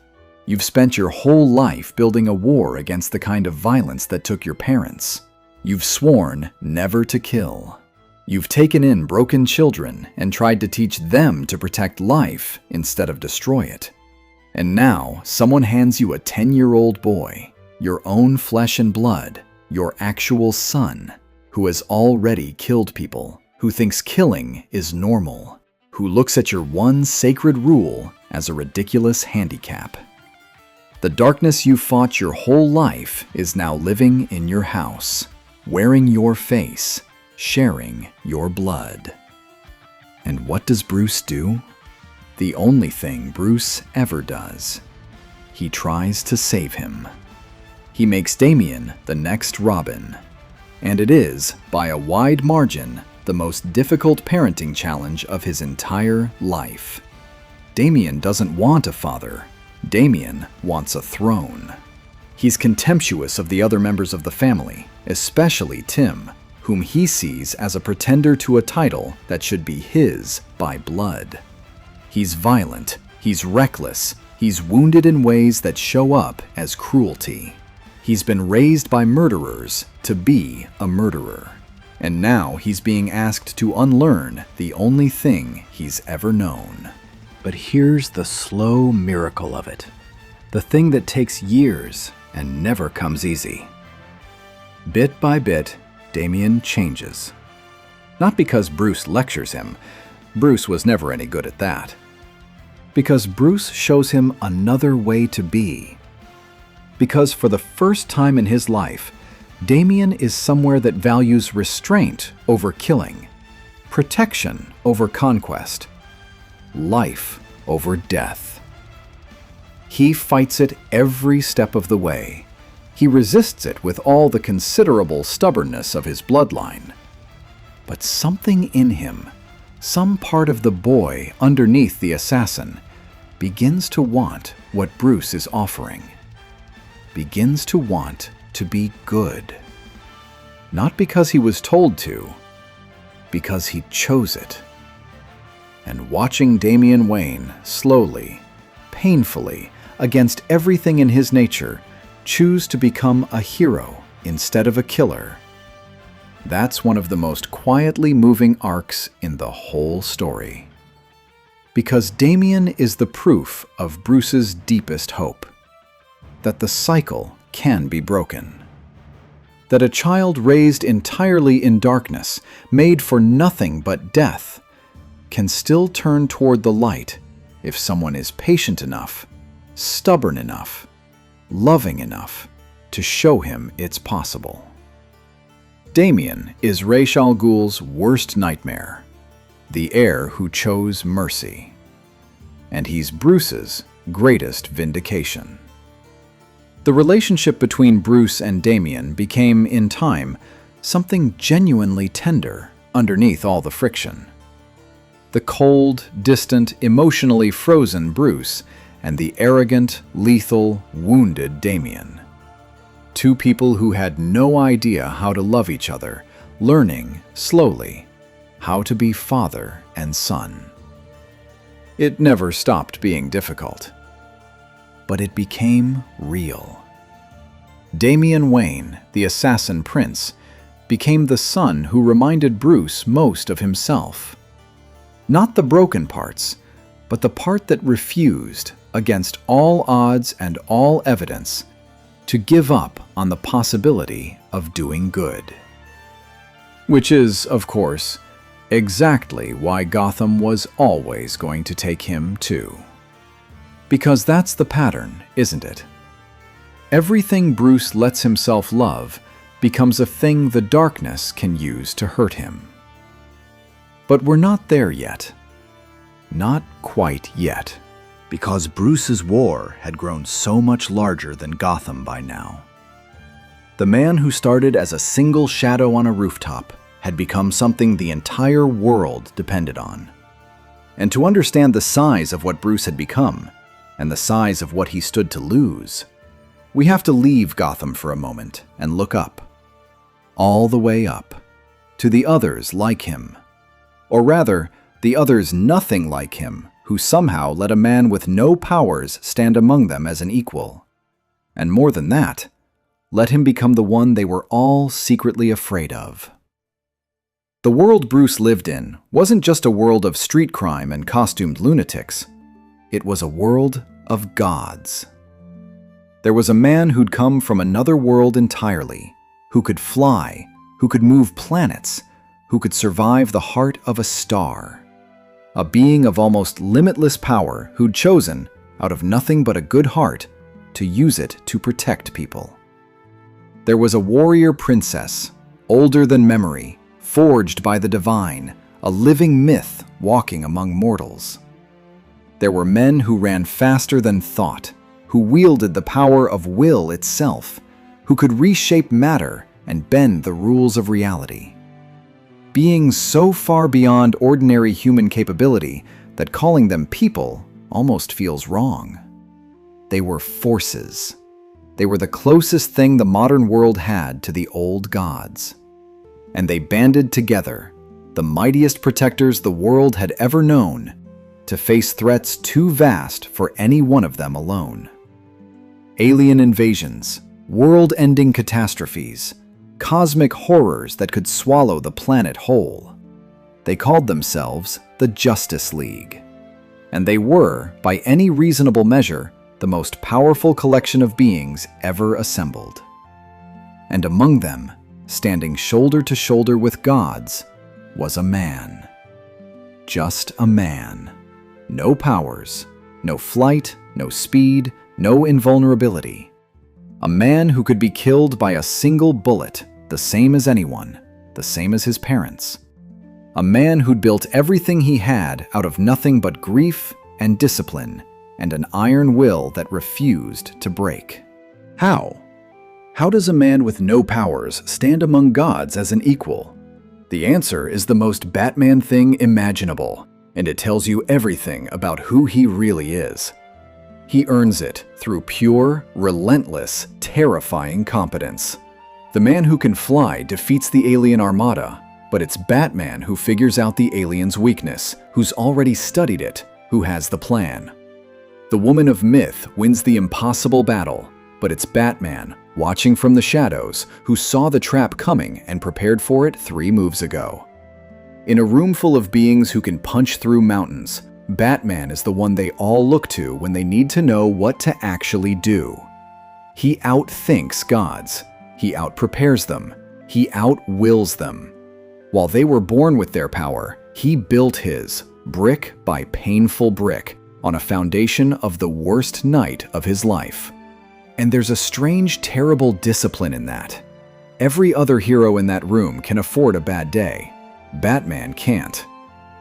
You've spent your whole life building a war against the kind of violence that took your parents. You've sworn never to kill. You've taken in broken children and tried to teach them to protect life instead of destroy it. And now someone hands you a 10-year-old boy, your own flesh and blood, your actual son, who has already killed people, who thinks killing is normal, who looks at your one sacred rule as a ridiculous handicap. The darkness you fought your whole life is now living in your house, wearing your face, sharing your blood. And what does Bruce do? The only thing Bruce ever does. He tries to save him. He makes Damian the next Robin. And it is, by a wide margin, the most difficult parenting challenge of his entire life. Damian doesn't want a father. Damian wants a throne. He's contemptuous of the other members of the family, especially Tim, whom he sees as a pretender to a title that should be his by blood. He's violent, he's reckless, he's wounded in ways that show up as cruelty. He's been raised by murderers to be a murderer, and now he's being asked to unlearn the only thing he's ever known. But here's the slow miracle of it, the thing that takes years and never comes easy. Bit by bit, Damian changes. Not because Bruce lectures him. Bruce was never any good at that. Because Bruce shows him another way to be. Because for the first time in his life, Damian is somewhere that values restraint over killing, protection over conquest, life over death. He fights it every step of the way. He resists it with all the considerable stubbornness of his bloodline. But something in him, some part of the boy underneath the assassin, begins to want what Bruce is offering. Begins to want to be good. Not because he was told to, because he chose it. And watching Damian Wayne slowly, painfully, against everything in his nature, choose to become a hero instead of a killer. That's one of the most quietly moving arcs in the whole story. Because Damian is the proof of Bruce's deepest hope. That the cycle can be broken. That a child raised entirely in darkness, made for nothing but death, can still turn toward the light if someone is patient enough, stubborn enough, loving enough to show him it's possible. Damian is Ra's al Ghul's worst nightmare, the heir who chose mercy. And he's Bruce's greatest vindication. The relationship between Bruce and Damian became, in time, something genuinely tender underneath all the friction. The cold, distant, emotionally frozen Bruce, and the arrogant, lethal, wounded Damian. Two people who had no idea how to love each other, learning, slowly, how to be father and son. It never stopped being difficult. But it became real. Damian Wayne, the assassin prince, became the son who reminded Bruce most of himself. Not the broken parts, but the part that refused, against all odds and all evidence, to give up on the possibility of doing good. Which is, of course, exactly why Gotham was always going to take him too. Because that's the pattern, isn't it? Everything Bruce lets himself love becomes a thing the darkness can use to hurt him. But we're not there yet. Not quite yet. Because Bruce's war had grown so much larger than Gotham by now. The man who started as a single shadow on a rooftop had become something the entire world depended on. And to understand the size of what Bruce had become, and the size of what he stood to lose, we have to leave Gotham for a moment and look up. All the way up, to the others like him. Or rather, the others nothing like him, who somehow let a man with no powers stand among them as an equal. And more than that, let him become the one they were all secretly afraid of. The world Bruce lived in wasn't just a world of street crime and costumed lunatics. It was a world of gods. There was a man who'd come from another world entirely, who could fly, who could move planets, who could survive the heart of a star. A being of almost limitless power who'd chosen, out of nothing but a good heart, to use it to protect people. There was a warrior princess, older than memory, forged by the divine, a living myth walking among mortals. There were men who ran faster than thought, who wielded the power of will itself, who could reshape matter and bend the rules of reality. Beings so far beyond ordinary human capability that calling them people almost feels wrong. They were forces. They were the closest thing the modern world had to the old gods. And they banded together, the mightiest protectors the world had ever known, to face threats too vast for any one of them alone. Alien invasions, world-ending catastrophes, cosmic horrors that could swallow the planet whole. They called themselves the Justice League. And they were, by any reasonable measure, the most powerful collection of beings ever assembled. And among them, standing shoulder to shoulder with gods, was a man. Just a man. No powers, no flight, no speed, no invulnerability. A man who could be killed by a single bullet, the same as anyone, the same as his parents. A man who'd built everything he had out of nothing but grief and discipline and an iron will that refused to break. How? How does a man with no powers stand among gods as an equal? The answer is the most Batman thing imaginable, and it tells you everything about who he really is. He earns it through pure, relentless, terrifying competence. The man who can fly defeats the alien armada, but it's Batman who figures out the alien's weakness, who's already studied it, who has the plan. The woman of myth wins the impossible battle, but it's Batman, watching from the shadows, who saw the trap coming and prepared for it 3 moves ago. In a room full of beings who can punch through mountains, Batman is the one they all look to when they need to know what to actually do. He outthinks gods. He outprepares them. He outwills them. While they were born with their power, he built his, brick by painful brick, on a foundation of the worst night of his life. And there's a strange, terrible discipline in that. Every other hero in that room can afford a bad day. Batman can't.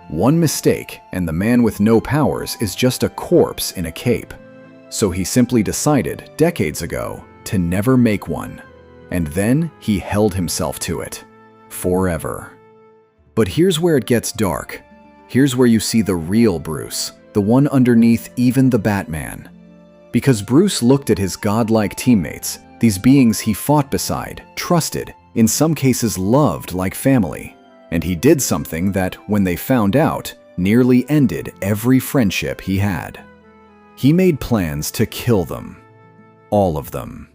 One mistake, and the man with no powers is just a corpse in a cape. So he simply decided, decades ago, to never make one. And then he held himself to it. Forever. But here's where it gets dark. Here's where you see the real Bruce, the one underneath even the Batman. Because Bruce looked at his godlike teammates, these beings he fought beside, trusted, in some cases loved like family. And he did something that, when they found out, nearly ended every friendship he had. He made plans to kill them. All of them.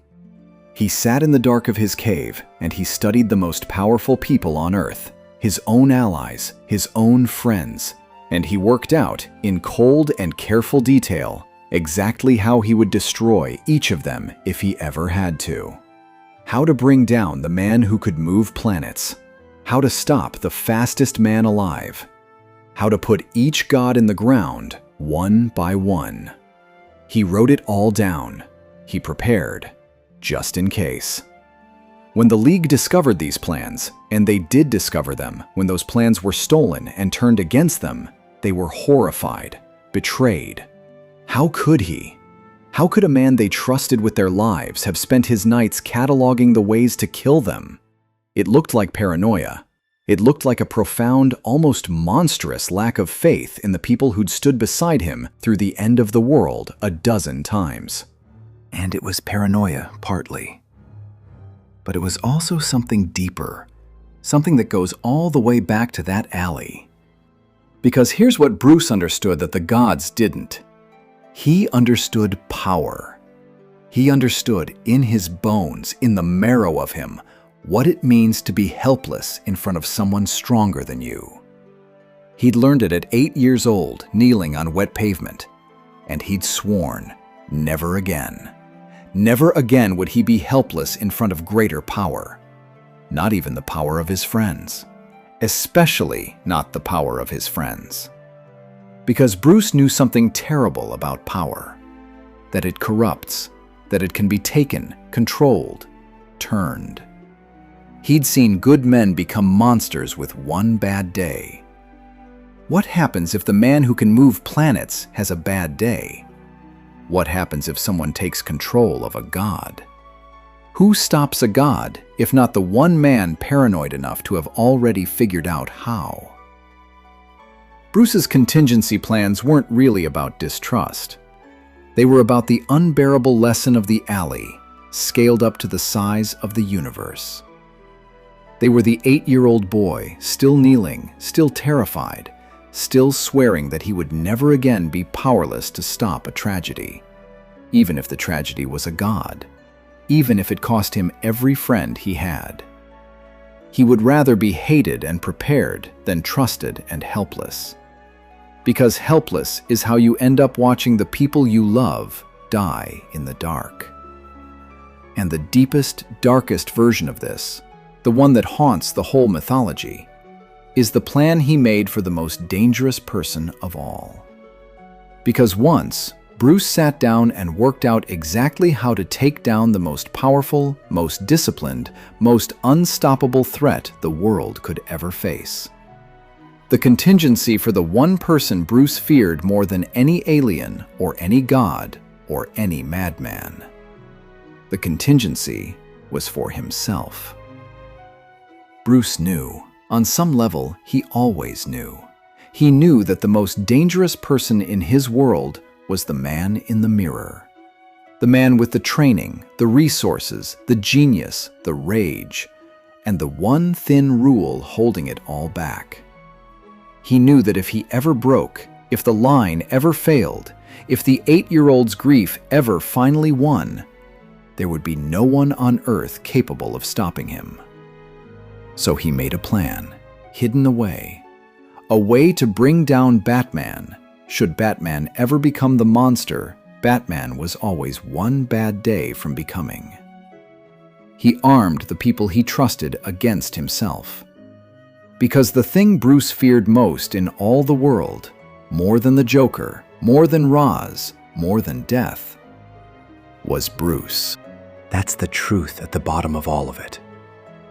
He sat in the dark of his cave and he studied the most powerful people on Earth, his own allies, his own friends, and he worked out, in cold and careful detail, exactly how he would destroy each of them if he ever had to. How to bring down the man who could move planets. How to stop the fastest man alive. How to put each god in the ground, one by one. He wrote it all down. He prepared, just in case. When the League discovered these plans, and they did discover them when those plans were stolen and turned against them, they were horrified, betrayed. How could he? How could a man they trusted with their lives have spent his nights cataloging the ways to kill them? It looked like paranoia. It looked like a profound, almost monstrous lack of faith in the people who'd stood beside him through the end of the world a dozen times. And it was paranoia, partly. But it was also something deeper, something that goes all the way back to that alley. Because here's what Bruce understood that the gods didn't. He understood power. He understood in his bones, in the marrow of him, what it means to be helpless in front of someone stronger than you. He'd learned it at 8 years old, kneeling on wet pavement, and he'd sworn, never again. Never again would he be helpless in front of greater power. Not even the power of his friends. Especially not the power of his friends. Because Bruce knew something terrible about power. That it corrupts, that it can be taken, controlled, turned. He'd seen good men become monsters with one bad day. What happens if the man who can move planets has a bad day? What happens if someone takes control of a god? Who stops a god, if not the one man paranoid enough to have already figured out how? Bruce's contingency plans weren't really about distrust. They were about the unbearable lesson of the alley, scaled up to the size of the universe. They were the 8-year-old boy, still kneeling, still terrified, still swearing that he would never again be powerless to stop a tragedy, even if the tragedy was a god, even if it cost him every friend he had. He would rather be hated and prepared than trusted and helpless. Because helpless is how you end up watching the people you love die in the dark. And the deepest, darkest version of this, the one that haunts the whole mythology, is the plan he made for the most dangerous person of all. Because once, Bruce sat down and worked out exactly how to take down the most powerful, most disciplined, most unstoppable threat the world could ever face. The contingency for the one person Bruce feared more than any alien or any god or any madman. The contingency was for himself. Bruce knew. On some level, he always knew. He knew that the most dangerous person in his world was the man in the mirror. The man with the training, the resources, the genius, the rage, and the one thin rule holding it all back. He knew that if he ever broke, if the line ever failed, if the 8-year-old's grief ever finally won, there would be no one on Earth capable of stopping him. So he made a plan, hidden away, a way to bring down Batman. Should Batman ever become the monster Batman was always one bad day from becoming. He armed the people he trusted against himself. Because the thing Bruce feared most in all the world, more than the Joker, more than Ra's, more than death, was Bruce. That's the truth at the bottom of all of it.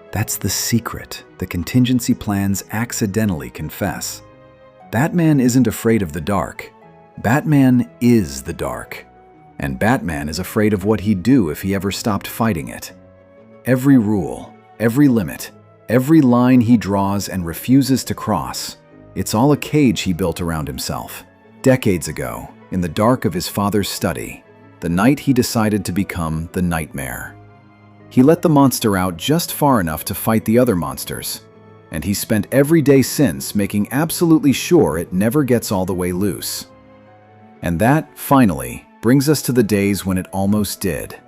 That's the secret the contingency plans accidentally confess. Batman isn't afraid of the dark. Batman is the dark. And Batman is afraid of what he'd do if he ever stopped fighting it. Every rule, every limit, every line he draws and refuses to cross It's all a cage he built around himself. Decades ago, in the dark of his father's study, the night he decided to become the Nightmare. He let the monster out just far enough to fight the other monsters, and he spent every day since making absolutely sure it never gets all the way loose. And that, finally, brings us to the days when it almost did.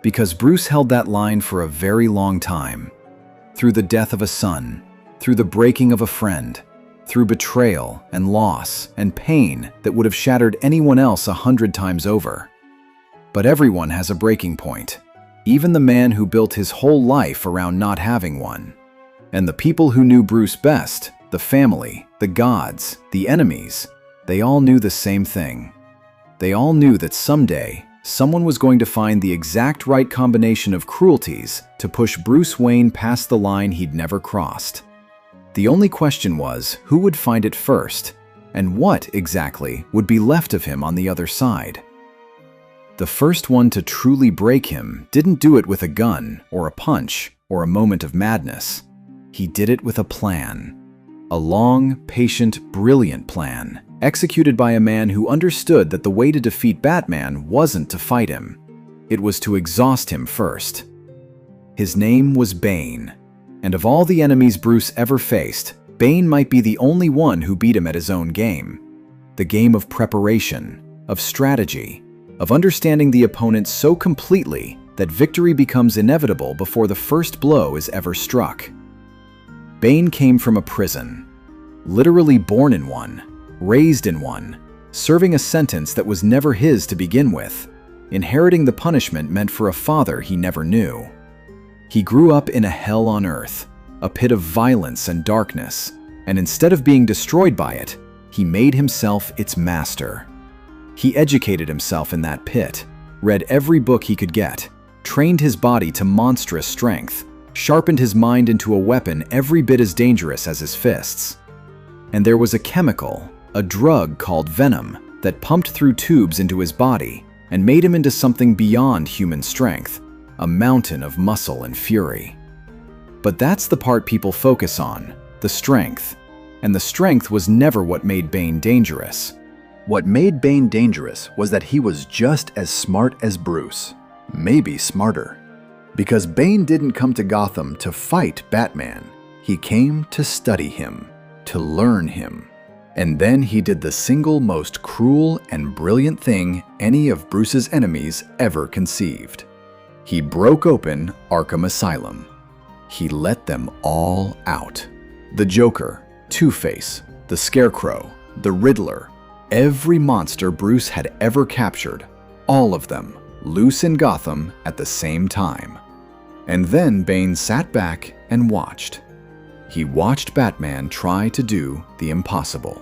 Because Bruce held that line for a very long time. Through the death of a son, through the breaking of a friend, through betrayal and loss and pain that would have shattered anyone else 100 times over. But everyone has a breaking point, even the man who built his whole life around not having one. And the people who knew Bruce best, the family, the gods, the enemies, they all knew the same thing. They all knew that someday, someone was going to find the exact right combination of cruelties to push Bruce Wayne past the line he'd never crossed. The only question was who would find it first, and what exactly would be left of him on the other side. The first one to truly break him didn't do it with a gun or a punch or a moment of madness. He did it with a plan. A long, patient, brilliant plan, executed by a man who understood that the way to defeat Batman wasn't to fight him. It was to exhaust him first. His name was Bane, and of all the enemies Bruce ever faced, Bane might be the only one who beat him at his own game. The game of preparation, of strategy, of understanding the opponent so completely that victory becomes inevitable before the first blow is ever struck. Bane came from a prison, literally born in one, raised in one, serving a sentence that was never his to begin with, inheriting the punishment meant for a father he never knew. He grew up in a hell on earth, a pit of violence and darkness, and instead of being destroyed by it, he made himself its master. He educated himself in that pit, read every book he could get, trained his body to monstrous strength, sharpened his mind into a weapon every bit as dangerous as his fists. And there was a chemical, a drug called venom, that pumped through tubes into his body and made him into something beyond human strength, a mountain of muscle and fury. But that's the part people focus on, the strength. And the strength was never what made Bane dangerous. What made Bane dangerous was that he was just as smart as Bruce, maybe smarter. Because Bane didn't come to Gotham to fight Batman. He came to study him, to learn him. And then he did the single most cruel and brilliant thing any of Bruce's enemies ever conceived. He broke open Arkham Asylum. He let them all out. The Joker, Two-Face, the Scarecrow, the Riddler, every monster Bruce had ever captured, all of them loose in Gotham at the same time. And then Bane sat back and watched. He watched Batman try to do the impossible.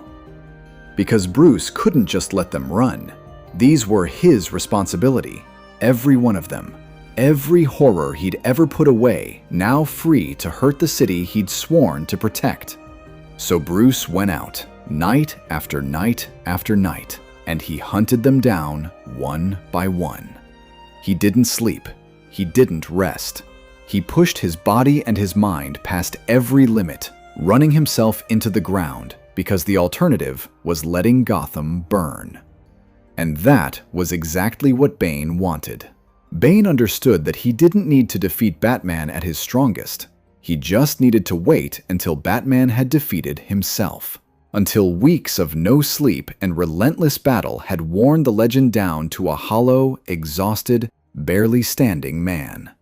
Because Bruce couldn't just let them run. These were his responsibility, every one of them. Every horror he'd ever put away, now free to hurt the city he'd sworn to protect. So Bruce went out, night after night after night, and he hunted them down one by one. He didn't sleep. He didn't rest. He pushed his body and his mind past every limit, running himself into the ground because the alternative was letting Gotham burn. And that was exactly what Bane wanted. Bane understood that he didn't need to defeat Batman at his strongest. He just needed to wait until Batman had defeated himself. Until weeks of no sleep and relentless battle had worn the legend down to a hollow, exhausted, barely standing man.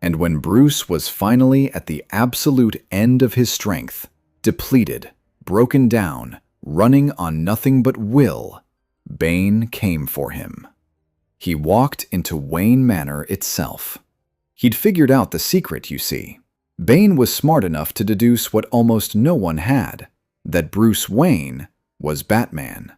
And when Bruce was finally at the absolute end of his strength, depleted, broken down, running on nothing but will, Bane came for him. He walked into Wayne Manor itself. He'd figured out the secret, you see. Bane was smart enough to deduce what almost no one had, that Bruce Wayne was Batman.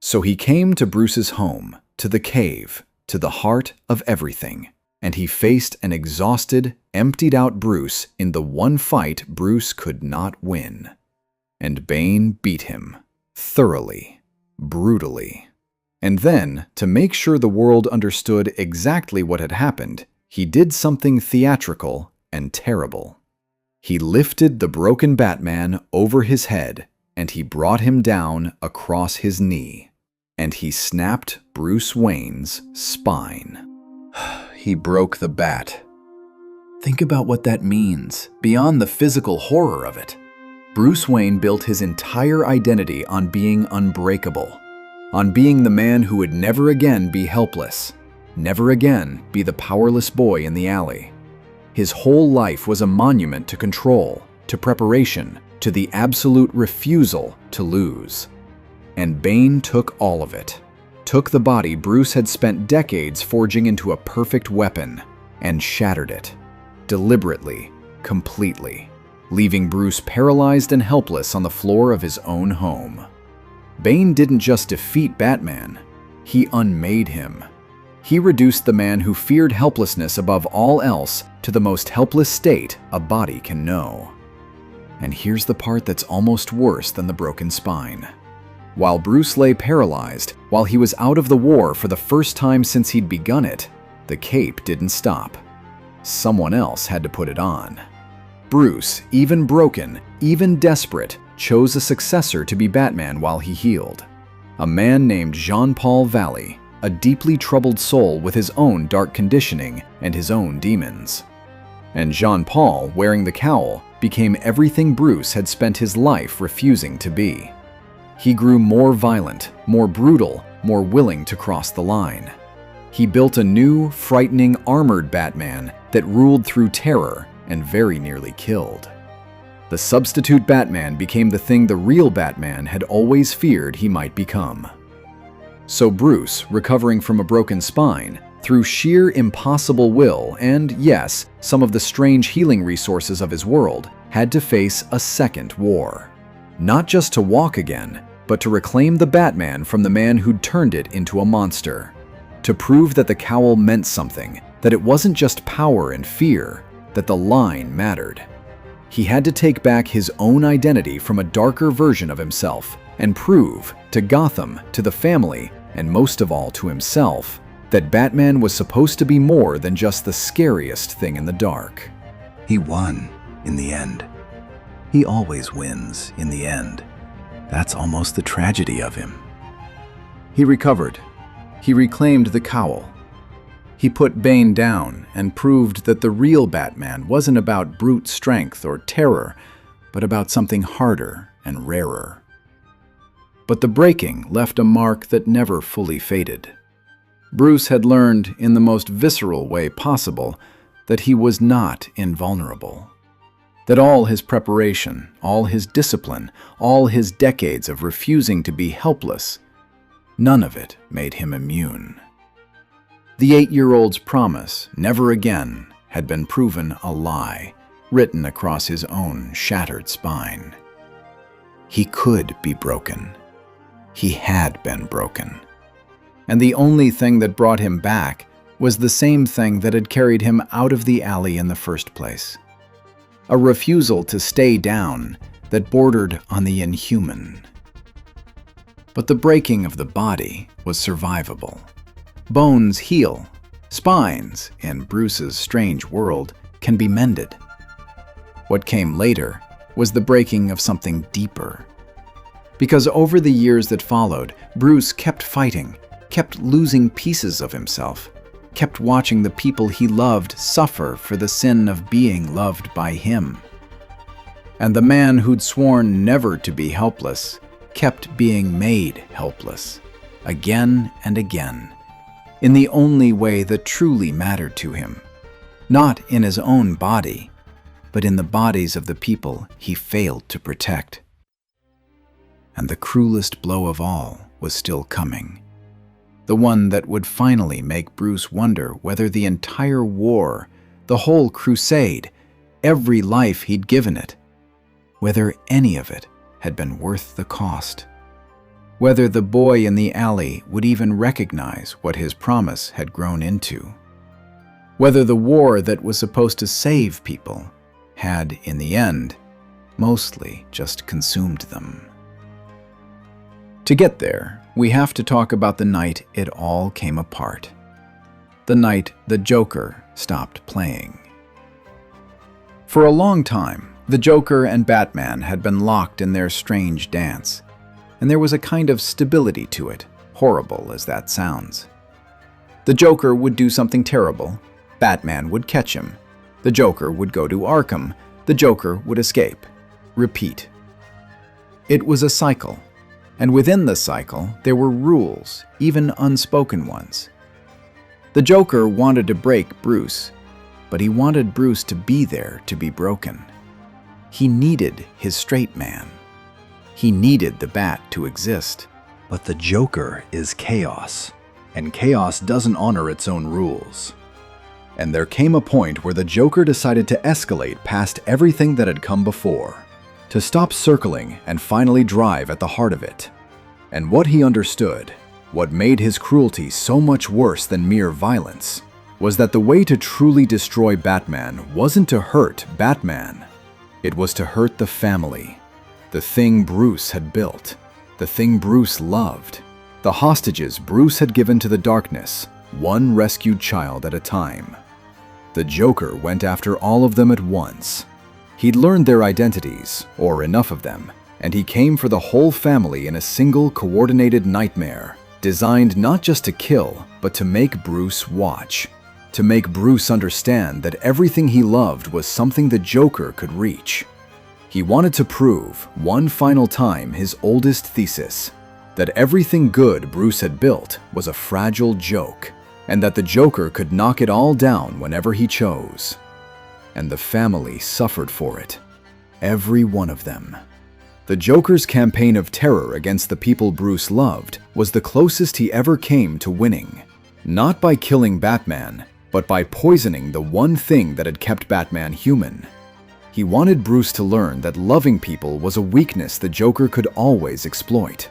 So he came to Bruce's home, to the cave, to the heart of everything, and he faced an exhausted, emptied-out Bruce in the one fight Bruce could not win. And Bane beat him, thoroughly, brutally. And then, to make sure the world understood exactly what had happened, he did something theatrical and terrible. He lifted the broken Batman over his head and he brought him down across his knee, and he snapped Bruce Wayne's spine. He broke the bat. Think about what that means, beyond the physical horror of it. Bruce Wayne built his entire identity on being unbreakable, on being the man who would never again be helpless, never again be the powerless boy in the alley. His whole life was a monument to control, to preparation, to the absolute refusal to lose. And Bane took all of it, took the body Bruce had spent decades forging into a perfect weapon, and shattered it, deliberately, completely, leaving Bruce paralyzed and helpless on the floor of his own home. Bane didn't just defeat Batman, he unmade him. He reduced the man who feared helplessness above all else to the most helpless state a body can know. And here's the part that's almost worse than the broken spine. While Bruce lay paralyzed, while he was out of the war for the first time since he'd begun it, the cape didn't stop. Someone else had to put it on. Bruce, even broken, even desperate, chose a successor to be Batman while he healed. A man named Jean-Paul Valley, a deeply troubled soul with his own dark conditioning and his own demons. And Jean-Paul, wearing the cowl, became everything Bruce had spent his life refusing to be. He grew more violent, more brutal, more willing to cross the line. He built a new, frightening, armored Batman that ruled through terror and very nearly killed. The substitute Batman became the thing the real Batman had always feared he might become. So Bruce, recovering from a broken spine, through sheer impossible will and, yes, some of the strange healing resources of his world, had to face a second war. Not just to walk again, but to reclaim the Batman from the man who'd turned it into a monster. To prove that the cowl meant something, that it wasn't just power and fear, that the line mattered. He had to take back his own identity from a darker version of himself and prove to Gotham, to the family, and most of all to himself, that Batman was supposed to be more than just the scariest thing in the dark. He won in the end. He always wins in the end. That's almost the tragedy of him. He recovered. He reclaimed the cowl. He put Bane down and proved that the real Batman wasn't about brute strength or terror, but about something harder and rarer. But the breaking left a mark that never fully faded. Bruce had learned in the most visceral way possible that he was not invulnerable. That all his preparation, all his discipline, all his decades of refusing to be helpless, none of it made him immune. The 8-year-old's promise, never again, had been proven a lie, written across his own shattered spine. He could be broken. He had been broken. And the only thing that brought him back was the same thing that had carried him out of the alley in the first place. A refusal to stay down that bordered on the inhuman. But the breaking of the body was survivable. Bones heal. Spines, in Bruce's strange world, can be mended. What came later was the breaking of something deeper. Because over the years that followed, Bruce kept fighting, kept losing pieces of himself, kept watching the people he loved suffer for the sin of being loved by him. And the man who'd sworn never to be helpless kept being made helpless, again and again, in the only way that truly mattered to him, not in his own body, but in the bodies of the people he failed to protect. And the cruelest blow of all was still coming. The one that would finally make Bruce wonder whether the entire war, the whole crusade, every life he'd given it, whether any of it had been worth the cost. Whether the boy in the alley would even recognize what his promise had grown into. Whether the war that was supposed to save people had, in the end, mostly just consumed them. To get there, we have to talk about the night it all came apart. The night the Joker stopped playing. For a long time, The Joker and Batman had been locked in their strange dance, and there was a kind of stability to it, horrible as that sounds. The Joker would do something terrible, Batman would catch him. The Joker would go to Arkham, the Joker would escape. Repeat. It was a cycle, and within the cycle there were rules, even unspoken ones. The Joker wanted to break Bruce, but he wanted Bruce to be there to be broken. He needed his straight man. He needed the Bat to exist. But the Joker is chaos, and chaos doesn't honor its own rules. And there came a point where the Joker decided to escalate past everything that had come before, to stop circling and finally drive at the heart of it. And what he understood, what made his cruelty so much worse than mere violence, was that the way to truly destroy Batman wasn't to hurt Batman. It was to hurt the family, the thing Bruce had built, the thing Bruce loved, the hostages Bruce had given to the darkness, one rescued child at a time. The Joker went after all of them at once. He'd learned their identities, or enough of them, and he came for the whole family in a single coordinated nightmare, designed not just to kill, but to make Bruce watch. To make Bruce understand that everything he loved was something the Joker could reach. He wanted to prove, one final time, his oldest thesis, that everything good Bruce had built was a fragile joke, and that the Joker could knock it all down whenever he chose. And the family suffered for it. Every one of them. The Joker's campaign of terror against the people Bruce loved was the closest he ever came to winning. Not by killing Batman, but by poisoning the one thing that had kept Batman human. He wanted Bruce to learn that loving people was a weakness the Joker could always exploit.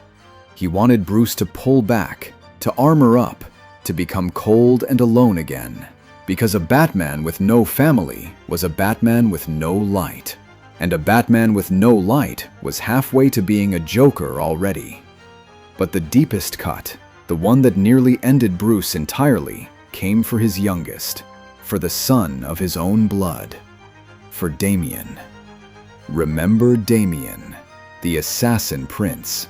He wanted Bruce to pull back, to armor up, to become cold and alone again. Because a Batman with no family was a Batman with no light. And a Batman with no light was halfway to being a Joker already. But the deepest cut, the one that nearly ended Bruce entirely, came for his youngest, for the son of his own blood, for Damian. Remember Damian, the assassin prince,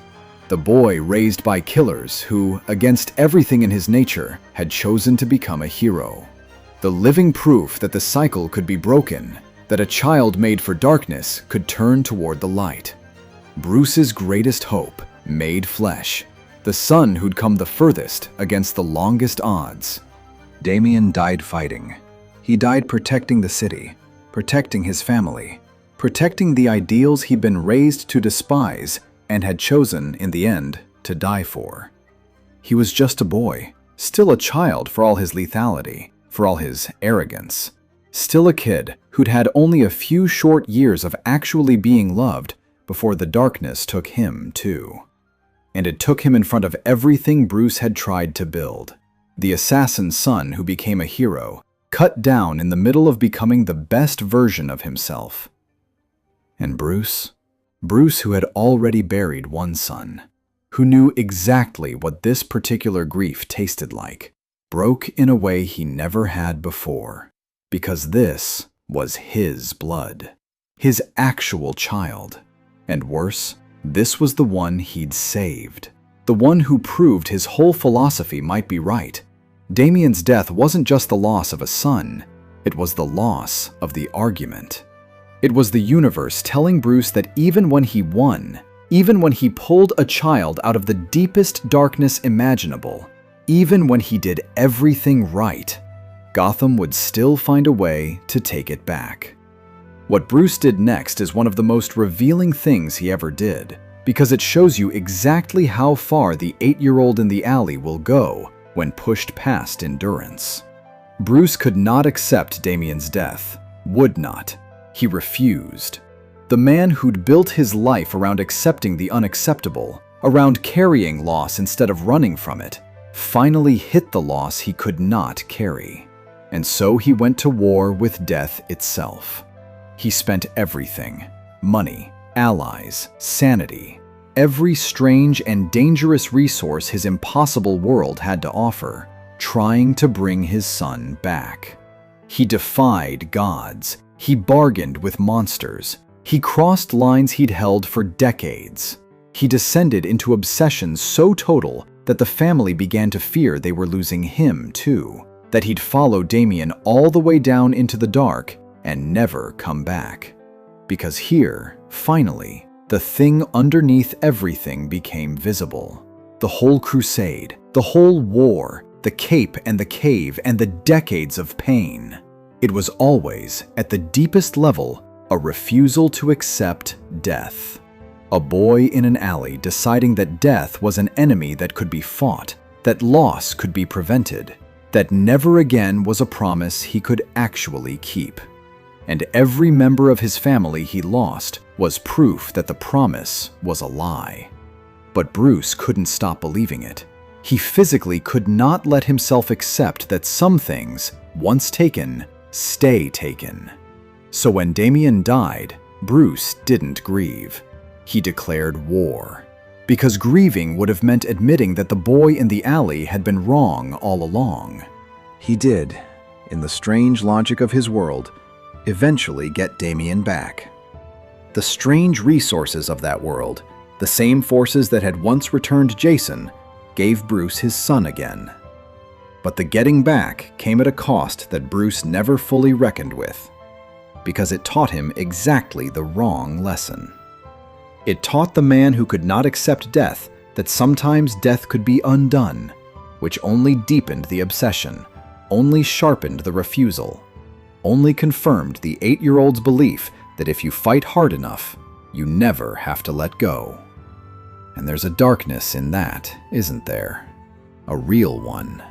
the boy raised by killers who, against everything in his nature, had chosen to become a hero. The living proof that the cycle could be broken, that a child made for darkness could turn toward the light. Bruce's greatest hope, made flesh, the son who'd come the furthest against the longest odds. Damian died fighting. He died protecting the city, protecting his family, protecting the ideals he'd been raised to despise and had chosen, in the end, to die for. He was just a boy, still a child for all his lethality, for all his arrogance. Still a kid who'd had only a few short years of actually being loved before the darkness took him too. And it took him in front of everything Bruce had tried to build. The assassin's son who became a hero, cut down in the middle of becoming the best version of himself. And Bruce who had already buried one son, who knew exactly what this particular grief tasted like, broke in a way he never had before, because this was his blood, his actual child. And worse, this was the one he'd saved. The one who proved his whole philosophy might be right. Damian's death wasn't just the loss of a son, it was the loss of the argument. It was the universe telling Bruce that even when he won, even when he pulled a child out of the deepest darkness imaginable, even when he did everything right, Gotham would still find a way to take it back. What Bruce did next is one of the most revealing things he ever did, because it shows you exactly how far the 8-year-old in the alley will go when pushed past endurance. Bruce could not accept Damian's death, would not. He refused. The man who'd built his life around accepting the unacceptable, around carrying loss instead of running from it, finally hit the loss he could not carry. And so he went to war with death itself. He spent everything, money, allies, sanity, every strange and dangerous resource his impossible world had to offer, trying to bring his son back. He defied gods. He bargained with monsters. He crossed lines he'd held for decades. He descended into obsession so total that the family began to fear they were losing him too, that he'd follow Damien all the way down into the dark and never come back. Because here, finally, the thing underneath everything became visible. The whole crusade, the whole war, the cape and the cave, and the decades of pain. It was always, at the deepest level, a refusal to accept death. A boy in an alley deciding that death was an enemy that could be fought, that loss could be prevented, that never again was a promise he could actually keep. And every member of his family he lost was proof that the promise was a lie. But Bruce couldn't stop believing it. He physically could not let himself accept that some things, once taken, stay taken. So when Damien died, Bruce didn't grieve. He declared war. Because grieving would have meant admitting that the boy in the alley had been wrong all along. He did, in the strange logic of his world, eventually get Damien back. The strange resources of that world, the same forces that had once returned Jason, gave Bruce his son again. But the getting back came at a cost that Bruce never fully reckoned with, because it taught him exactly the wrong lesson. It taught the man who could not accept death that sometimes death could be undone, which only deepened the obsession, only sharpened the refusal, only confirmed the 8-year-old's belief that if you fight hard enough, you never have to let go. And there's a darkness in that, isn't there? A real one.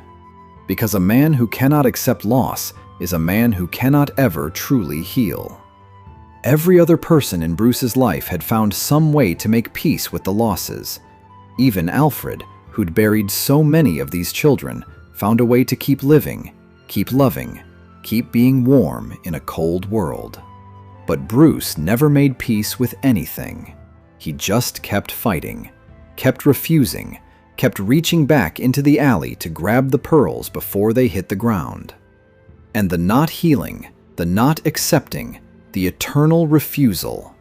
Because a man who cannot accept loss is a man who cannot ever truly heal. Every other person in Bruce's life had found some way to make peace with the losses. Even Alfred, who'd buried so many of these children, found a way to keep living, keep loving, keep being warm in a cold world. But Bruce never made peace with anything. He just kept fighting, kept refusing, kept reaching back into the alley to grab the pearls before they hit the ground. And the not healing, the not accepting, the eternal refusal.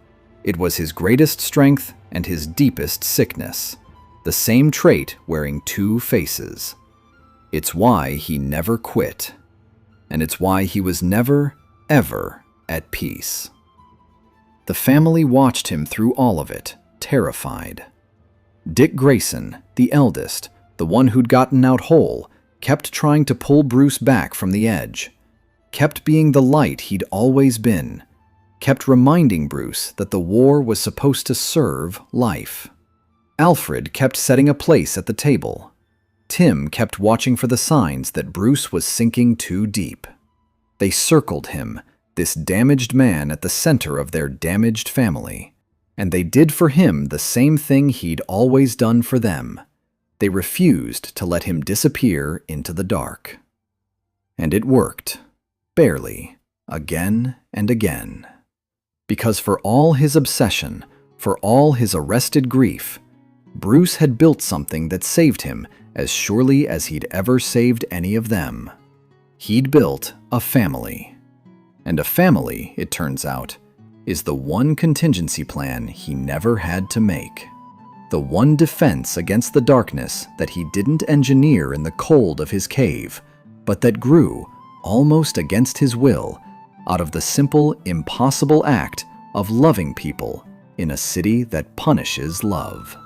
It was his greatest strength and his deepest sickness. The same trait wearing two faces. It's why he never quit. And it's why he was never, ever at peace. The family watched him through all of it, terrified. Dick Grayson, the eldest, the one who'd gotten out whole, kept trying to pull Bruce back from the edge. Kept being the light he'd always been. Kept reminding Bruce that the war was supposed to serve life. Alfred kept setting a place at the table. Tim kept watching for the signs that Bruce was sinking too deep. They circled him, this damaged man at the center of their damaged family, and they did for him the same thing he'd always done for them. They refused to let him disappear into the dark. And it worked, barely, again and again. Because for all his obsession, for all his arrested grief, Bruce had built something that saved him as surely as he'd ever saved any of them. He'd built a family. And a family, it turns out, is the one contingency plan he never had to make. The one defense against the darkness that he didn't engineer in the cold of his cave, but that grew, almost against his will, out of the simple, impossible act of loving people in a city that punishes love.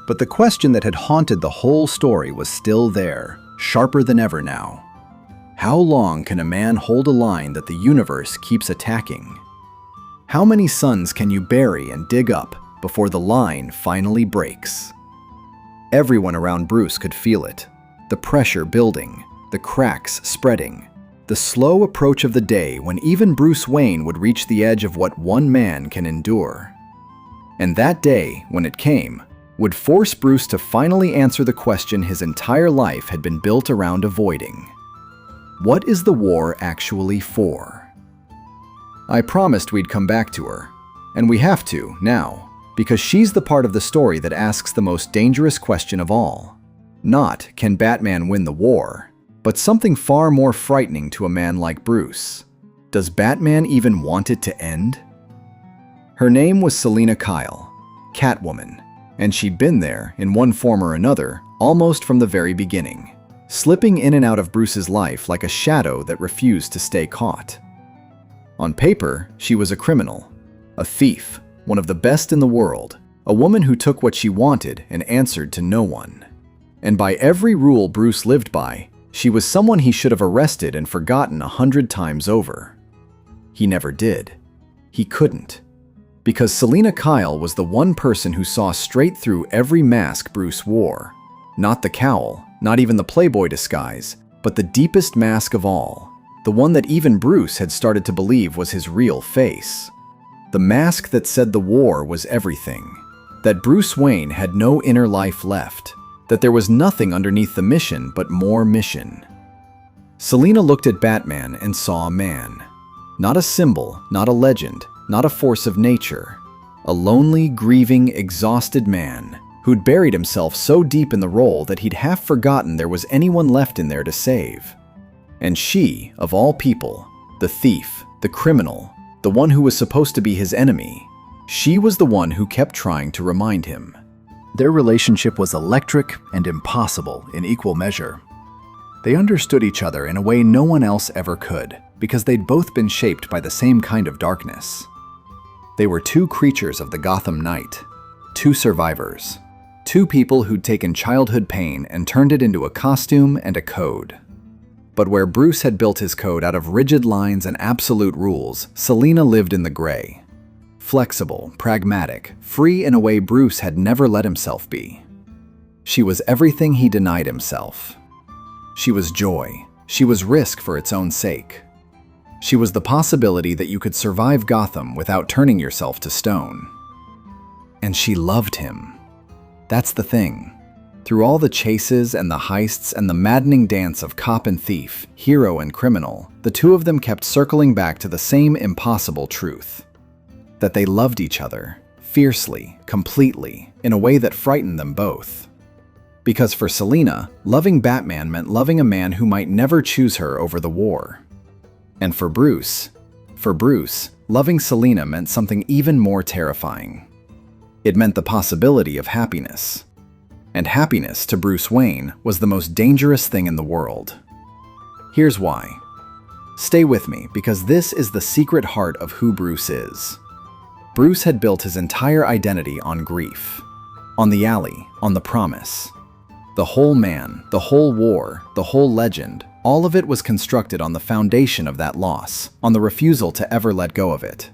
But the question that had haunted the whole story was still there, sharper than ever now. How long can a man hold a line that the universe keeps attacking? How many suns can you bury and dig up before the line finally breaks? Everyone around Bruce could feel it, the pressure building, the cracks spreading, the slow approach of the day when even Bruce Wayne would reach the edge of what one man can endure. And that day, when it came, would force Bruce to finally answer the question his entire life had been built around avoiding. What is the war actually for? I promised we'd come back to her, and we have to now, because she's the part of the story that asks the most dangerous question of all. Not, can Batman win the war, but something far more frightening to a man like Bruce. Does Batman even want it to end? Her name was Selina Kyle, Catwoman, and she'd been there, in one form or another, almost from the very beginning, slipping in and out of Bruce's life like a shadow that refused to stay caught. On paper, she was a criminal, a thief, one of the best in the world, a woman who took what she wanted and answered to no one. And by every rule Bruce lived by, she was someone he should have arrested and forgotten 100 times over. He never did. He couldn't. Because Selina Kyle was the one person who saw straight through every mask Bruce wore. Not the cowl, not even the Playboy disguise, but the deepest mask of all. The one that even Bruce had started to believe was his real face. The mask that said the war was everything. That Bruce Wayne had no inner life left. That there was nothing underneath the mission but more mission. Selina looked at Batman and saw a man. Not a symbol, not a legend, not a force of nature. A lonely, grieving, exhausted man who'd buried himself so deep in the role that he'd half forgotten there was anyone left in there to save. And she, of all people, the thief, the criminal, the one who was supposed to be his enemy, she was the one who kept trying to remind him. Their relationship was electric and impossible in equal measure. They understood each other in a way no one else ever could, because they'd both been shaped by the same kind of darkness. They were two creatures of the Gotham night, two survivors, two people who'd taken childhood pain and turned it into a costume and a code. But where Bruce had built his code out of rigid lines and absolute rules, Selina lived in the gray. Flexible, pragmatic, free in a way Bruce had never let himself be. She was everything he denied himself. She was joy. She was risk for its own sake. She was the possibility that you could survive Gotham without turning yourself to stone. And she loved him. That's the thing. Through all the chases and the heists and the maddening dance of cop and thief, hero and criminal, the two of them kept circling back to the same impossible truth. That they loved each other, fiercely, completely, in a way that frightened them both. Because for Selina, loving Batman meant loving a man who might never choose her over the war. And for Bruce, loving Selina meant something even more terrifying. It meant the possibility of happiness. And happiness to Bruce Wayne was the most dangerous thing in the world. Here's why. Stay with me, because this is the secret heart of who Bruce is. Bruce had built his entire identity on grief. On the alley, on the promise. The whole man, the whole war, the whole legend, all of it was constructed on the foundation of that loss, on the refusal to ever let go of it.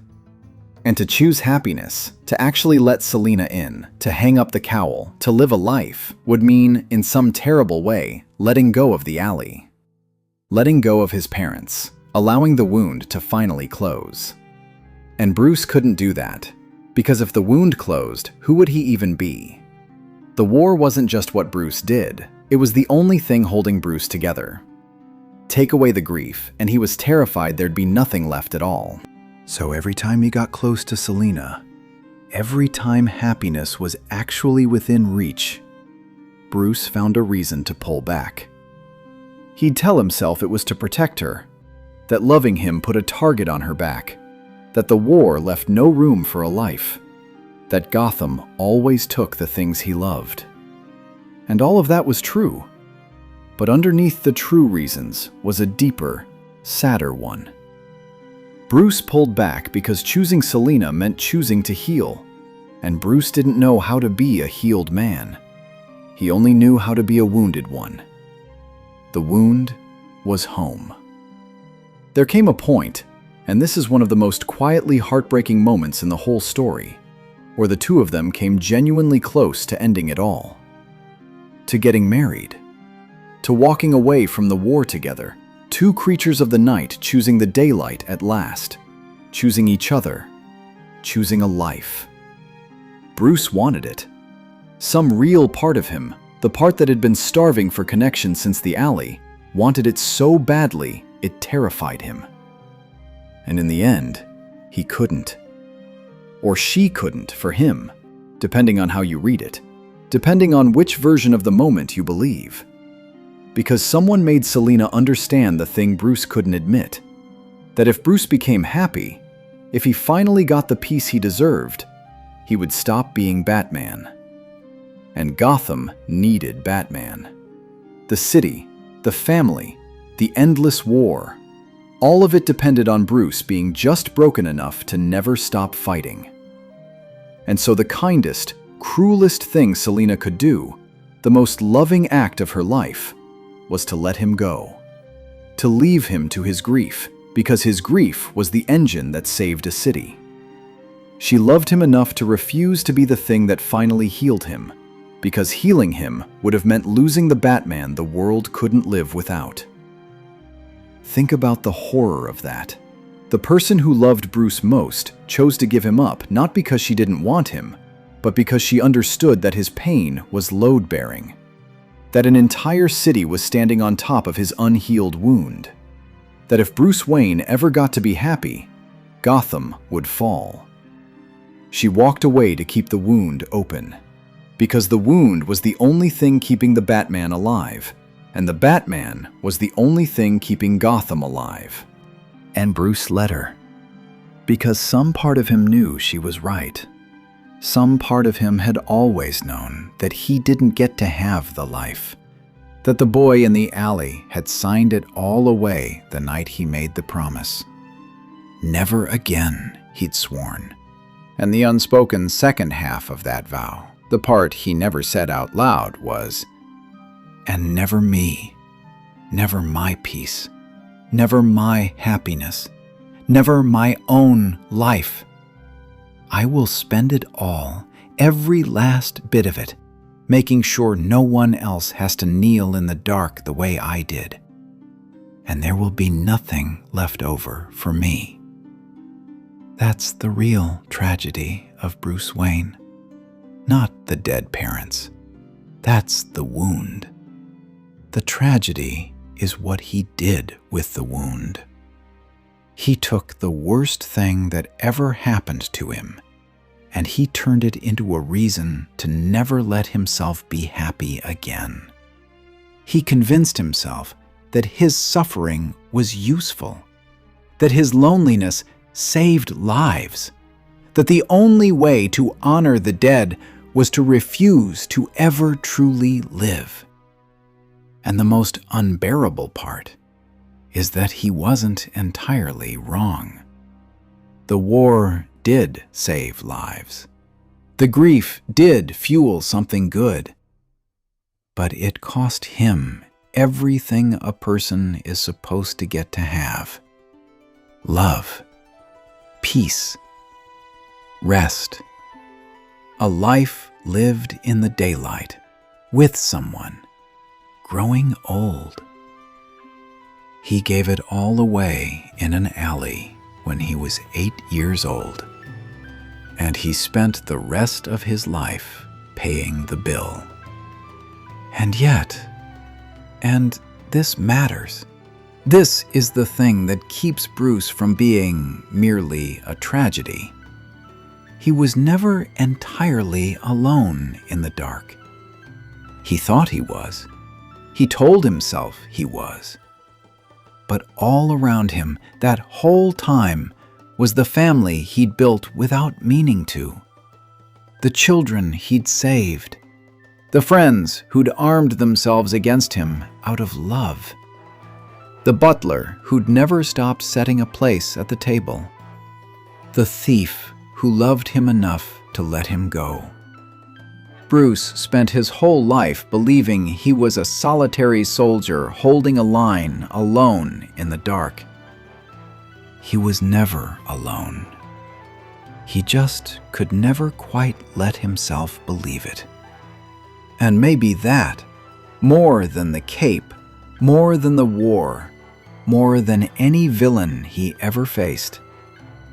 And to choose happiness, to actually let Selina in, to hang up the cowl, to live a life, would mean, in some terrible way, letting go of the alley. Letting go of his parents, allowing the wound to finally close. And Bruce couldn't do that, because if the wound closed, who would he even be? The war wasn't just what Bruce did, it was the only thing holding Bruce together. Take away the grief, and he was terrified there'd be nothing left at all. So every time he got close to Selina, every time happiness was actually within reach, Bruce found a reason to pull back. He'd tell himself it was to protect her, that loving him put a target on her back, that the war left no room for a life, that Gotham always took the things he loved. And all of that was true. But underneath the true reasons was a deeper, sadder one. Bruce pulled back because choosing Selina meant choosing to heal, and Bruce didn't know how to be a healed man. He only knew how to be a wounded one. The wound was home. There came a point, and this is one of the most quietly heartbreaking moments in the whole story, where the two of them came genuinely close to ending it all. To getting married. To walking away from the war together. Two creatures of the night choosing the daylight at last. Choosing each other. Choosing a life. Bruce wanted it. Some real part of him, the part that had been starving for connection since the alley, wanted it so badly it terrified him. And in the end, he couldn't. Or she couldn't for him, depending on how you read it, depending on which version of the moment you believe. Because someone made Selina understand the thing Bruce couldn't admit, that if Bruce became happy, If he finally got the peace he deserved, he would stop being Batman. And Gotham needed Batman. The city, the family, the endless war, all of it depended on Bruce being just broken enough to never stop fighting. And so the kindest, cruelest thing Selina could do, the most loving act of her life, was to let him go. To leave him to his grief, because his grief was the engine that saved a city. She loved him enough to refuse to be the thing that finally healed him, because healing him would have meant losing the Batman the world couldn't live without. Think about the horror of that. The person who loved Bruce most chose to give him up not because she didn't want him, but because she understood that his pain was load-bearing. That an entire city was standing on top of his unhealed wound. That if Bruce Wayne ever got to be happy, Gotham would fall. She walked away to keep the wound open, because the wound was the only thing keeping the Batman alive, and the Batman was the only thing keeping Gotham alive. And Bruce let her, because some part of him knew she was right. Some part of him had always known that he didn't get to have the life, that the boy in the alley had signed it all away the night he made the promise. Never again, he'd sworn. And the unspoken second half of that vow, the part he never said out loud, was, "And never me, never my peace, never my happiness, never my own life. I will spend it all, every last bit of it, making sure no one else has to kneel in the dark the way I did. And there will be nothing left over for me." That's the real tragedy of Bruce Wayne. Not the dead parents. That's the wound. The tragedy is what he did with the wound. He took the worst thing that ever happened to him, and he turned it into a reason to never let himself be happy again. He convinced himself that his suffering was useful, that his loneliness saved lives, that the only way to honor the dead was to refuse to ever truly live. And the most unbearable part is that he wasn't entirely wrong. The war did save lives. The grief did fuel something good. But it cost him everything a person is supposed to get to have: love, peace, rest, a life lived in the daylight with someone, growing old. He gave it all away in an alley when he was 8 years old, and he spent the rest of his life paying the bill. And yet, and this matters, this is the thing that keeps Bruce from being merely a tragedy. He was never entirely alone in the dark. He thought he was. He told himself he was. But all around him, that whole time, was the family he'd built without meaning to. The children he'd saved. The friends who'd armed themselves against him out of love. The butler who'd never stopped setting a place at the table. The thief who loved him enough to let him go. Bruce spent his whole life believing he was a solitary soldier holding a line alone in the dark. He was never alone. He just could never quite let himself believe it. And maybe that, more than the cape, more than the war, more than any villain he ever faced,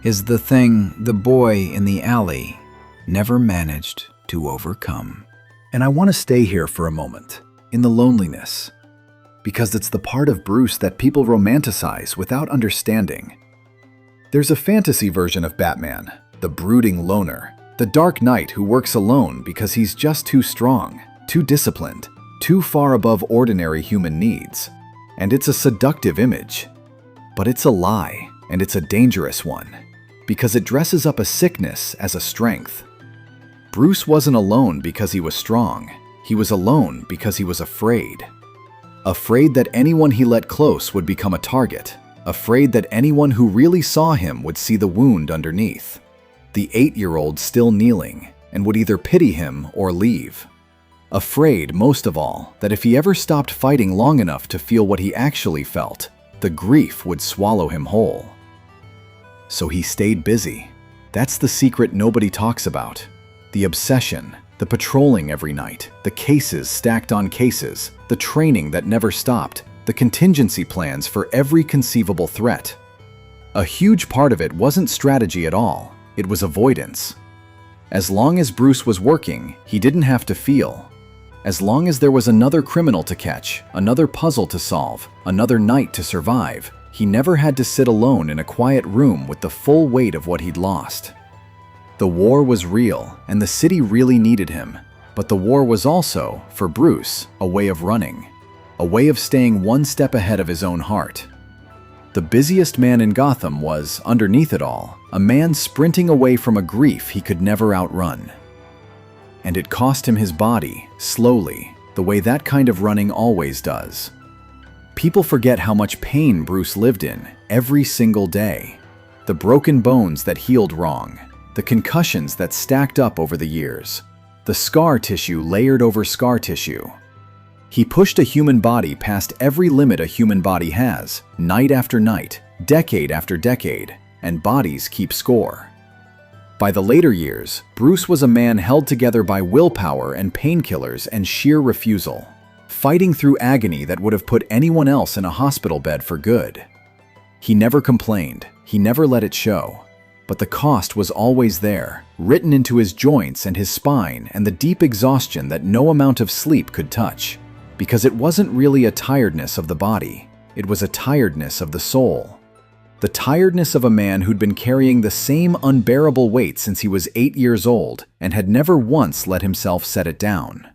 is the thing the boy in the alley never managed to overcome. And I want to stay here for a moment, in the loneliness, because it's the part of Bruce that people romanticize without understanding. There's a fantasy version of Batman, the brooding loner, the dark knight who works alone because he's just too strong, too disciplined, too far above ordinary human needs. And it's a seductive image. But it's a lie, and it's a dangerous one. because it dresses up a sickness as a strength. Bruce wasn't alone because he was strong. He was alone because he was afraid. Afraid that anyone he let close would become a target. Afraid that anyone who really saw him would see the wound underneath. The 8-year-old still kneeling and would either pity him or leave. Afraid, most of all, that if he ever stopped fighting long enough to feel what he actually felt, the grief would swallow him whole. So he stayed busy. That's the secret nobody talks about. The obsession, the patrolling every night, the cases stacked on cases, the training that never stopped, the contingency plans for every conceivable threat. A huge part of it wasn't strategy at all, it was avoidance. As long as Bruce was working, he didn't have to feel. As long as there was another criminal to catch, another puzzle to solve, another night to survive, he never had to sit alone in a quiet room with the full weight of what he'd lost. The war was real, and the city really needed him. But the war was also, for Bruce, a way of running. A way of staying one step ahead of his own heart. The busiest man in Gotham was, underneath it all, a man sprinting away from a grief he could never outrun. And it cost him his body, slowly, the way that kind of running always does. People forget how much pain Bruce lived in every single day. The broken bones that healed wrong, the concussions that stacked up over the years, the scar tissue layered over scar tissue. He pushed a human body past every limit a human body has, night after night, decade after decade, and bodies keep score. By the later years, Bruce was a man held together by willpower and painkillers and sheer refusal, fighting through agony that would have put anyone else in a hospital bed for good. He never complained, he never let it show, but the cost was always there, written into his joints and his spine and the deep exhaustion that no amount of sleep could touch, because it wasn't really a tiredness of the body, it was a tiredness of the soul. The tiredness of a man who'd been carrying the same unbearable weight since he was 8 years old and had never once let himself set it down.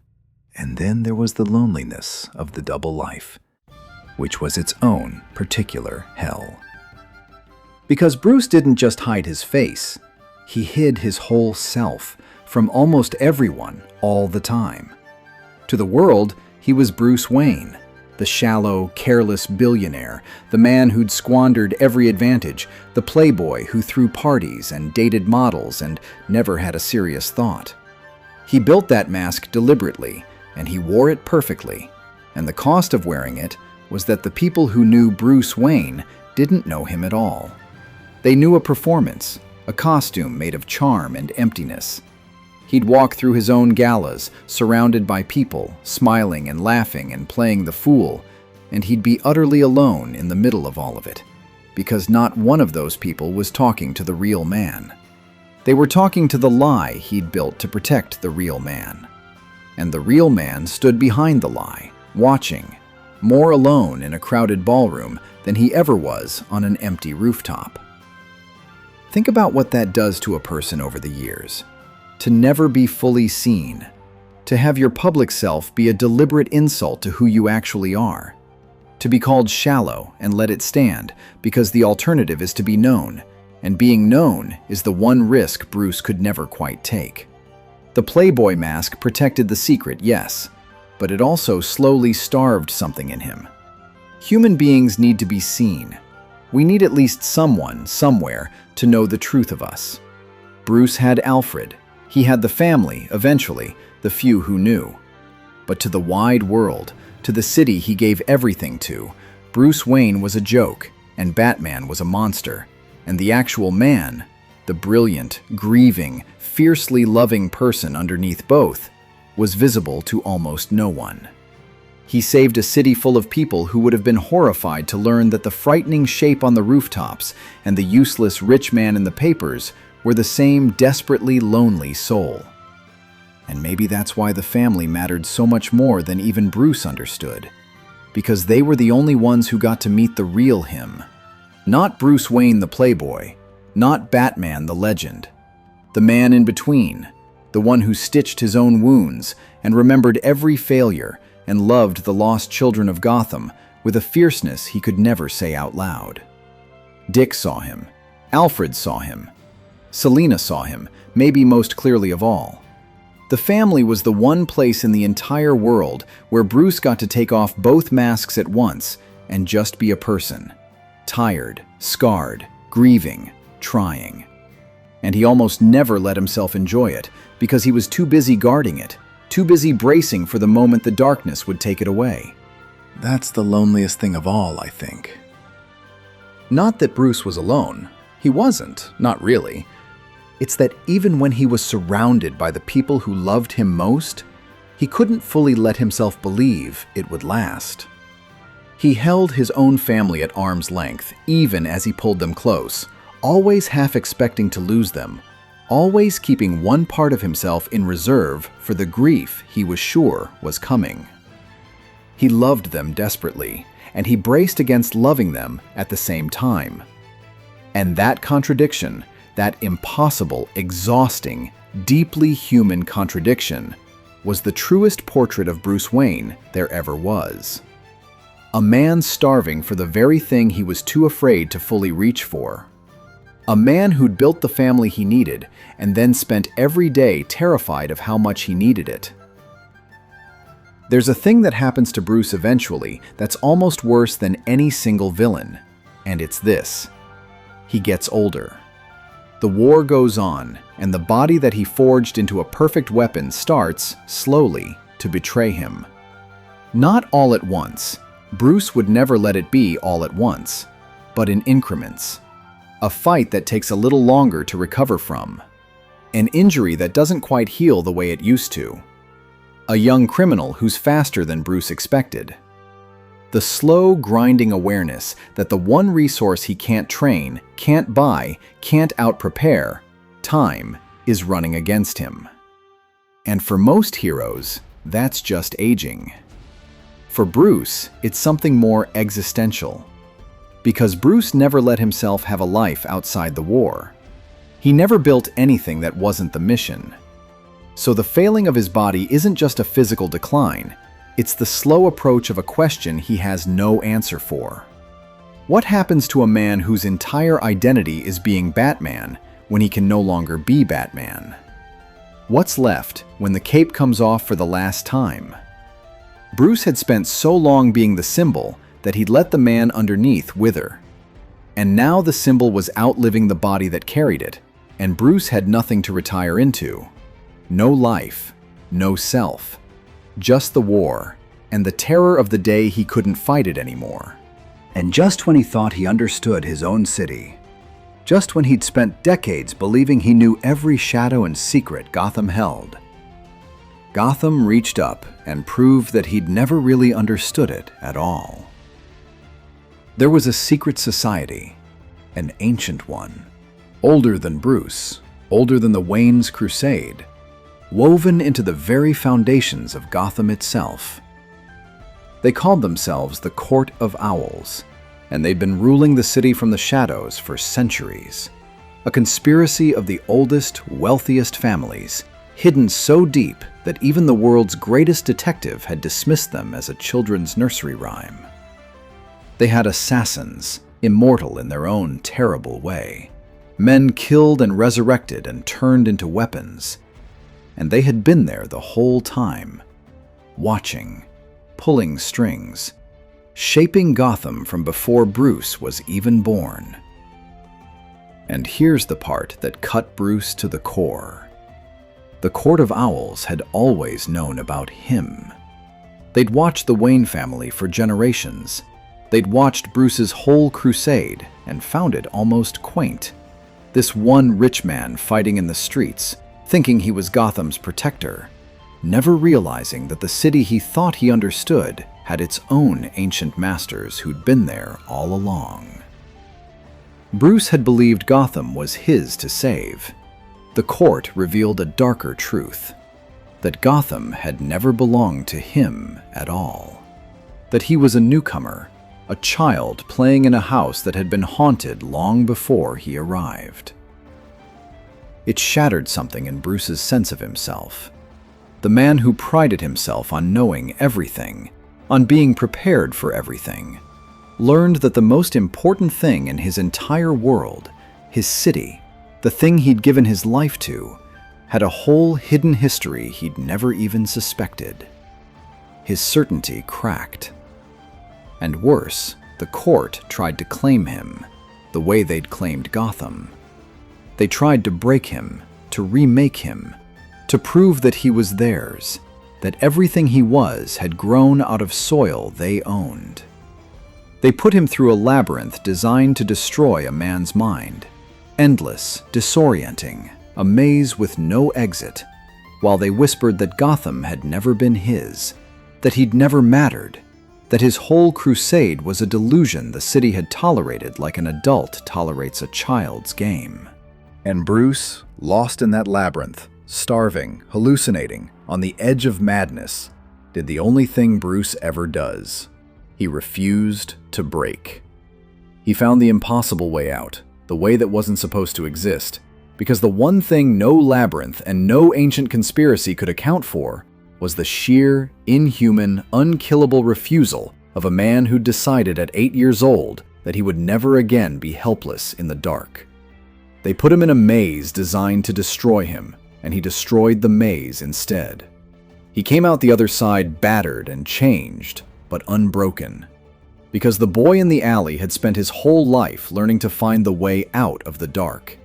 And then there was the loneliness of the double life, which was its own particular hell. Because Bruce didn't just hide his face, he hid his whole self from almost everyone all the time. To the world, he was Bruce Wayne, the shallow, careless billionaire, the man who'd squandered every advantage, the playboy who threw parties and dated models and never had a serious thought. He built that mask deliberately, and he wore it perfectly, and the cost of wearing it was that the people who knew Bruce Wayne didn't know him at all. They knew a performance, a costume made of charm and emptiness. He'd walk through his own galas, surrounded by people, smiling and laughing and playing the fool, and he'd be utterly alone in the middle of all of it, because not one of those people was talking to the real man. They were talking to the lie he'd built to protect the real man. And the real man stood behind the lie, watching, more alone in a crowded ballroom than he ever was on an empty rooftop. Think about what that does to a person over the years. To never be fully seen. To have your public self be a deliberate insult to who you actually are. To be called shallow and let it stand because the alternative is to be known, and being known is the one risk Bruce could never quite take. The Playboy mask protected the secret, yes, but it also slowly starved something in him. Human beings need to be seen. We need at least someone, somewhere, to know the truth of us. Bruce had Alfred. He had the family, eventually, the few who knew. But to the wide world, to the city he gave everything to, Bruce Wayne was a joke, and Batman was a monster. And the actual man, the brilliant, grieving, fiercely loving person underneath both, was visible to almost no one. He saved a city full of people who would have been horrified to learn that the frightening shape on the rooftops and the useless rich man in the papers were the same desperately lonely soul. And maybe that's why the family mattered so much more than even Bruce understood, because they were the only ones who got to meet the real him. Not Bruce Wayne the playboy, not Batman the legend. The man in between, the one who stitched his own wounds and remembered every failure and loved the lost children of Gotham with a fierceness he could never say out loud. Dick saw him. Alfred saw him. Selena saw him, maybe most clearly of all. The family was the one place in the entire world where Bruce got to take off both masks at once and just be a person. Tired, scarred, grieving, trying. And he almost never let himself enjoy it because he was too busy guarding it, too busy bracing for the moment the darkness would take it away. That's the loneliest thing of all, I think. Not that Bruce was alone. He wasn't, not really. It's that even when he was surrounded by the people who loved him most, he couldn't fully let himself believe it would last. He held his own family at arm's length, even as he pulled them close, always half expecting to lose them, always keeping one part of himself in reserve for the grief he was sure was coming. He loved them desperately, and he braced against loving them at the same time. And that contradiction, that impossible, exhausting, deeply human contradiction, was the truest portrait of Bruce Wayne there ever was. A man starving for the very thing he was too afraid to fully reach for. A man who'd built the family he needed and then spent every day terrified of how much he needed it. There's a thing that happens to Bruce eventually that's almost worse than any single villain, and it's this. He gets older. The war goes on, and the body that he forged into a perfect weapon starts, slowly, to betray him. Not all at once. Bruce would never let it be all at once, but in increments. A fight that takes a little longer to recover from. An injury that doesn't quite heal the way it used to. A young criminal who's faster than Bruce expected. The slow, grinding awareness that the one resource he can't train, can't buy, can't out-prepare, time, is running against him. And for most heroes, that's just aging. For Bruce, it's something more existential. Because Bruce never let himself have a life outside the war. He never built anything that wasn't the mission. So the failing of his body isn't just a physical decline, it's the slow approach of a question he has no answer for. What happens to a man whose entire identity is being Batman when he can no longer be Batman? What's left when the cape comes off for the last time? Bruce had spent so long being the symbol that he'd let the man underneath wither. And now the symbol was outliving the body that carried it, and Bruce had nothing to retire into. No life, no self. Just the war, and the terror of the day he couldn't fight it anymore. And just when he thought he understood his own city, just when he'd spent decades believing he knew every shadow and secret Gotham held, Gotham reached up and proved that he'd never really understood it at all. There was a secret society, an ancient one, older than Bruce, older than the Waynes' crusade, woven into the very foundations of Gotham itself. They called themselves the Court of Owls, and they'd been ruling the city from the shadows for centuries. A conspiracy of the oldest, wealthiest families, hidden so deep that even the world's greatest detective had dismissed them as a children's nursery rhyme. They had assassins, immortal in their own terrible way. Men killed and resurrected and turned into weapons. And they had been there the whole time, watching, pulling strings, shaping Gotham from before Bruce was even born. And here's the part that cut Bruce to the core. The Court of Owls had always known about him. They'd watched the Wayne family for generations. They'd watched Bruce's whole crusade and found it almost quaint. This one rich man fighting in the streets, thinking he was Gotham's protector, never realizing that the city he thought he understood had its own ancient masters who'd been there all along. Bruce had believed Gotham was his to save. The court revealed a darker truth, that Gotham had never belonged to him at all. That he was a newcomer, a child playing in a house that had been haunted long before he arrived. It shattered something in Bruce's sense of himself. The man who prided himself on knowing everything, on being prepared for everything, learned that the most important thing in his entire world, his city, The thing he'd given his life to had a whole hidden history he'd never even suspected. His certainty cracked. And worse, the court tried to claim him, the way they'd claimed Gotham. They tried to break him, to remake him, to prove that he was theirs, that everything he was had grown out of soil they owned. They put him through a labyrinth designed to destroy a man's mind. Endless, disorienting, a maze with no exit, while they whispered that Gotham had never been his, that he'd never mattered, that his whole crusade was a delusion the city had tolerated like an adult tolerates a child's game. And Bruce, lost in that labyrinth, starving, hallucinating, on the edge of madness, did the only thing Bruce ever does. He refused to break. He found the impossible way out, the way that wasn't supposed to exist, because the one thing no labyrinth and no ancient conspiracy could account for was the sheer, inhuman, unkillable refusal of a man who'd decided at 8 years old that he would never again be helpless in the dark. They put him in a maze designed to destroy him, and he destroyed the maze instead. He came out the other side battered and changed, but unbroken. Because the boy in the alley had spent his whole life learning to find the way out of the dark,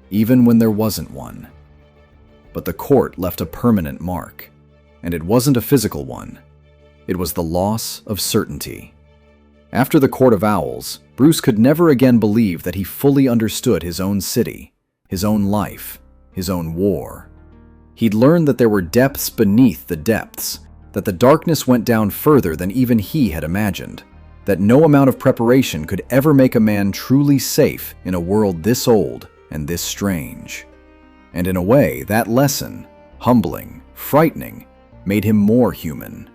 even when there wasn't one. But the court left a permanent mark, and it wasn't a physical one. It was the loss of certainty. After the Court of Owls, Bruce could never again believe that he fully understood his own city, his own life, his own war. He'd learned that there were depths beneath the depths, that the darkness went down further than even he had imagined, that no amount of preparation could ever make a man truly safe in a world this old and this strange. And in a way, that lesson, humbling, frightening, made him more human.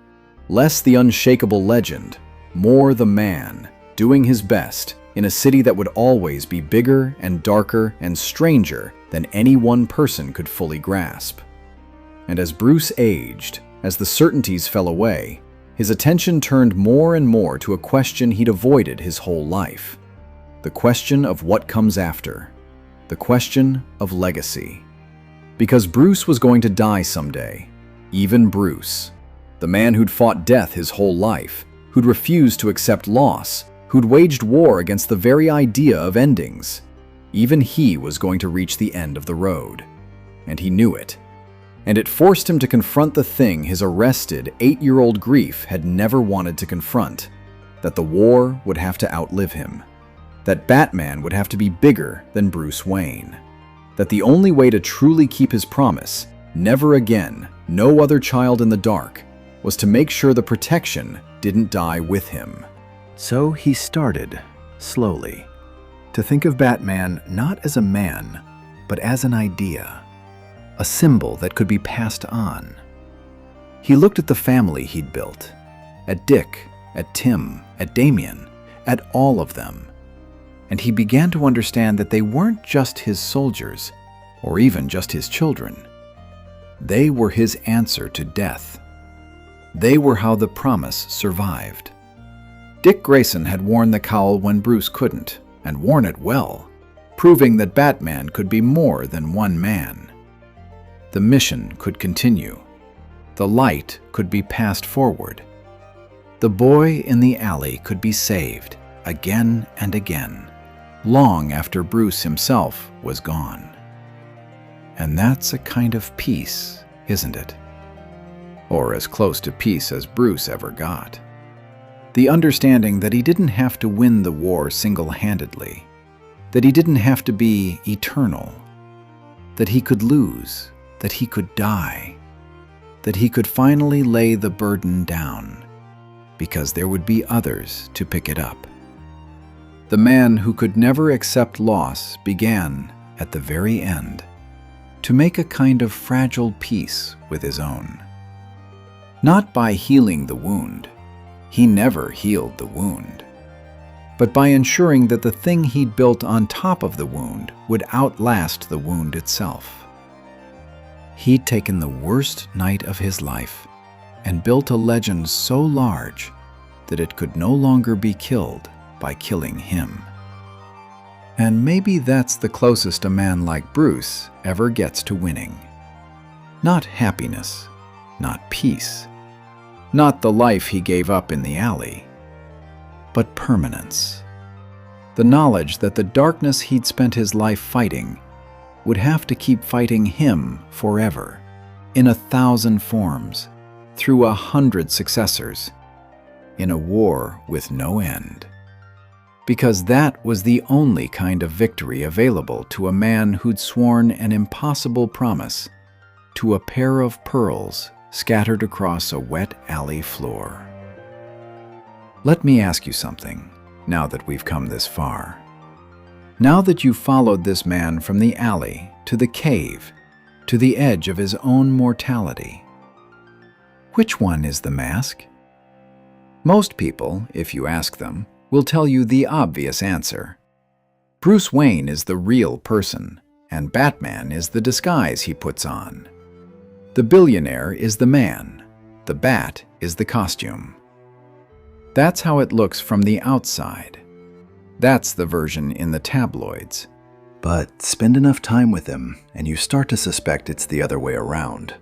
Less the unshakable legend, more the man, doing his best in a city that would always be bigger and darker and stranger than any one person could fully grasp. And as Bruce aged, as the certainties fell away, his attention turned more and more to a question he'd avoided his whole life. The question of what comes after. The question of legacy. Because Bruce was going to die someday. Even Bruce. The man who'd fought death his whole life, who'd refused to accept loss, who'd waged war against the very idea of endings. Even he was going to reach the end of the road. And he knew it. And it forced him to confront the thing his arrested 8-year-old grief had never wanted to confront, that the war would have to outlive him, that Batman would have to be bigger than Bruce Wayne, that the only way to truly keep his promise, never again, no other child in the dark, was to make sure the protection didn't die with him. So he started, slowly, to think of Batman not as a man, but as an idea. A symbol that could be passed on. He looked at the family he'd built, at Dick, at Tim, at Damian, at all of them, and he began to understand that they weren't just his soldiers, or even just his children. They were his answer to death. They were how the promise survived. Dick Grayson had worn the cowl when Bruce couldn't, and worn it well, proving that Batman could be more than one man. The mission could continue. The light could be passed forward. The boy in the alley could be saved again and again, long after Bruce himself was gone. And that's a kind of peace, isn't it? Or as close to peace as Bruce ever got. The understanding that he didn't have to win the war single-handedly, that he didn't have to be eternal, that he could lose, that he could die, that he could finally lay the burden down, because there would be others to pick it up. The man who could never accept loss began, at the very end, to make a kind of fragile peace with his own. Not by healing the wound, he never healed the wound, but by ensuring that the thing he'd built on top of the wound would outlast the wound itself. He'd taken the worst night of his life and built a legend so large that it could no longer be killed by killing him. And maybe that's the closest a man like Bruce ever gets to winning. Not happiness, not peace, not the life he gave up in the alley, but permanence. The knowledge that the darkness he'd spent his life fighting would have to keep fighting him forever, in 1,000 forms, through 100 successors, in a war with no end. Because that was the only kind of victory available to a man who'd sworn an impossible promise to a pair of pearls scattered across a wet alley floor. Let me ask you something, now that we've come this far. Now that you've followed this man from the alley to the cave, to the edge of his own mortality, which one is the mask? Most people, if you ask them, will tell you the obvious answer. Bruce Wayne is the real person, and Batman is the disguise he puts on. The billionaire is the man, the bat is the costume. That's how it looks from the outside. That's the version in the tabloids. But spend enough time with him, and you start to suspect it's the other way around.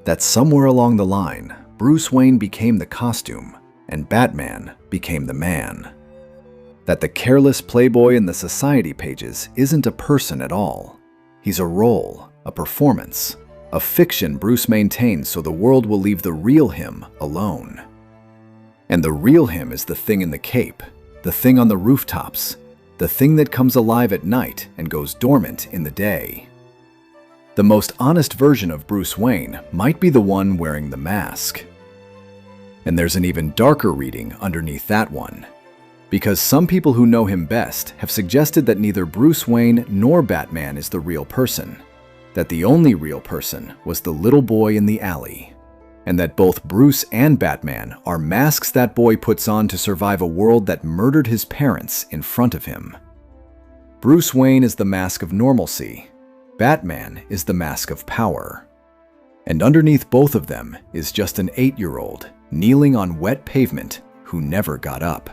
That somewhere along the line, Bruce Wayne became the costume, and Batman became the man. That the careless playboy in the society pages isn't a person at all. He's a role, a performance, a fiction Bruce maintains so the world will leave the real him alone. And the real him is the thing in the cape, the thing on the rooftops, the thing that comes alive at night and goes dormant in the day. The most honest version of Bruce Wayne might be the one wearing the mask. And there's an even darker reading underneath that one, because some people who know him best have suggested that neither Bruce Wayne nor Batman is the real person, that the only real person was the little boy in the alley, and that both Bruce and Batman are masks that boy puts on to survive a world that murdered his parents in front of him. Bruce Wayne is the mask of normalcy. Batman is the mask of power. And underneath both of them is just an 8-year-old kneeling on wet pavement who never got up,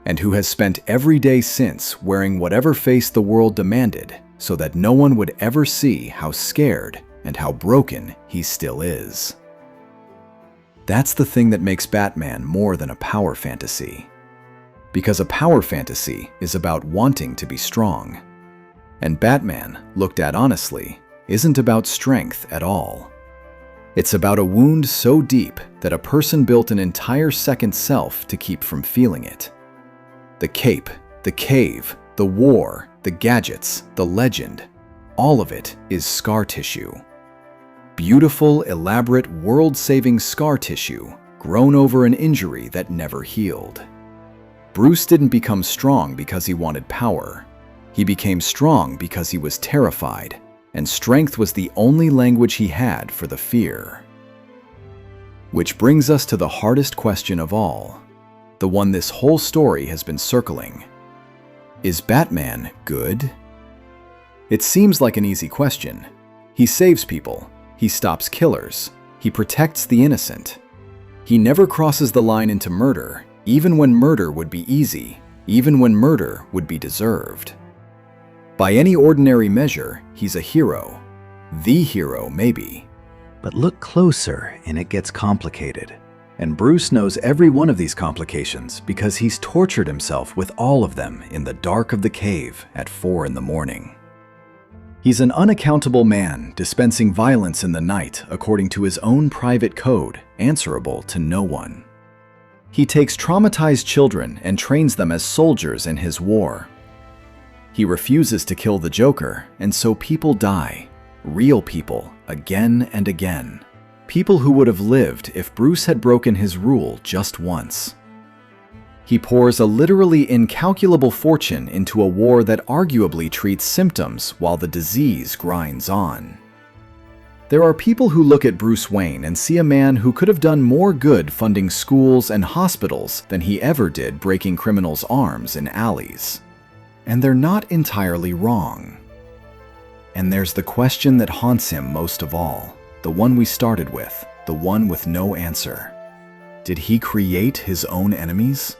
and who has spent every day since wearing whatever face the world demanded so that no one would ever see how scared and how broken he still is. That's the thing that makes Batman more than a power fantasy. Because a power fantasy is about wanting to be strong. And Batman, looked at honestly, isn't about strength at all. It's about a wound so deep that a person built an entire second self to keep from feeling it. The cape, the cave, the war, the gadgets, the legend, all of it is scar tissue. Beautiful, elaborate, world-saving scar tissue grown over an injury that never healed. Bruce didn't become strong because he wanted power. He became strong because he was terrified, and strength was the only language he had for the fear. Which brings us to the hardest question of all, the one this whole story has been circling. Is Batman good? It seems like an easy question. He saves people. He stops killers. He protects the innocent. He never crosses the line into murder, even when murder would be easy, even when murder would be deserved. By any ordinary measure, he's a hero. The hero, maybe. But look closer and it gets complicated. And Bruce knows every one of these complications because he's tortured himself with all of them in the dark of the cave at 4 a.m. He's an unaccountable man dispensing violence in the night according to his own private code, answerable to no one. He takes traumatized children and trains them as soldiers in his war. He refuses to kill the Joker, and so people die. Real people, again and again. People who would have lived if Bruce had broken his rule just once. He pours a literally incalculable fortune into a war that arguably treats symptoms while the disease grinds on. There are people who look at Bruce Wayne and see a man who could have done more good funding schools and hospitals than he ever did breaking criminals' arms in alleys. And they're not entirely wrong. And there's the question that haunts him most of all, the one we started with, the one with no answer. Did he create his own enemies?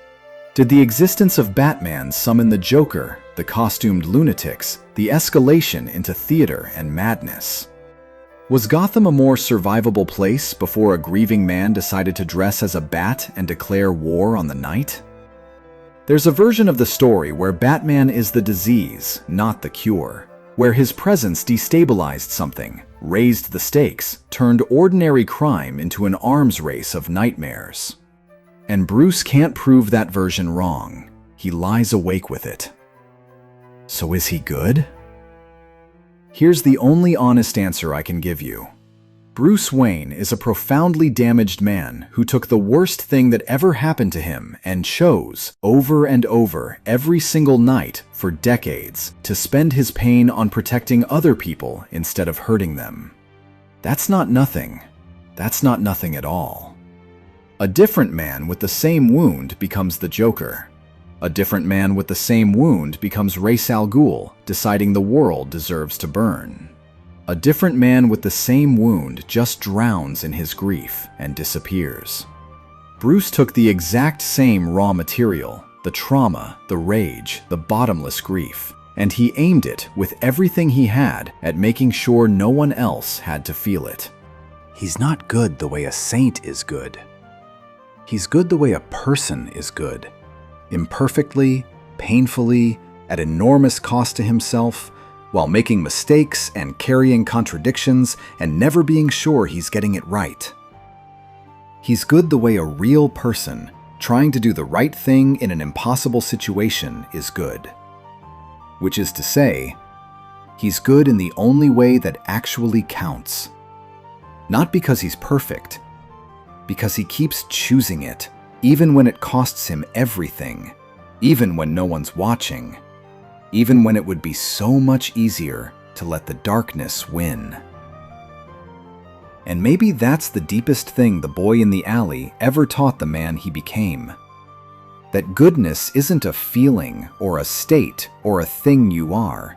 Did the existence of Batman summon the Joker, the costumed lunatics, the escalation into theater and madness. Was Gotham a more survivable place before a grieving man decided to dress as a bat and declare war on the night? There's a version of the story where Batman is the disease, not the cure, where his presence destabilized something, raised the stakes, turned ordinary crime into an arms race of nightmares. And Bruce can't prove that version wrong. He lies awake with it. So is he good? Here's the only honest answer I can give you. Bruce Wayne is a profoundly damaged man who took the worst thing that ever happened to him and chose, over and over, every single night for decades, to spend his pain on protecting other people instead of hurting them. That's not nothing. That's not nothing at all. A different man with the same wound becomes the Joker. A different man with the same wound becomes Ra's al Ghul, deciding the world deserves to burn. A different man with the same wound just drowns in his grief and disappears. Bruce took the exact same raw material, the trauma, the rage, the bottomless grief, and he aimed it with everything he had at making sure no one else had to feel it. He's not good the way a saint is good. He's good the way a person is good. Imperfectly, painfully, at enormous cost to himself, while making mistakes and carrying contradictions and never being sure he's getting it right. He's good the way a real person, trying to do the right thing in an impossible situation, is good. Which is to say, he's good in the only way that actually counts. Not because he's perfect, because he keeps choosing it, even when it costs him everything, even when no one's watching, even when it would be so much easier to let the darkness win. And maybe that's the deepest thing the boy in the alley ever taught the man he became. That goodness isn't a feeling or a state or a thing you are.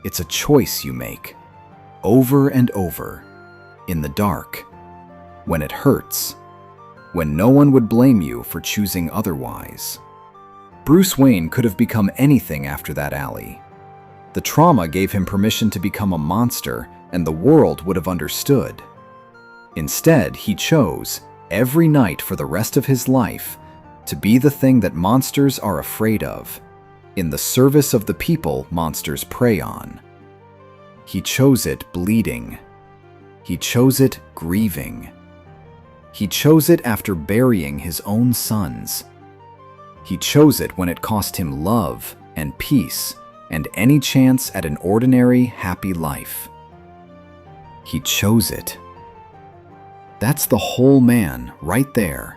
It's a choice you make, over and over, in the dark, when it hurts, when no one would blame you for choosing otherwise. Bruce Wayne could have become anything after that alley. The trauma gave him permission to become a monster, and the world would have understood. Instead, he chose, every night for the rest of his life, to be the thing that monsters are afraid of, in the service of the people monsters prey on. He chose it bleeding. He chose it grieving. He chose it after burying his own sons. He chose it when it cost him love and peace and any chance at an ordinary, happy life. He chose it. That's the whole man right there.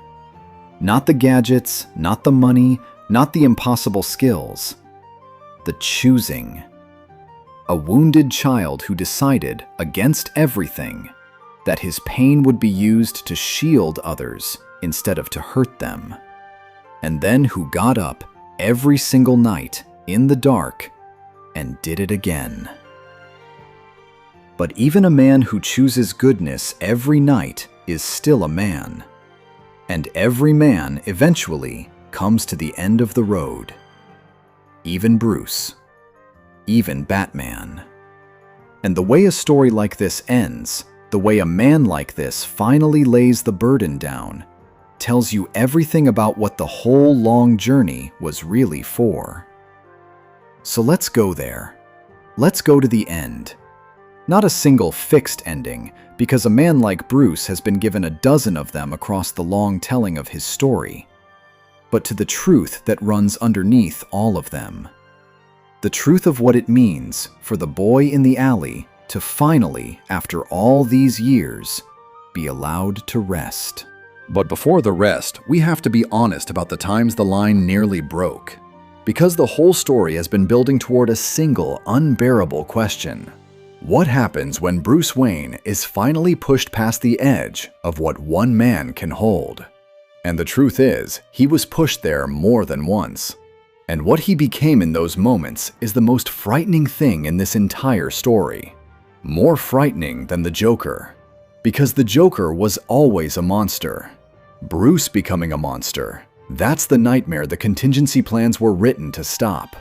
Not the gadgets, not the money, not the impossible skills. The choosing. A wounded child who decided, against everything, that his pain would be used to shield others instead of to hurt them. And then who got up every single night in the dark and did it again. But even a man who chooses goodness every night is still a man. And every man eventually comes to the end of the road. Even Bruce. Even Batman. And the way a story like this ends, the way a man like this finally lays the burden down, tells you everything about what the whole long journey was really for. So let's go there. Let's go to the end. Not a single fixed ending, because a man like Bruce has been given a dozen of them across the long telling of his story, but to the truth that runs underneath all of them. The truth of what it means for the boy in the alley to finally, after all these years, be allowed to rest. But before the rest, we have to be honest about the times the line nearly broke. Because the whole story has been building toward a single, unbearable question. What happens when Bruce Wayne is finally pushed past the edge of what one man can hold? And the truth is, he was pushed there more than once. And what he became in those moments is the most frightening thing in this entire story. More frightening than the Joker. Because the Joker was always a monster. Bruce becoming a monster, that's the nightmare the contingency plans were written to stop.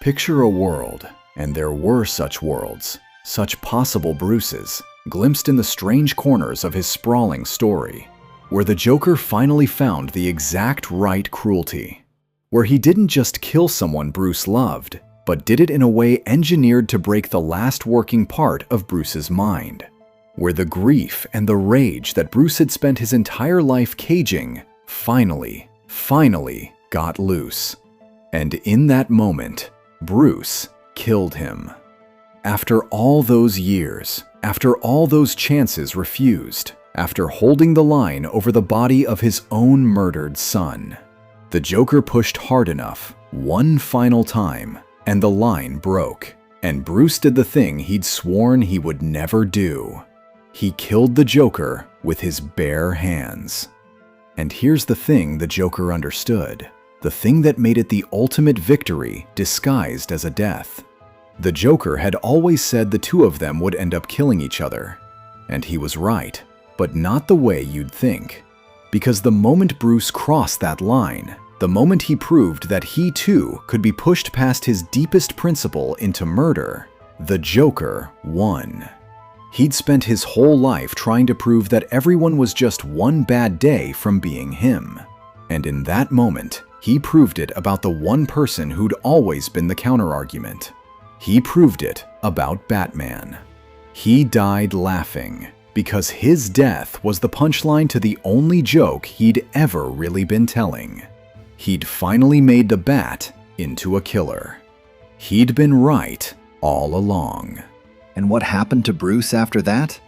Picture a world, and there were such worlds, such possible Bruces, glimpsed in the strange corners of his sprawling story, where the Joker finally found the exact right cruelty, where he didn't just kill someone Bruce loved, but did it in a way engineered to break the last working part of Bruce's mind, where the grief and the rage that Bruce had spent his entire life caging finally got loose. And in that moment, Bruce killed him. After all those years, after all those chances refused, after holding the line over the body of his own murdered son, the Joker pushed hard enough, one final time, and the line broke, and Bruce did the thing he'd sworn he would never do. He killed the Joker with his bare hands. And here's the thing the Joker understood, the thing that made it the ultimate victory disguised as a death. The Joker had always said the two of them would end up killing each other. And he was right, but not the way you'd think. Because the moment Bruce crossed that line, the moment he proved that he too could be pushed past his deepest principle into murder, the Joker won. He'd spent his whole life trying to prove that everyone was just one bad day from being him. And in that moment, he proved it about the one person who'd always been the counterargument. He proved it about Batman. He died laughing, because his death was the punchline to the only joke he'd ever really been telling. He'd finally made the Bat into a killer. He'd been right all along. And what happened to Bruce after that?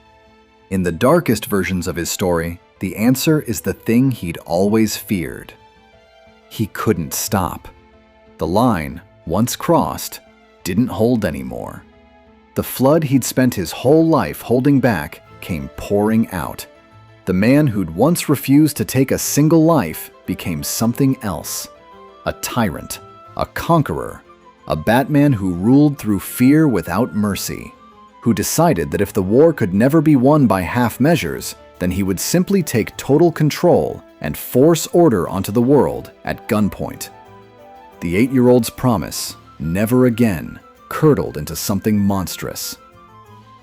In the darkest versions of his story, the answer is the thing he'd always feared. He couldn't stop. The line, once crossed, didn't hold anymore. The flood he'd spent his whole life holding back came pouring out. The man who'd once refused to take a single life became something else. A tyrant, a conqueror, a Batman who ruled through fear without mercy, who decided that if the war could never be won by half measures, then he would simply take total control and force order onto the world at gunpoint. The 8-year-old's promise, never again, curdled into something monstrous.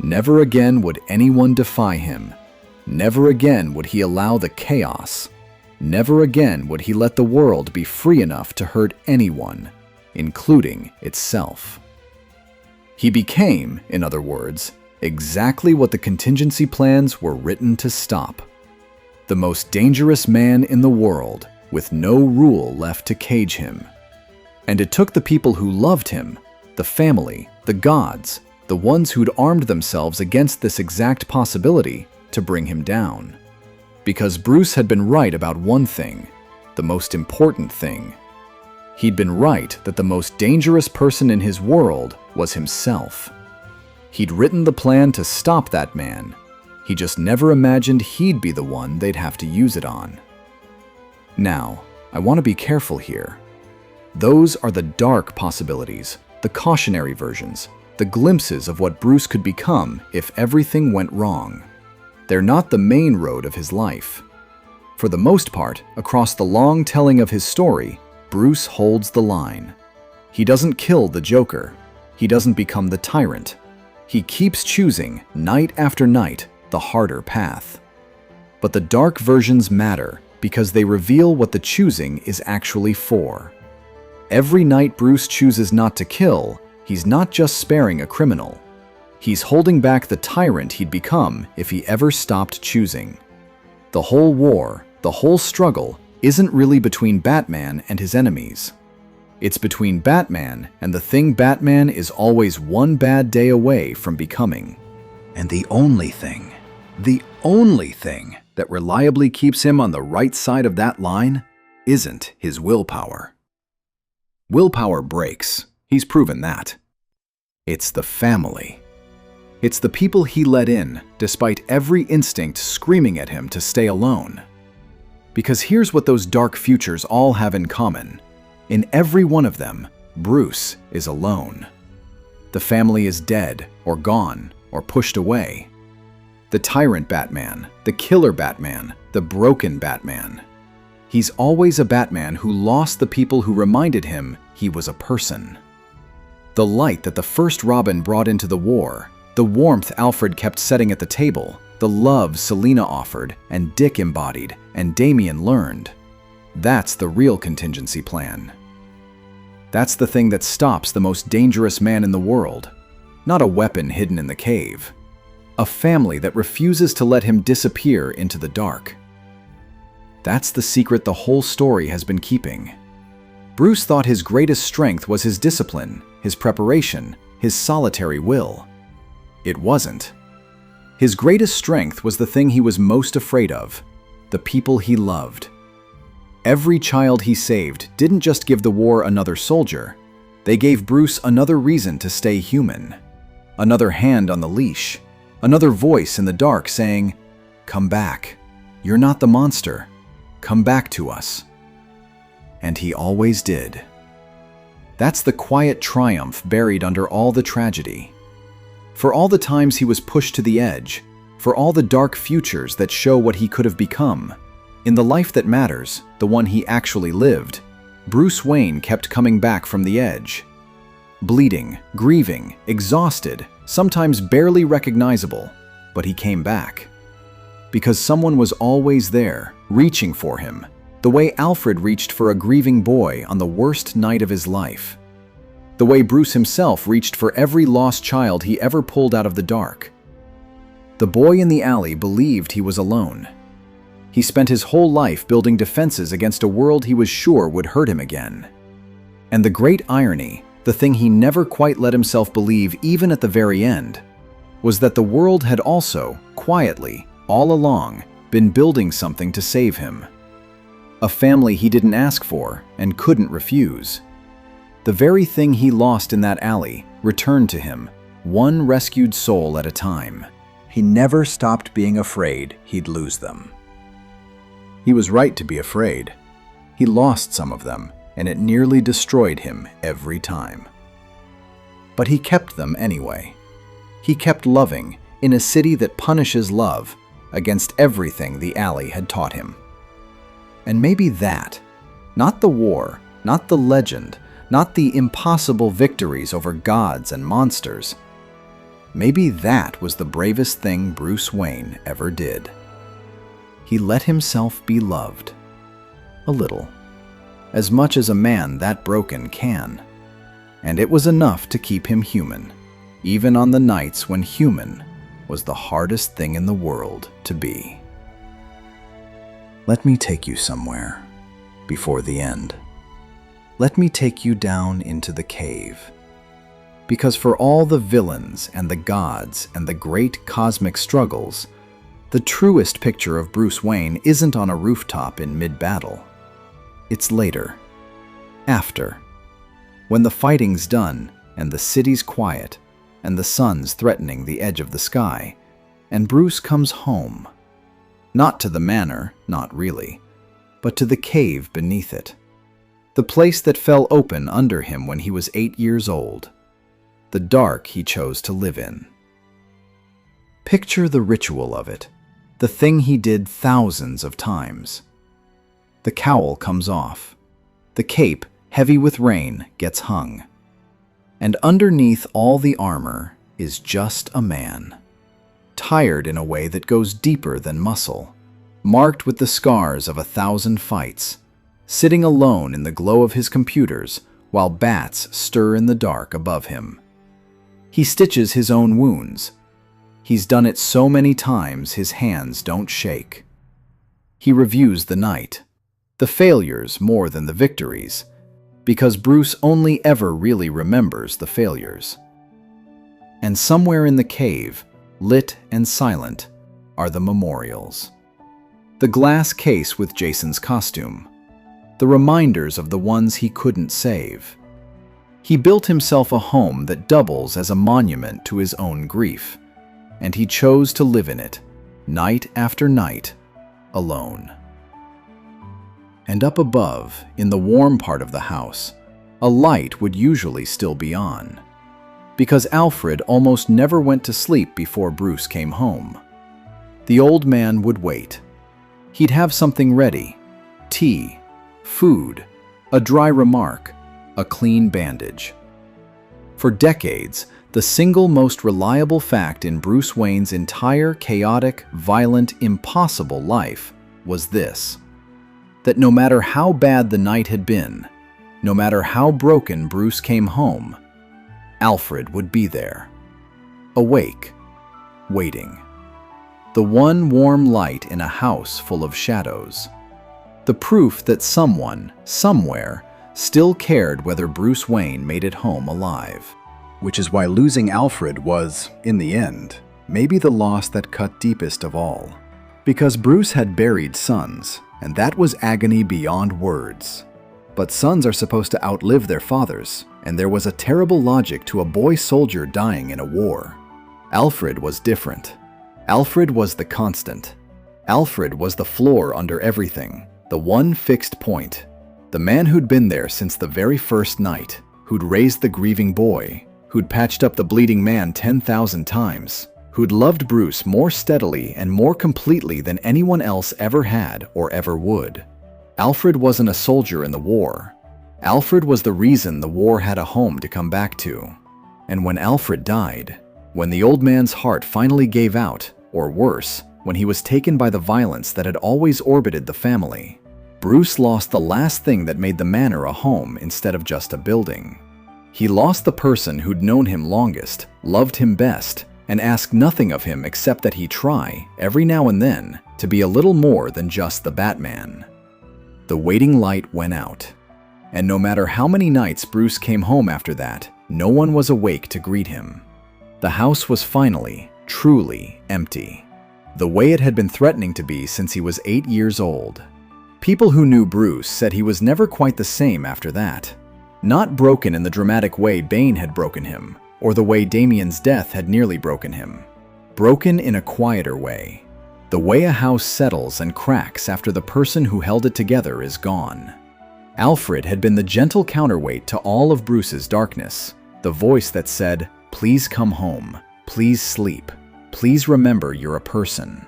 Never again would anyone defy him. Never again would he allow the chaos. Never again would he let the world be free enough to hurt anyone, including itself. He became, in other words, exactly what the contingency plans were written to stop. The most dangerous man in the world, with no rule left to cage him. And it took the people who loved him, the family, the gods, the ones who'd armed themselves against this exact possibility, to bring him down. Because Bruce had been right about one thing, the most important thing. He'd been right that the most dangerous person in his world was himself. He'd written the plan to stop that man. He just never imagined he'd be the one they'd have to use it on. Now, I want to be careful here. Those are the dark possibilities, the cautionary versions, the glimpses of what Bruce could become if everything went wrong. They're not the main road of his life. For the most part, across the long telling of his story, Bruce holds the line. He doesn't kill the Joker. He doesn't become the tyrant. He keeps choosing, night after night, the harder path. But the dark versions matter because they reveal what the choosing is actually for. Every night Bruce chooses not to kill, he's not just sparing a criminal. He's holding back the tyrant he'd become if he ever stopped choosing. The whole war, the whole struggle, isn't really between Batman and his enemies. It's between Batman and the thing Batman is always one bad day away from becoming. And the only thing that reliably keeps him on the right side of that line isn't his willpower. Willpower breaks. He's proven that. It's the family. It's the people he let in, despite every instinct screaming at him to stay alone. Because here's what those dark futures all have in common. In every one of them, Bruce is alone. The family is dead, or gone, or pushed away. The tyrant Batman, the killer Batman, the broken Batman. He's always a Batman who lost the people who reminded him he was a person. The light that the first Robin brought into the war, the warmth Alfred kept setting at the table, the love Selina offered and Dick embodied and Damien learned. That's the real contingency plan. That's the thing that stops the most dangerous man in the world. Not a weapon hidden in the cave. A family that refuses to let him disappear into the dark. That's the secret the whole story has been keeping. Bruce thought his greatest strength was his discipline, his preparation, his solitary will. It wasn't. His greatest strength was the thing he was most afraid of, the people he loved. Every child he saved didn't just give the war another soldier, they gave Bruce another reason to stay human. Another hand on the leash, another voice in the dark saying, "Come back. You're not the monster. Come back to us." And he always did. That's the quiet triumph buried under all the tragedy. For all the times he was pushed to the edge, for all the dark futures that show what he could have become, in the life that matters, the one he actually lived, Bruce Wayne kept coming back from the edge. Bleeding, grieving, exhausted, sometimes barely recognizable, but he came back. Because someone was always there, reaching for him, the way Alfred reached for a grieving boy on the worst night of his life. The way Bruce himself reached for every lost child he ever pulled out of the dark. The boy in the alley believed he was alone. He spent his whole life building defenses against a world he was sure would hurt him again. And the great irony, the thing he never quite let himself believe even at the very end, was that the world had also, quietly, all along, been building something to save him. A family he didn't ask for and couldn't refuse. The very thing he lost in that alley returned to him, one rescued soul at a time. He never stopped being afraid he'd lose them. He was right to be afraid. He lost some of them, and it nearly destroyed him every time. But he kept them anyway. He kept loving in a city that punishes love against everything the alley had taught him. And maybe that, not the war, not the legend, not the impossible victories over gods and monsters, maybe that was the bravest thing Bruce Wayne ever did. He let himself be loved. A little. As much as a man that broken can. And it was enough to keep him human, even on the nights when human was the hardest thing in the world to be. Let me take you somewhere before the end. Let me take you down into the cave. Because for all the villains and the gods and the great cosmic struggles, the truest picture of Bruce Wayne isn't on a rooftop in mid-battle. It's later. After. When the fighting's done and the city's quiet and the sun's threatening the edge of the sky, and Bruce comes home. Not to the manor, not really, but to the cave beneath it. The place that fell open under him when he was 8 years old. The dark he chose to live in. Picture the ritual of it, the thing he did thousands of times. The cowl comes off. The cape, heavy with rain, gets hung. And underneath all the armor is just a man. Tired in a way that goes deeper than muscle, marked with the scars of 1,000 fights, sitting alone in the glow of his computers while bats stir in the dark above him. He stitches his own wounds. He's done it so many times his hands don't shake. He reviews the night, the failures more than the victories, because Bruce only ever really remembers the failures. And somewhere in the cave, lit and silent, are the memorials. The glass case with Jason's costume. The reminders of the ones he couldn't save. He built himself a home that doubles as a monument to his own grief, and he chose to live in it, night after night, alone. And up above, in the warm part of the house, a light would usually still be on, because Alfred almost never went to sleep before Bruce came home. The old man would wait. He'd have something ready: tea, food, a dry remark, a clean bandage. For decades, the single most reliable fact in Bruce Wayne's entire chaotic, violent, impossible life was this: that no matter how bad the night had been, no matter how broken Bruce came home, Alfred would be there, awake, waiting. The one warm light in a house full of shadows. The proof that someone, somewhere, still cared whether Bruce Wayne made it home alive. Which is why losing Alfred was, in the end, maybe the loss that cut deepest of all. Because Bruce had buried sons, and that was agony beyond words. But sons are supposed to outlive their fathers, and there was a terrible logic to a boy soldier dying in a war. Alfred was different. Alfred was the constant. Alfred was the floor under everything, the one fixed point. The man who'd been there since the very first night, who'd raised the grieving boy, who'd patched up the bleeding man 10,000 times, who'd loved Bruce more steadily and more completely than anyone else ever had or ever would. Alfred wasn't a soldier in the war. Alfred was the reason the war had a home to come back to. And when Alfred died, when the old man's heart finally gave out, or worse, when he was taken by the violence that had always orbited the family, Bruce lost the last thing that made the manor a home instead of just a building. He lost the person who'd known him longest, loved him best, and asked nothing of him except that he try, every now and then, to be a little more than just the Batman. The waiting light went out, and no matter how many nights Bruce came home after that, no one was awake to greet him. The house was finally, truly empty, the way it had been threatening to be since he was 8 years old. People who knew Bruce said he was never quite the same after that. Not broken in the dramatic way Bane had broken him, or the way Damian's death had nearly broken him. Broken in a quieter way. The way a house settles and cracks after the person who held it together is gone. Alfred had been the gentle counterweight to all of Bruce's darkness, the voice that said, "Please come home, please sleep, please remember you're a person."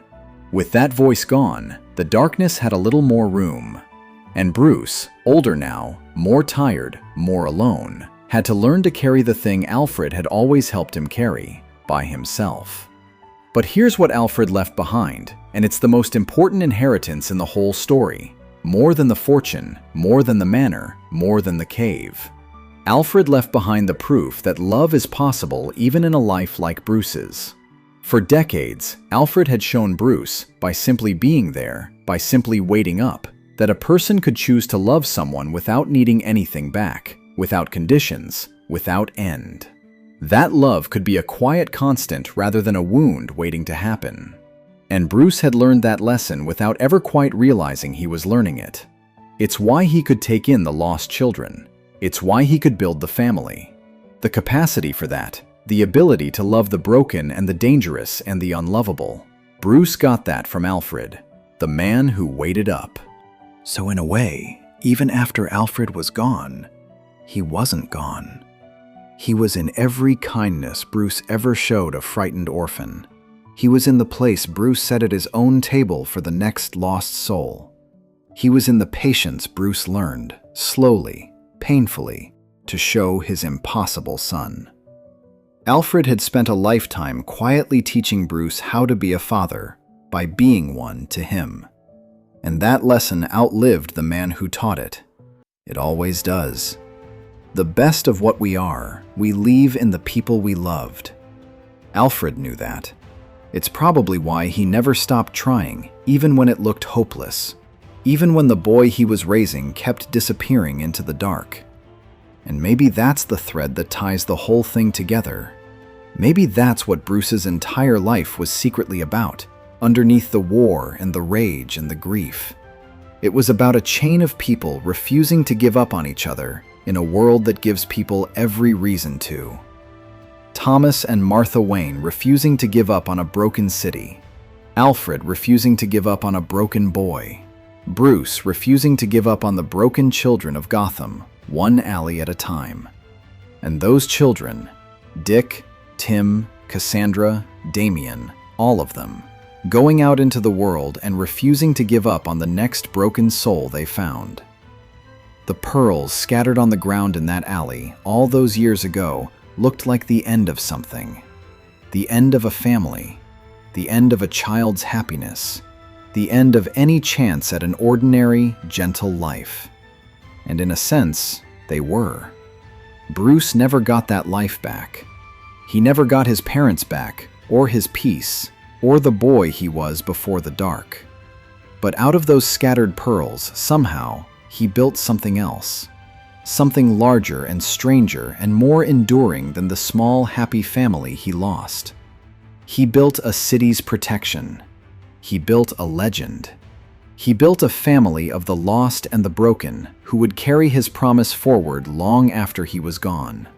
With that voice gone, the darkness had a little more room. And Bruce, older now, more tired, more alone, had to learn to carry the thing Alfred had always helped him carry, by himself. But here's what Alfred left behind, and it's the most important inheritance in the whole story. More than the fortune, more than the manor, more than the cave. Alfred left behind the proof that love is possible even in a life like Bruce's. For decades, Alfred had shown Bruce, by simply being there, by simply waiting up, that a person could choose to love someone without needing anything back, without conditions, without end. That love could be a quiet constant rather than a wound waiting to happen. And Bruce had learned that lesson without ever quite realizing he was learning it. It's why he could take in the lost children. It's why he could build the family. The capacity for that, the ability to love the broken and the dangerous and the unlovable. Bruce got that from Alfred, the man who waited up. So in a way, even after Alfred was gone, he wasn't gone. He was in every kindness Bruce ever showed a frightened orphan. He was in the place Bruce set at his own table for the next lost soul. He was in the patience Bruce learned, slowly, painfully, to show his impossible son. Alfred had spent a lifetime quietly teaching Bruce how to be a father by being one to him. And that lesson outlived the man who taught it. It always does. The best of what we are, we leave in the people we loved. Alfred knew that. It's probably why he never stopped trying, even when it looked hopeless. Even when the boy he was raising kept disappearing into the dark. And maybe that's the thread that ties the whole thing together. Maybe that's what Bruce's entire life was secretly about, underneath the war and the rage and the grief. It was about a chain of people refusing to give up on each other in a world that gives people every reason to. Thomas and Martha Wayne refusing to give up on a broken city. Alfred refusing to give up on a broken boy. Bruce refusing to give up on the broken children of Gotham, one alley at a time. And those children, Dick, Tim, Cassandra, Damian, all of them, going out into the world and refusing to give up on the next broken soul they found. The pearls scattered on the ground in that alley all those years ago looked like the end of something. The end of a family. The end of a child's happiness. The end of any chance at an ordinary, gentle life. And in a sense, they were. Bruce never got that life back. He never got his parents back, or his peace, or the boy he was before the dark. But out of those scattered pearls, somehow, he built something else. Something larger and stranger and more enduring than the small, happy family he lost. He built a city's protection. He built a legend. He built a family of the lost and the broken who would carry his promise forward long after he was gone.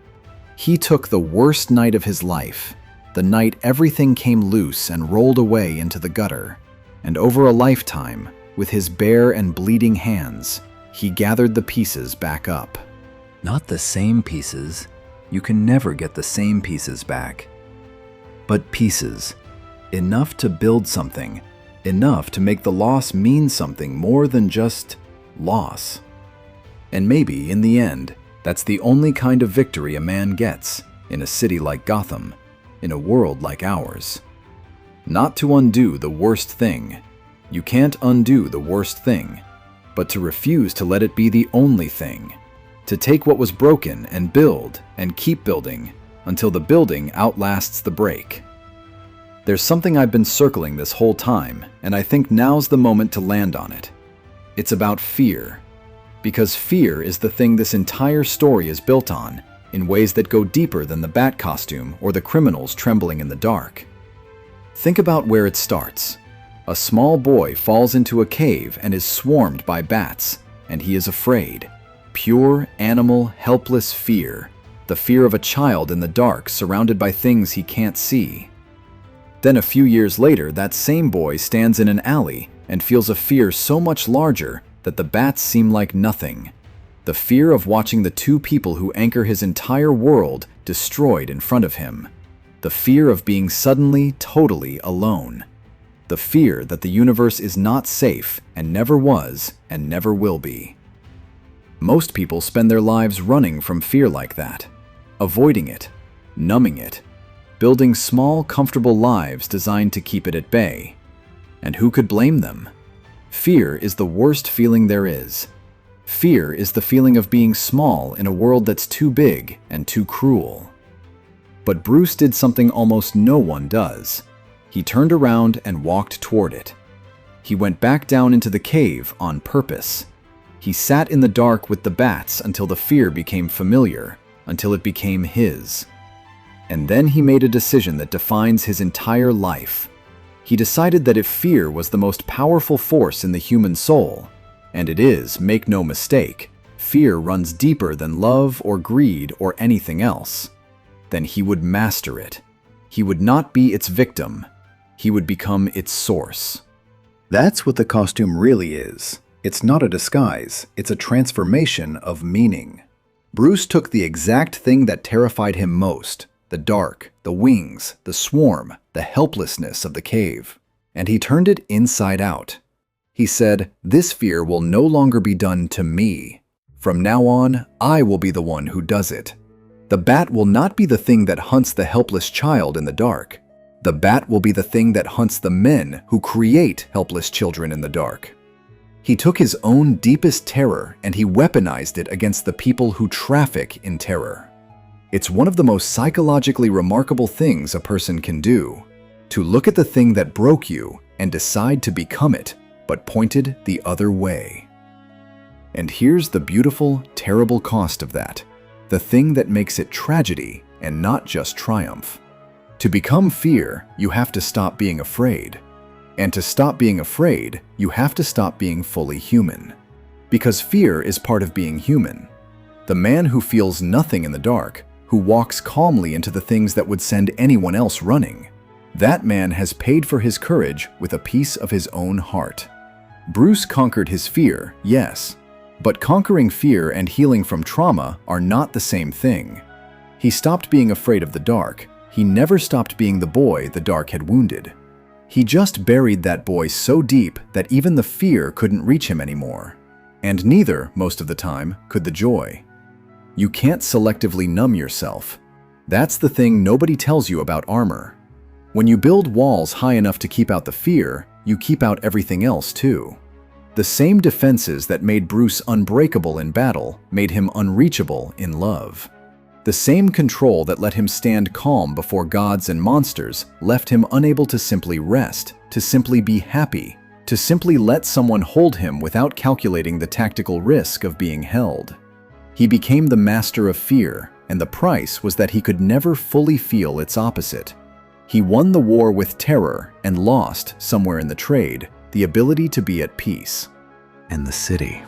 He took the worst night of his life, the night everything came loose and rolled away into the gutter, and over a lifetime, with his bare and bleeding hands, he gathered the pieces back up. Not the same pieces. You can never get the same pieces back. But pieces. Enough to build something. Enough to make the loss mean something more than just loss. And maybe, in the end, that's the only kind of victory a man gets in a city like Gotham, in a world like ours. Not to undo the worst thing. You can't undo the worst thing. But to refuse to let it be the only thing. To take what was broken and build and keep building until the building outlasts the break. There's something I've been circling this whole time, and I think now's the moment to land on it. It's about fear. Because fear is the thing this entire story is built on, in ways that go deeper than the bat costume or the criminals trembling in the dark. Think about where it starts. A small boy falls into a cave and is swarmed by bats, and he is afraid. Pure, animal, helpless fear. The fear of a child in the dark surrounded by things he can't see. Then a few years later, that same boy stands in an alley and feels a fear so much larger that the bats seem like nothing. The fear of watching the two people who anchor his entire world destroyed in front of him. The fear of being suddenly, totally alone. The fear that the universe is not safe and never was and never will be. Most people spend their lives running from fear like that, avoiding it, numbing it, building small, comfortable lives designed to keep it at bay. And who could blame them? Fear is the worst feeling there is. Fear is the feeling of being small in a world that's too big and too cruel. But Bruce did something almost no one does. He turned around and walked toward it. He went back down into the cave on purpose. He sat in the dark with the bats until the fear became familiar, until it became his. And then he made a decision that defines his entire life. He decided that if fear was the most powerful force in the human soul, and it is, make no mistake, fear runs deeper than love or greed or anything else, then he would master it. He would not be its victim. He would become its source. That's what the costume really is. It's not a disguise. It's a transformation of meaning. Bruce took the exact thing that terrified him most, the dark, the wings, the swarm, the helplessness of the cave, and he turned it inside out. He said, "This fear will no longer be done to me. From now on, I will be the one who does it. The bat will not be the thing that hunts the helpless child in the dark. The bat will be the thing that hunts the men who create helpless children in the dark." He took his own deepest terror and he weaponized it against the people who traffic in terror. It's one of the most psychologically remarkable things a person can do, to look at the thing that broke you and decide to become it, but pointed the other way. And here's the beautiful, terrible cost of that, the thing that makes it tragedy and not just triumph. To become fear, you have to stop being afraid. And to stop being afraid, you have to stop being fully human. Because fear is part of being human. The man who feels nothing in the dark, who walks calmly into the things that would send anyone else running, that man has paid for his courage with a piece of his own heart. Bruce conquered his fear, yes, but conquering fear and healing from trauma are not the same thing. He stopped being afraid of the dark. He never stopped being the boy the dark had wounded. He just buried that boy so deep that even the fear couldn't reach him anymore. And neither, most of the time, could the joy. You can't selectively numb yourself. That's the thing nobody tells you about armor. When you build walls high enough to keep out the fear, you keep out everything else too. The same defenses that made Bruce unbreakable in battle made him unreachable in love. The same control that let him stand calm before gods and monsters left him unable to simply rest, to simply be happy, to simply let someone hold him without calculating the tactical risk of being held. He became the master of fear, and the price was that he could never fully feel its opposite. He won the war with terror and lost, somewhere in the trade, the ability to be at peace. And the city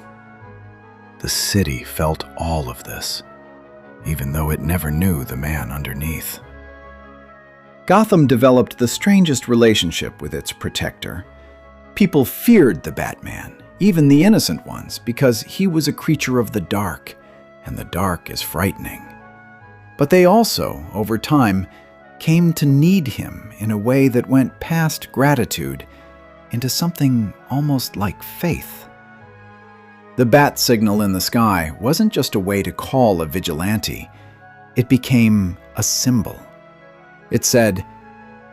felt all of this, even though it never knew the man underneath. Gotham developed the strangest relationship with its protector. People feared the Batman, even the innocent ones, because he was a creature of the dark, and the dark is frightening. But they also, over time, came to need him in a way that went past gratitude into something almost like faith. The bat signal in the sky wasn't just a way to call a vigilante. It became a symbol. It said,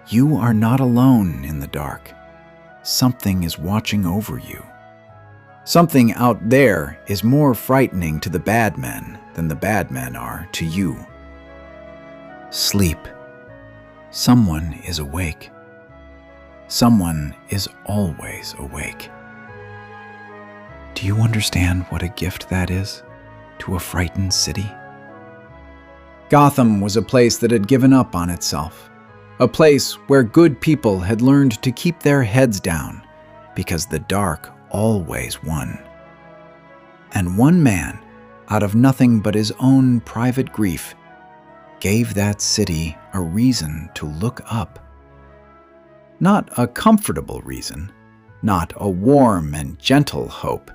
"You are not alone in the dark. Something is watching over you. Something out there is more frightening to the bad men than the bad men are to you. Sleep. Someone is awake. Someone is always awake." Do you understand what a gift that is to a frightened city? Gotham was a place that had given up on itself, a place where good people had learned to keep their heads down because the dark always won. And one man, out of nothing but his own private grief, gave that city a reason to look up. Not a comfortable reason, not a warm and gentle hope,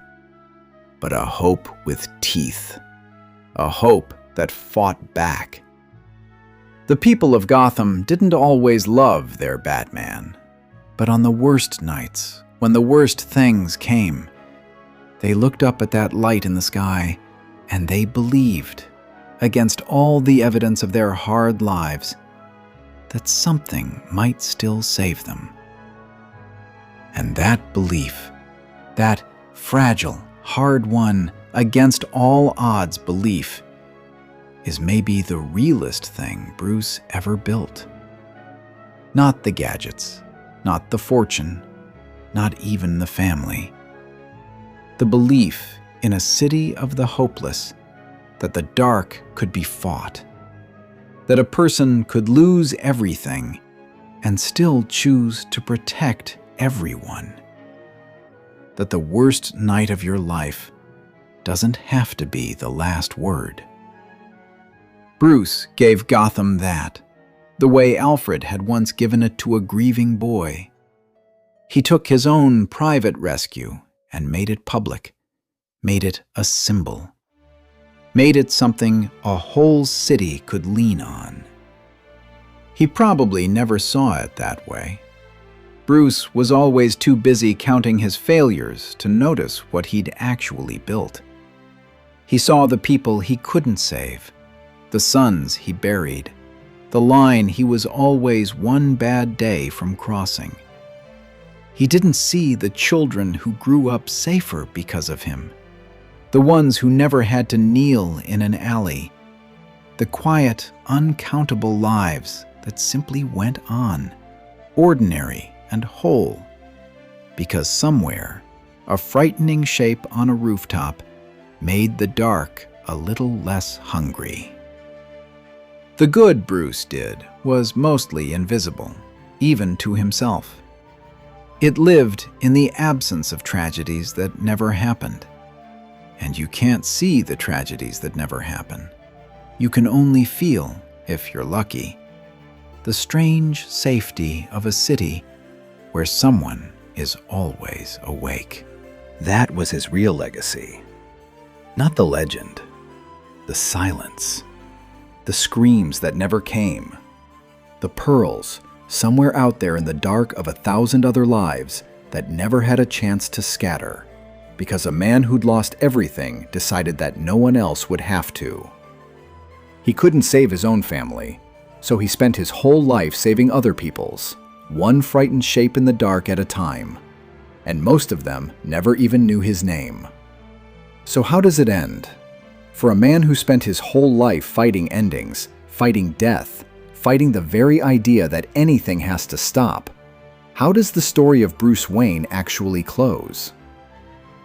but a hope with teeth, a hope that fought back. The people of Gotham didn't always love their Batman, but on the worst nights, when the worst things came, they looked up at that light in the sky and they believed, against all the evidence of their hard lives, that something might still save them. And that belief, that fragile, hard-won, against all odds belief, is maybe the realest thing Bruce ever built. Not the gadgets, not the fortune, not even the family. The belief in a city of the hopeless that the dark could be fought, that a person could lose everything and still choose to protect everyone, that the worst night of your life doesn't have to be the last word. Bruce gave Gotham that, the way Alfred had once given it to a grieving boy. He took his own private rescue and made it public, made it a symbol, made it something a whole city could lean on. He probably never saw it that way. Bruce was always too busy counting his failures to notice what he'd actually built. He saw the people he couldn't save, the sons he buried, the line he was always one bad day from crossing. He didn't see the children who grew up safer because of him, the ones who never had to kneel in an alley, the quiet, uncountable lives that simply went on, ordinary and whole, because somewhere, a frightening shape on a rooftop made the dark a little less hungry. The good Bruce did was mostly invisible, even to himself. It lived in the absence of tragedies that never happened. And you can't see the tragedies that never happen. You can only feel, if you're lucky, the strange safety of a city where someone is always awake. That was his real legacy. Not the legend, the silence, the screams that never came, the pearls somewhere out there in the dark of 1,000 other lives that never had a chance to scatter, because a man who'd lost everything decided that no one else would have to. He couldn't save his own family, so he spent his whole life saving other people's, one frightened shape in the dark at a time. And most of them never even knew his name. So how does it end? For a man who spent his whole life fighting endings, fighting death, fighting the very idea that anything has to stop, how does the story of Bruce Wayne actually close?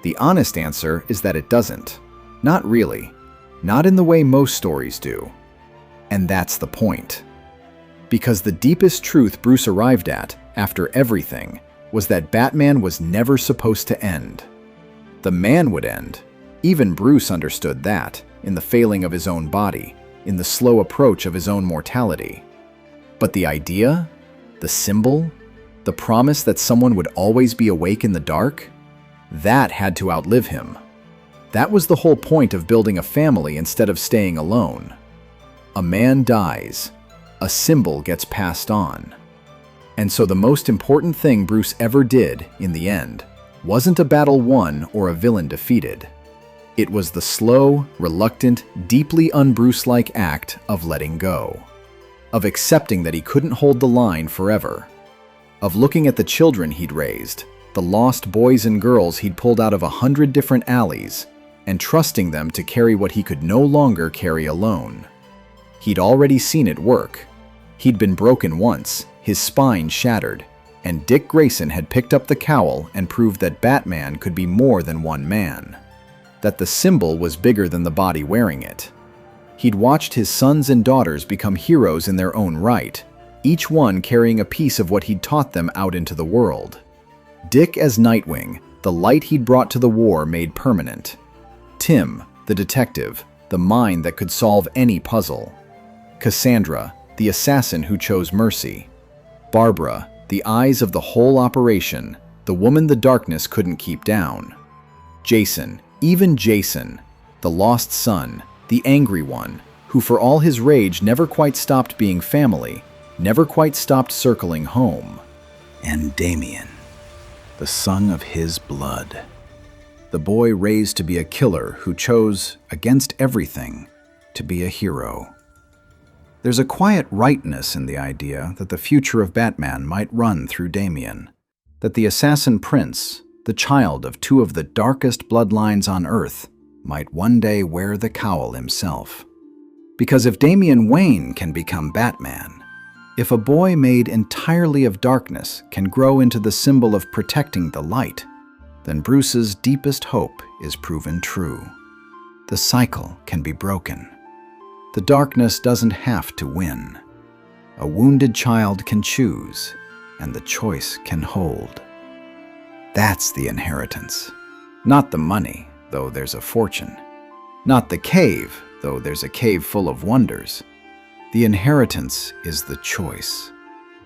The honest answer is that it doesn't. Not really. Not in the way most stories do. And that's the point. Because the deepest truth Bruce arrived at, after everything, was that Batman was never supposed to end. The man would end. Even Bruce understood that, in the failing of his own body, in the slow approach of his own mortality. But the idea, the symbol, the promise that someone would always be awake in the dark, that had to outlive him. That was the whole point of building a family instead of staying alone. A man dies. A symbol gets passed on. And so the most important thing Bruce ever did, in the end, wasn't a battle won or a villain defeated. It was the slow, reluctant, deeply un-Bruce-like act of letting go. Of accepting that he couldn't hold the line forever. Of looking at the children he'd raised, the lost boys and girls he'd pulled out of 100 different alleys, and trusting them to carry what he could no longer carry alone. He'd already seen it work. He'd been broken once, his spine shattered, and Dick Grayson had picked up the cowl and proved that Batman could be more than one man. That the symbol was bigger than the body wearing it. He'd watched his sons and daughters become heroes in their own right, each one carrying a piece of what he'd taught them out into the world. Dick as Nightwing, the light he'd brought to the war made permanent. Tim, the detective, the mind that could solve any puzzle. Cassandra, the assassin who chose mercy. Barbara, the eyes of the whole operation, the woman the darkness couldn't keep down. Jason, even Jason, the lost son, the angry one, who for all his rage never quite stopped being family, never quite stopped circling home. And Damian, the son of his blood. The boy raised to be a killer who chose, against everything, to be a hero. There's a quiet rightness in the idea that the future of Batman might run through Damian, that the assassin prince, the child of two of the darkest bloodlines on Earth, might one day wear the cowl himself. Because if Damian Wayne can become Batman, if a boy made entirely of darkness can grow into the symbol of protecting the light, then Bruce's deepest hope is proven true. The cycle can be broken. The darkness doesn't have to win. A wounded child can choose, and the choice can hold. That's the inheritance. Not the money, though there's a fortune. Not the cave, though there's a cave full of wonders. The inheritance is the choice.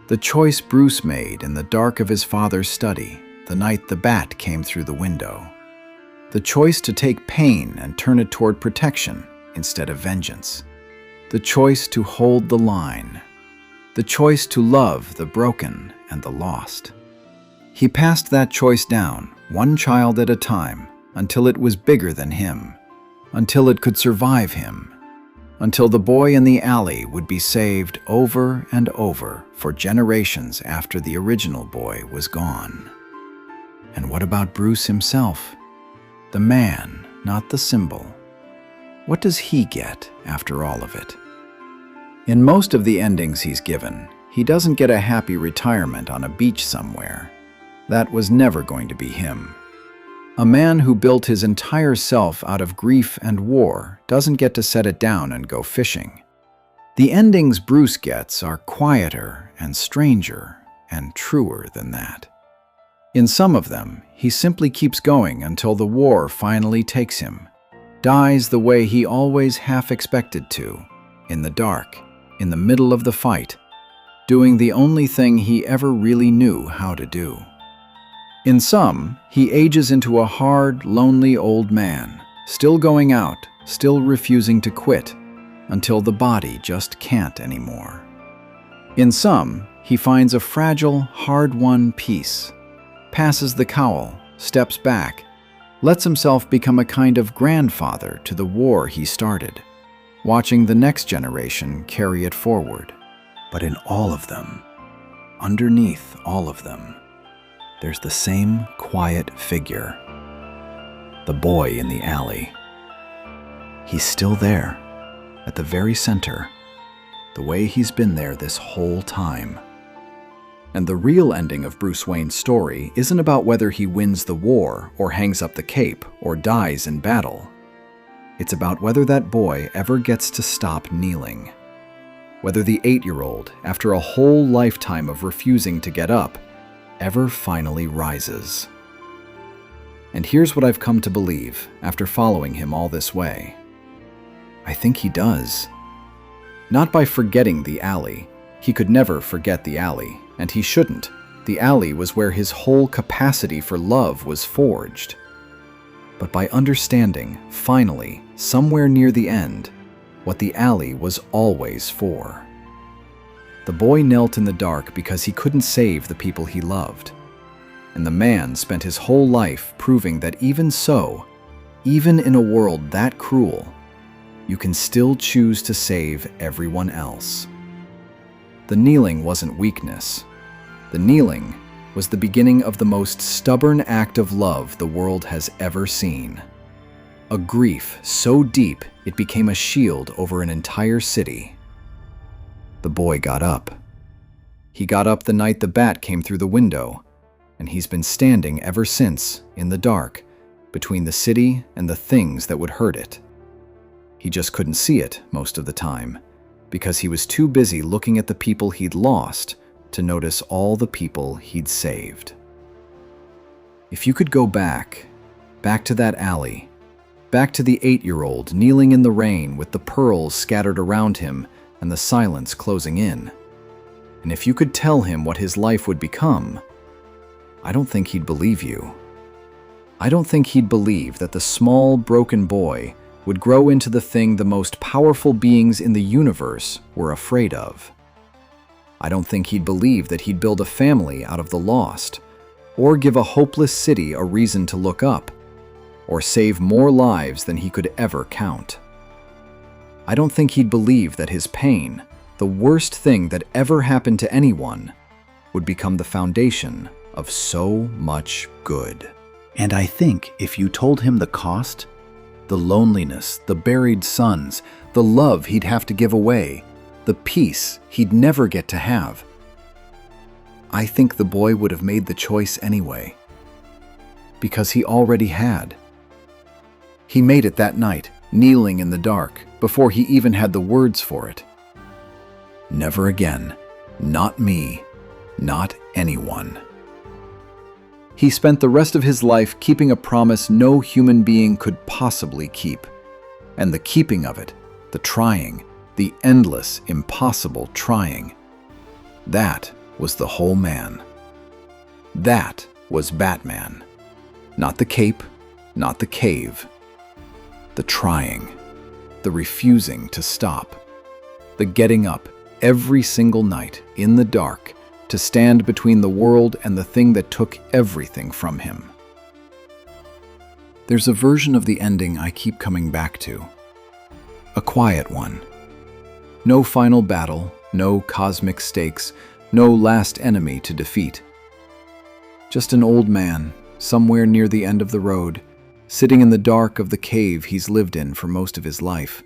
The choice Bruce made in the dark of his father's study, the night the bat came through the window. The choice to take pain and turn it toward protection instead of vengeance. The choice to hold the line. The choice to love the broken and the lost. He passed that choice down, one child at a time, until it was bigger than him, until it could survive him, until the boy in the alley would be saved over and over for generations after the original boy was gone. And what about Bruce himself? The man, not the symbol. What does he get after all of it? In most of the endings he's given, he doesn't get a happy retirement on a beach somewhere. That was never going to be him. A man who built his entire self out of grief and war doesn't get to set it down and go fishing. The endings Bruce gets are quieter and stranger and truer than that. In some of them, he simply keeps going until the war finally takes him, dies the way he always half expected to, in the dark, in the middle of the fight, doing the only thing he ever really knew how to do. In some, he ages into a hard, lonely old man, still going out, still refusing to quit, until the body just can't anymore. In some, he finds a fragile, hard-won peace, passes the cowl, steps back, lets himself become a kind of grandfather to the war he started, watching the next generation carry it forward. But in all of them, underneath all of them, there's the same quiet figure. The boy in the alley. He's still there, at the very center, the way he's been there this whole time. And the real ending of Bruce Wayne's story isn't about whether he wins the war or hangs up the cape or dies in battle. It's about whether that boy ever gets to stop kneeling. Whether the 8-year-old, after a whole lifetime of refusing to get up, ever finally rises. And here's what I've come to believe after following him all this way. I think he does. Not by forgetting the alley. He could never forget the alley, and he shouldn't. The alley was where his whole capacity for love was forged. But by understanding, finally, somewhere near the end, what the alley was always for. The boy knelt in the dark because he couldn't save the people he loved. And the man spent his whole life proving that even so, even in a world that cruel, you can still choose to save everyone else. The kneeling wasn't weakness. The kneeling was the beginning of the most stubborn act of love the world has ever seen. A grief so deep it became a shield over an entire city. The boy got up. He got up the night the bat came through the window, and he's been standing ever since, in the dark, between the city and the things that would hurt it. He just couldn't see it most of the time, because he was too busy looking at the people he'd lost to notice all the people he'd saved. If you could go back to that alley, back to the 8-year-old kneeling in the rain with the pearls scattered around him and the silence closing in, and if you could tell him what his life would become, I don't think he'd believe you. I don't think he'd believe that the small, broken boy would grow into the thing the most powerful beings in the universe were afraid of. I don't think he'd believe that he'd build a family out of the lost, or give a hopeless city a reason to look up, or save more lives than he could ever count. I don't think he'd believe that his pain, the worst thing that ever happened to anyone, would become the foundation of so much good. And I think if you told him the cost, the loneliness, the buried sons, the love he'd have to give away, the peace he'd never get to have, I think the boy would have made the choice anyway. Because he already had. He made it that night, kneeling in the dark, before he even had the words for it. Never again. Not me. Not anyone. He spent the rest of his life keeping a promise no human being could possibly keep. And the keeping of it, the trying, the endless, impossible trying, that was the whole man. That was Batman. Not the cape, not the cave. The trying, the refusing to stop, the getting up every single night in the dark to stand between the world and the thing that took everything from him. There's a version of the ending I keep coming back to. A quiet one. No final battle, no cosmic stakes, no last enemy to defeat. Just an old man, somewhere near the end of the road, sitting in the dark of the cave he's lived in for most of his life.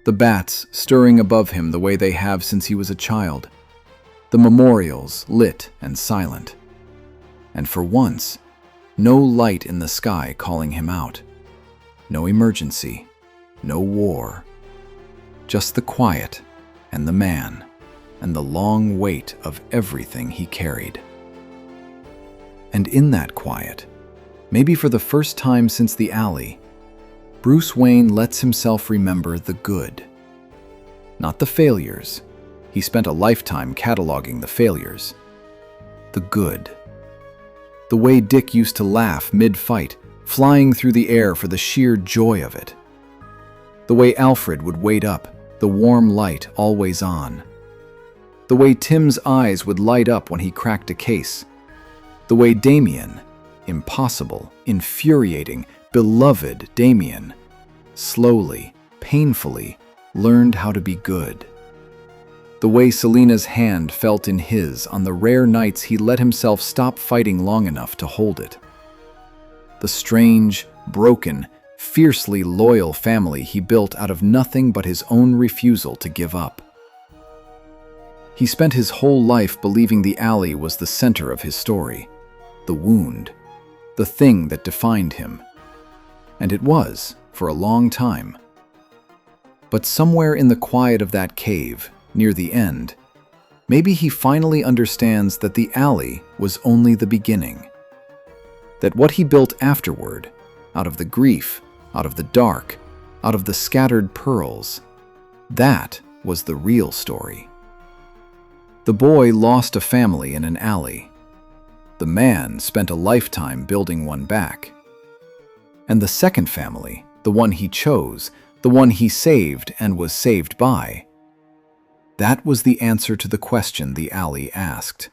The bats stirring above him the way they have since he was a child. The memorials lit and silent. And for once, no light in the sky calling him out. No emergency, no war. Just the quiet and the man and the long weight of everything he carried. And in that quiet, maybe for the first time since the alley, Bruce Wayne lets himself remember the good. Not the failures. He spent a lifetime cataloging the failures. The good. The way Dick used to laugh mid-fight, flying through the air for the sheer joy of it. The way Alfred would wait up, the warm light always on. The way Tim's eyes would light up when he cracked a case. The way Damien, impossible, infuriating, beloved Damien, slowly, painfully, learned how to be good. The way Selena's hand felt in his on the rare nights he let himself stop fighting long enough to hold it. The strange, broken, fiercely loyal family he built out of nothing but his own refusal to give up. He spent his whole life believing the alley was the center of his story, the wound, the thing that defined him. And it was, for a long time. But somewhere in the quiet of that cave, near the end, maybe he finally understands that the alley was only the beginning. That what he built afterward, out of the grief, out of the dark, out of the scattered pearls, that was the real story. The boy lost a family in an alley. The man spent a lifetime building one back. And the second family, the one he chose, the one he saved and was saved by, that was the answer to the question the alley asked.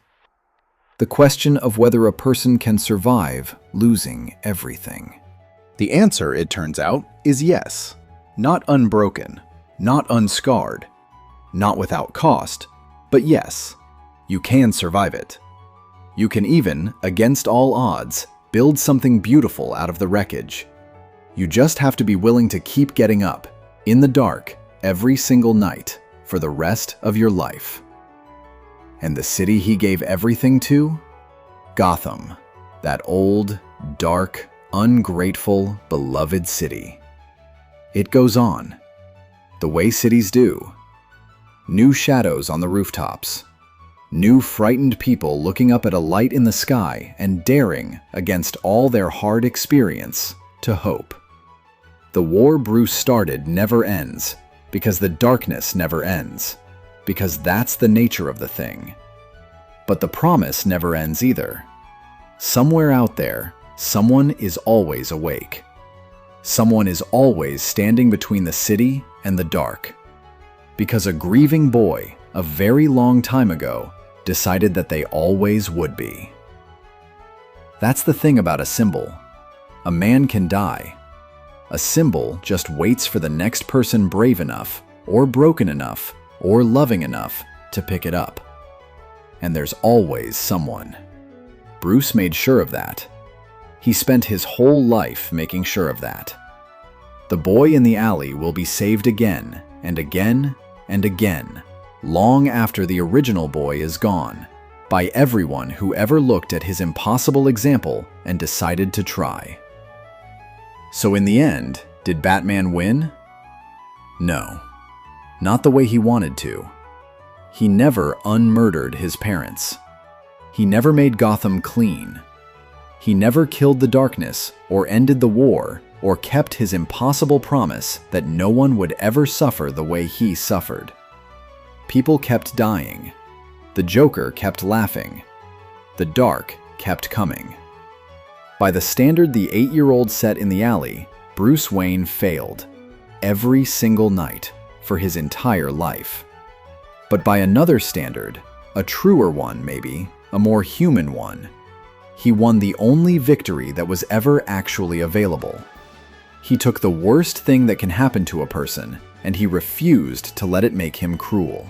The question of whether a person can survive losing everything. The answer, it turns out, is yes. Not unbroken, not unscarred, not without cost, but yes, you can survive it. You can even, against all odds, build something beautiful out of the wreckage. You just have to be willing to keep getting up, in the dark, every single night, for the rest of your life. And the city he gave everything to? Gotham, that old, dark, ungrateful, beloved city. It goes on, the way cities do. New shadows on the rooftops. New frightened people looking up at a light in the sky and daring, against all their hard experience, to hope. The war Bruce started never ends, because the darkness never ends, because that's the nature of the thing. But the promise never ends either. Somewhere out there, someone is always awake. Someone is always standing between the city and the dark. Because a grieving boy, a very long time ago, decided that they always would be. That's the thing about a symbol. A man can die. A symbol just waits for the next person brave enough, or broken enough, or loving enough to pick it up. And there's always someone. Bruce made sure of that. He spent his whole life making sure of that. The boy in the alley will be saved again, and again, and again, long after the original boy is gone, by everyone who ever looked at his impossible example and decided to try. So in the end, did Batman win? No, not the way he wanted to. He never unmurdered his parents. He never made Gotham clean. He never killed the darkness or ended the war or kept his impossible promise that no one would ever suffer the way he suffered. People kept dying. The Joker kept laughing. The dark kept coming. By the standard the 8-year-old set in the alley, Bruce Wayne failed every single night for his entire life. But by another standard, a truer one maybe, a more human one, he won the only victory that was ever actually available. He took the worst thing that can happen to a person, and he refused to let it make him cruel.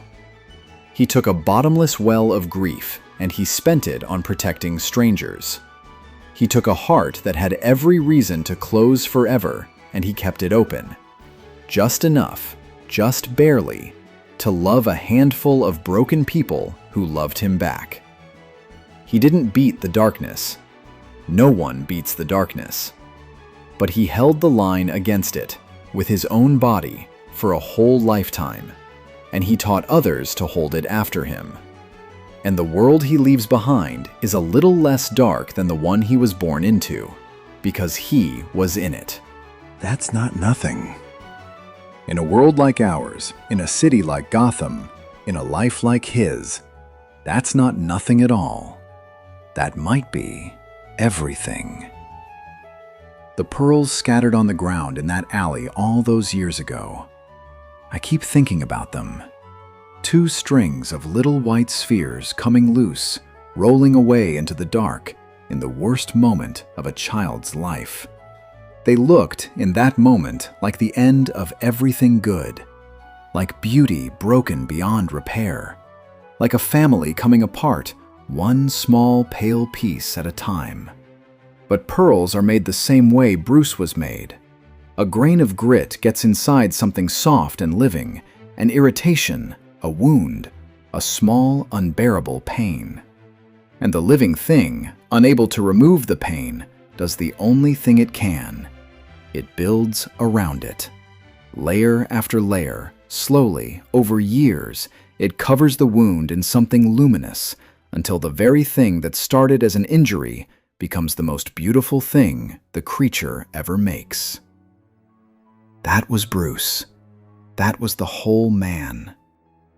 He took a bottomless well of grief, and he spent it on protecting strangers. He took a heart that had every reason to close forever, and he kept it open. Just enough, just barely, to love a handful of broken people who loved him back. He didn't beat the darkness. No one beats the darkness. But he held the line against it, with his own body, for a whole lifetime, and he taught others to hold it after him. And the world he leaves behind is a little less dark than the one he was born into, because he was in it. That's not nothing. In a world like ours, in a city like Gotham, in a life like his, that's not nothing at all. That might be everything. The pearls scattered on the ground in that alley all those years ago. I keep thinking about them. 2 strings of little white spheres coming loose, rolling away into the dark in the worst moment of a child's life. They looked, in that moment, like the end of everything good. like beauty broken beyond repair, like a family coming apart, one small pale piece at a time. But pearls are made the same way Bruce was made. A grain of grit gets inside something soft and living, an irritation, a wound, a small, unbearable pain. And the living thing, unable to remove the pain, does the only thing it can. It builds around it. Layer after layer, slowly, over years, it covers the wound in something luminous, until the very thing that started as an injury becomes the most beautiful thing the creature ever makes. That was Bruce. That was the whole man.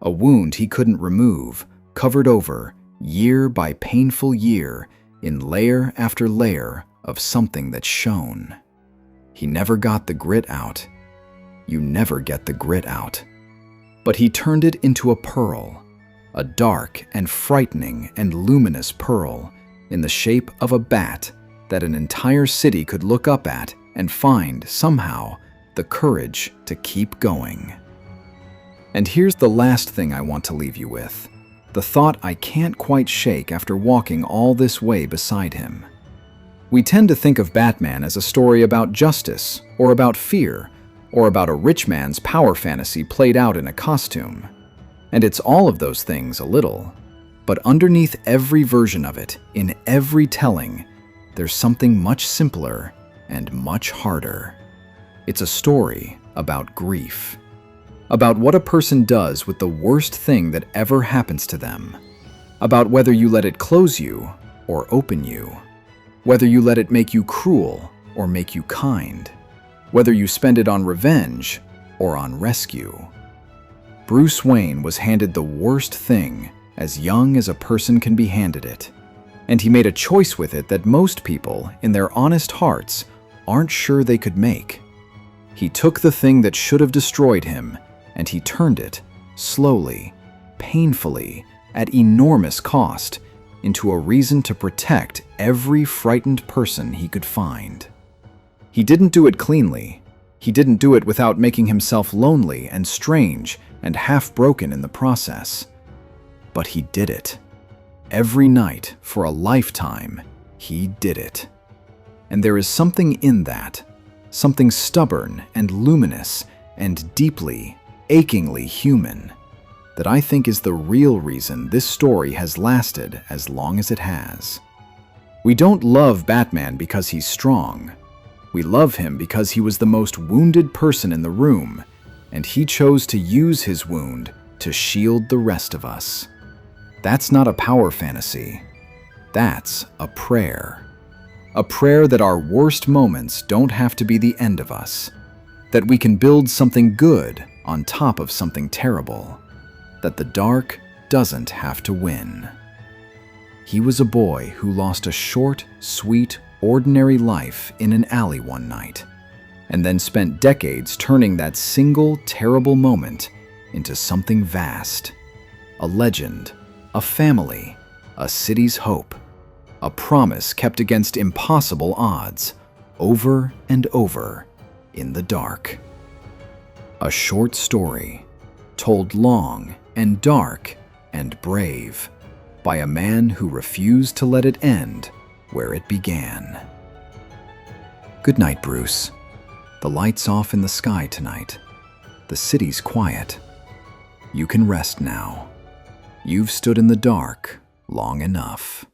A wound he couldn't remove, covered over, year by painful year, in layer after layer of something that shone. He never got the grit out. You never get the grit out. But he turned it into a pearl, a dark and frightening and luminous pearl in the shape of a bat that an entire city could look up at and find, somehow, the courage to keep going. And here's the last thing I want to leave you with, the thought I can't quite shake after walking all this way beside him. We tend to think of Batman as a story about justice, or about fear, or about a rich man's power fantasy played out in a costume. And it's all of those things a little. But underneath every version of it, in every telling, there's something much simpler and much harder. It's a story about grief. About what a person does with the worst thing that ever happens to them. About whether you let it close you or open you. Whether you let it make you cruel or make you kind. Whether you spend it on revenge or on rescue. Bruce Wayne was handed the worst thing as young as a person can be handed it. And he made a choice with it that most people, in their honest hearts, aren't sure they could make. He took the thing that should have destroyed him, and he turned it, slowly, painfully, at enormous cost, into a reason to protect every frightened person he could find. He didn't do it cleanly. He didn't do it without making himself lonely and strange and half-broken in the process. But he did it. Every night, for a lifetime, he did it. And there is something in that, something stubborn and luminous and deeply, achingly human, that I think is the real reason this story has lasted as long as it has. We don't love Batman because he's strong. We love him because he was the most wounded person in the room, and he chose to use his wound to shield the rest of us. That's not a power fantasy. That's a prayer. A prayer that our worst moments don't have to be the end of us. That we can build something good on top of something terrible. That the dark doesn't have to win. He was a boy who lost a short, sweet, ordinary life in an alley one night, and then spent decades turning that single, terrible moment into something vast. A legend, a family, a city's hope, a promise kept against impossible odds, over and over, in the dark. A short story, told long and dark and brave, by a man who refused to let it end where it began. Good night, Bruce. The light's off in the sky tonight. The city's quiet. You can rest now. You've stood in the dark long enough.